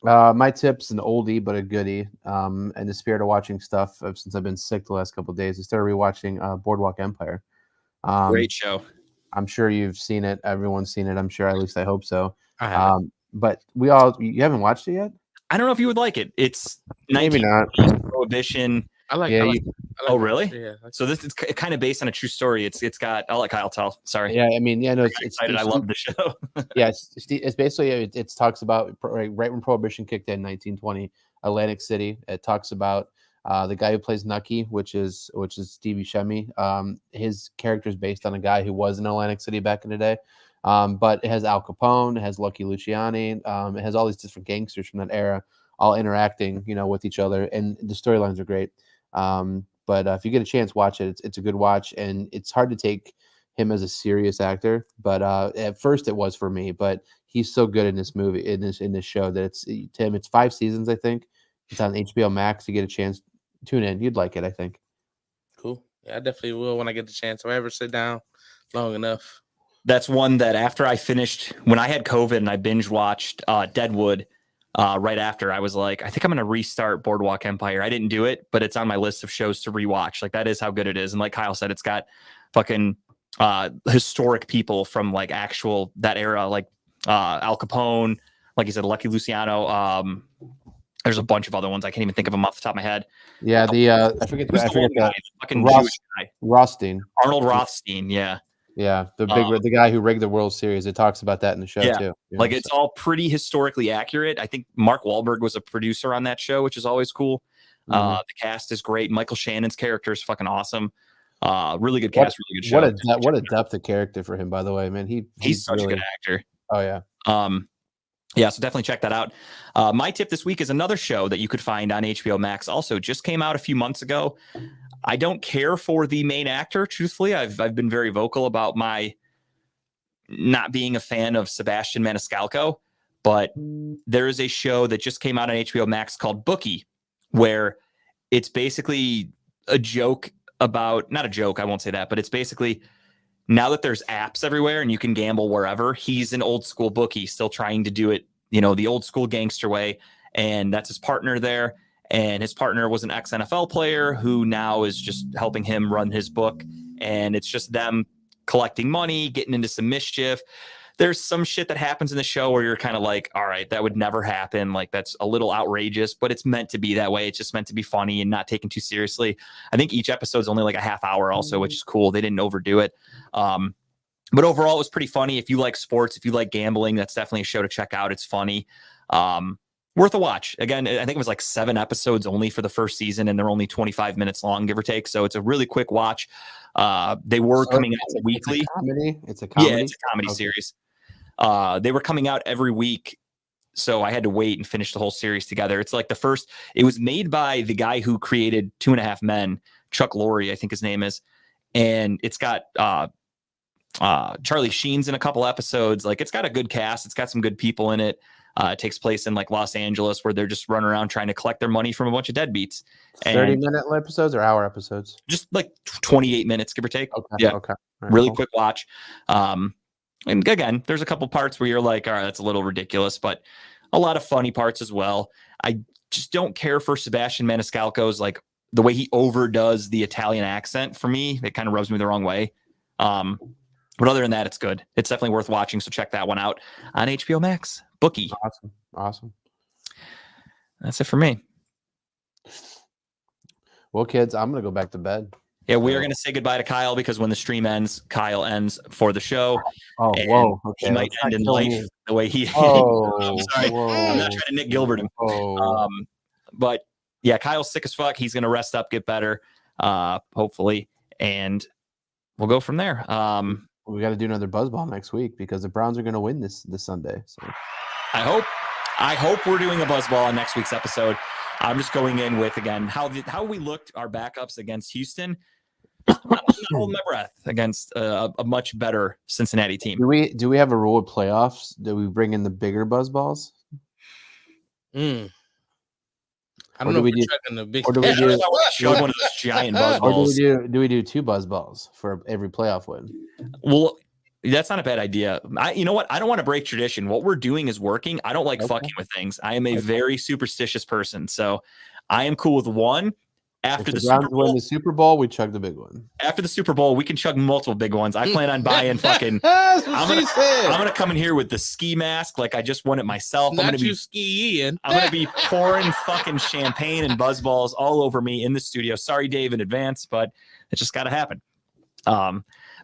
My tip's an oldie but a goodie. In the spirit of watching stuff, since I've been sick the last couple of days, I started rewatching Boardwalk Empire. Great show. I'm sure you've seen it. Everyone's seen it. I'm sure. At least I hope so. I have. But you haven't watched it yet? I don't know if you would like it. It's Maybe not. Prohibition. I like. Yeah, Oh, really? Yeah. So this is kind of based on a true story. It's got. I'll let Kyle tell. Sorry. Yeah, I mean, yeah, no, It's excited. I love the show. Yeah, it's basically it talks about right when Prohibition kicked in 1920, Atlantic City. It talks about the guy who plays Nucky, which is Stevie Buscemi. His character is based on a guy who was in Atlantic City back in the day. But it has Al Capone, it has Lucky Luciani, it has all these different gangsters from that era, all interacting, with each other, and the storylines are great. But if you get a chance, watch it. It's a good watch, and it's hard to take him as a serious actor. But at first, it was for me. But he's so good in this movie, in this show, that it's 5 seasons, I think. It's on HBO Max. You get a chance. Tune in. You'd like it, I think. Cool. Yeah, I definitely will when I get the chance. If I ever sit down long enough. That's one that after I finished, when I had COVID and I binge watched Deadwood right after, I was like, I think I'm going to restart Boardwalk Empire. I didn't do it, but it's on my list of shows to rewatch. Like, that is how good it is. And like Kyle said, it's got fucking historic people from like actual that era, like Al Capone, like you said, Lucky Luciano. There's a bunch of other ones. I can't even think of them off the top of my head. Yeah, I forget the guy, fucking Ross, Jewish guy. Rothstein. Arnold Rothstein, yeah. Yeah, the guy who rigged the World Series. It talks about that in the show too. Like it's all pretty historically accurate. I think Mark Wahlberg was a producer on that show, which is always cool. The cast is great. Michael Shannon's character is fucking awesome. Really good cast, really good show. What a depth of character for him, by the way, man. He's such really, a good actor. Oh yeah. Yeah, so definitely check that out. My tip this week is another show that you could find on HBO Max. Also, just came out a few months ago. I don't care for the main actor, truthfully. I've been very vocal about my not being a fan of Sebastian Maniscalco, but there is a show that just came out on HBO Max called Bookie, where it's basically a joke about, not a joke, I won't say that, but it's basically now that there's apps everywhere and you can gamble wherever, he's an old school bookie still trying to do it, the old school gangster way. And that's his partner there. And his partner was an ex-NFL player who now is just helping him run his book. And it's just them collecting money, getting into some mischief. There's some shit that happens in the show where you're kind of like, all right, that would never happen. Like, that's a little outrageous, but it's meant to be that way. It's just meant to be funny and not taken too seriously. I think each episode is only like a half hour also, which is cool. They didn't overdo it. But overall, it was pretty funny. If you like sports, if you like gambling, that's definitely a show to check out. It's funny. Worth a watch. Again, I think it was like 7 episodes only for the first season, and they're only 25 minutes long, give or take. So it's a really quick watch. They were coming out weekly. It's a comedy. Yeah, it's a comedy series. They were coming out every week, so I had to wait and finish the whole series together. It's like it was made by the guy who created 2.5 Men, Chuck Lorre, I think his name is. And it's got Charlie Sheen's in a couple episodes. Like, it's got a good cast. It's got some good people in it. It takes place in like Los Angeles, where they're just running around trying to collect their money from a bunch of deadbeats. 30-minute episodes or hour episodes? Just like 28 minutes, give or take. Okay. Yeah. Okay. Right, really cool. quick watch. And again, there's a couple parts where you're like, all right, that's a little ridiculous, but a lot of funny parts as well. I just don't care for Sebastian Maniscalco's, like, the way he overdoes the Italian accent. For me, it kind of rubs me the wrong way. But other than that, it's good. It's definitely worth watching. So check that one out on HBO Max. Bookie. Awesome. That's it for me. Well, kids, I'm gonna go back to bed. Yeah, we are going to say goodbye to Kyle, because when the stream ends, Kyle ends for the show. Oh, whoa. Okay. He might end in life the way he. Oh, I'm sorry. whoa. I'm not trying to Nick Gilbert him. Oh. But yeah, Kyle's sick as fuck. He's going to rest up, get better, hopefully, and we'll go from there. We got to do another buzzball next week because the Browns are going to win this Sunday. So I hope we're doing a buzzball on next week's episode. I'm just going in with, again, how we looked, our backups against Houston. I'm not holding my breath against a much better Cincinnati team. Do we have a rule with playoffs? Do we bring in the bigger buzzballs? I don't know if we're checking the big. Or do we do one of those giant buzzballs? Or do we do 2 buzzballs for every playoff win? Well, that's not a bad idea. You know what? I don't want to break tradition. What we're doing is working. I don't like fucking with things. I am a very superstitious person, so I am cool with 1. After the Browns win the Super Bowl, we chug the big one. After the Super Bowl, we can chug multiple big ones. I plan on buying fucking. That's what she said. I'm gonna come in here with the ski mask, like I just won it myself. Not you skiing. I'm gonna be pouring fucking champagne and buzzballs all over me in the studio. Sorry, Dave, in advance, but it just got to happen.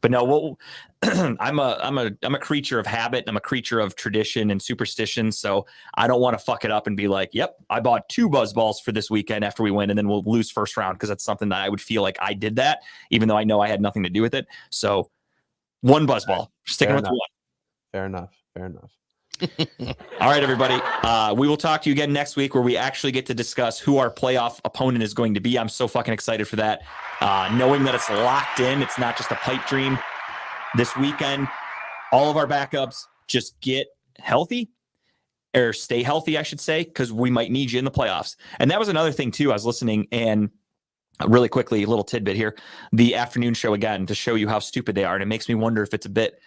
But no, I'm a creature of habit. I'm a creature of tradition and superstition. So I don't want to fuck it up and be like, yep, I bought 2 buzzballs for this weekend after we win, and then we'll lose first round, because that's something that I would feel like I did that, even though I know I had nothing to do with it. So 1 buzzball, sticking with 1. Fair enough. All right, everybody. We will talk to you again next week, where we actually get to discuss who our playoff opponent is going to be. I'm so fucking excited for that. Knowing that it's locked in, it's not just a pipe dream. This weekend, all of our backups just get healthy, or stay healthy, I should say, because we might need you in the playoffs. And that was another thing too. I was listening, and really quickly, a little tidbit here, the afternoon show again, to show you how stupid they are. And it makes me wonder if it's a bit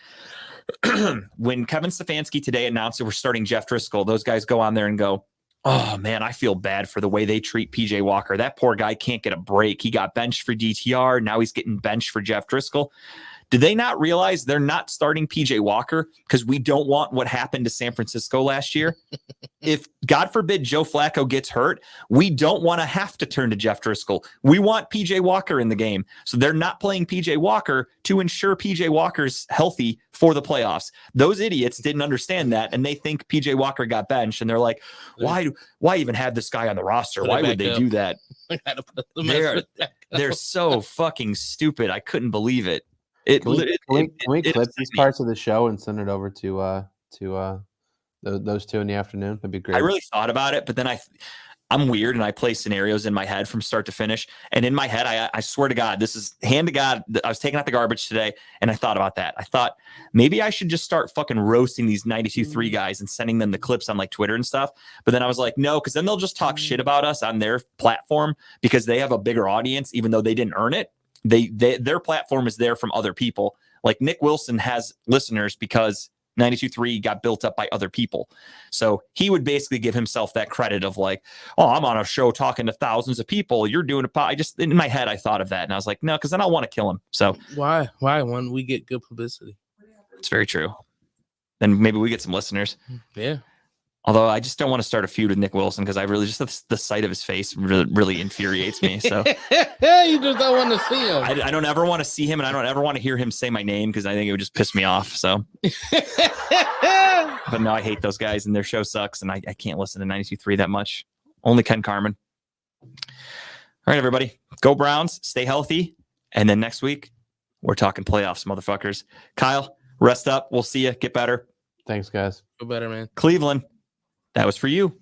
when Kevin Stefanski today announced that we're starting Jeff Driscoll, those guys go on there and go, oh man, I feel bad for the way they treat PJ Walker. That poor guy can't get a break. He got benched for DTR. Now he's getting benched for Jeff Driscoll. Did they not realize they're not starting PJ Walker because we don't want what happened to San Francisco last year? If, God forbid, Joe Flacco gets hurt, we don't want to have to turn to Jeff Driscoll. We want PJ Walker in the game. So they're not playing PJ Walker to ensure PJ Walker's healthy for the playoffs. Those idiots didn't understand that, and they think PJ Walker got benched, and they're like, why even have this guy on the roster? Why would they do that? They're so fucking stupid. I couldn't believe it. Can we clip these parts of the show and send it over to those two in the afternoon? That'd be great. I really thought about it, but then I'm weird and I play scenarios in my head from start to finish. And in my head, I swear to God, this is hand to God. I was taking out the garbage today and I thought about that. I thought maybe I should just start fucking roasting these 92.3 guys and sending them the clips on like Twitter and stuff. But then I was like, no, because then they'll just talk shit about us on their platform because they have a bigger audience, even though they didn't earn it. Their platform is there from other people. Like Nick Wilson has listeners because 92.3 got built up by other people. So he would basically give himself that credit of like, oh, I'm on a show talking to thousands of people. You're doing I just, in my head, I thought of that. And I was like, no, because then I want to kill him. So why when we get good publicity? It's very true. Then maybe we get some listeners. Yeah. Although I just don't want to start a feud with Nick Wilson because I really just the sight of his face really infuriates me. So you just don't want to see him. I don't ever want to see him, and I don't ever want to hear him say my name because I think it would just piss me off. So, but no, I hate those guys, and their show sucks, and I can't listen to 92.3 that much. Only Ken Carmen. All right, everybody, go Browns, stay healthy, and then next week we're talking playoffs, motherfuckers. Kyle, rest up. We'll see you. Get better. Thanks, guys. Feel better, man. Cleveland. That was for you.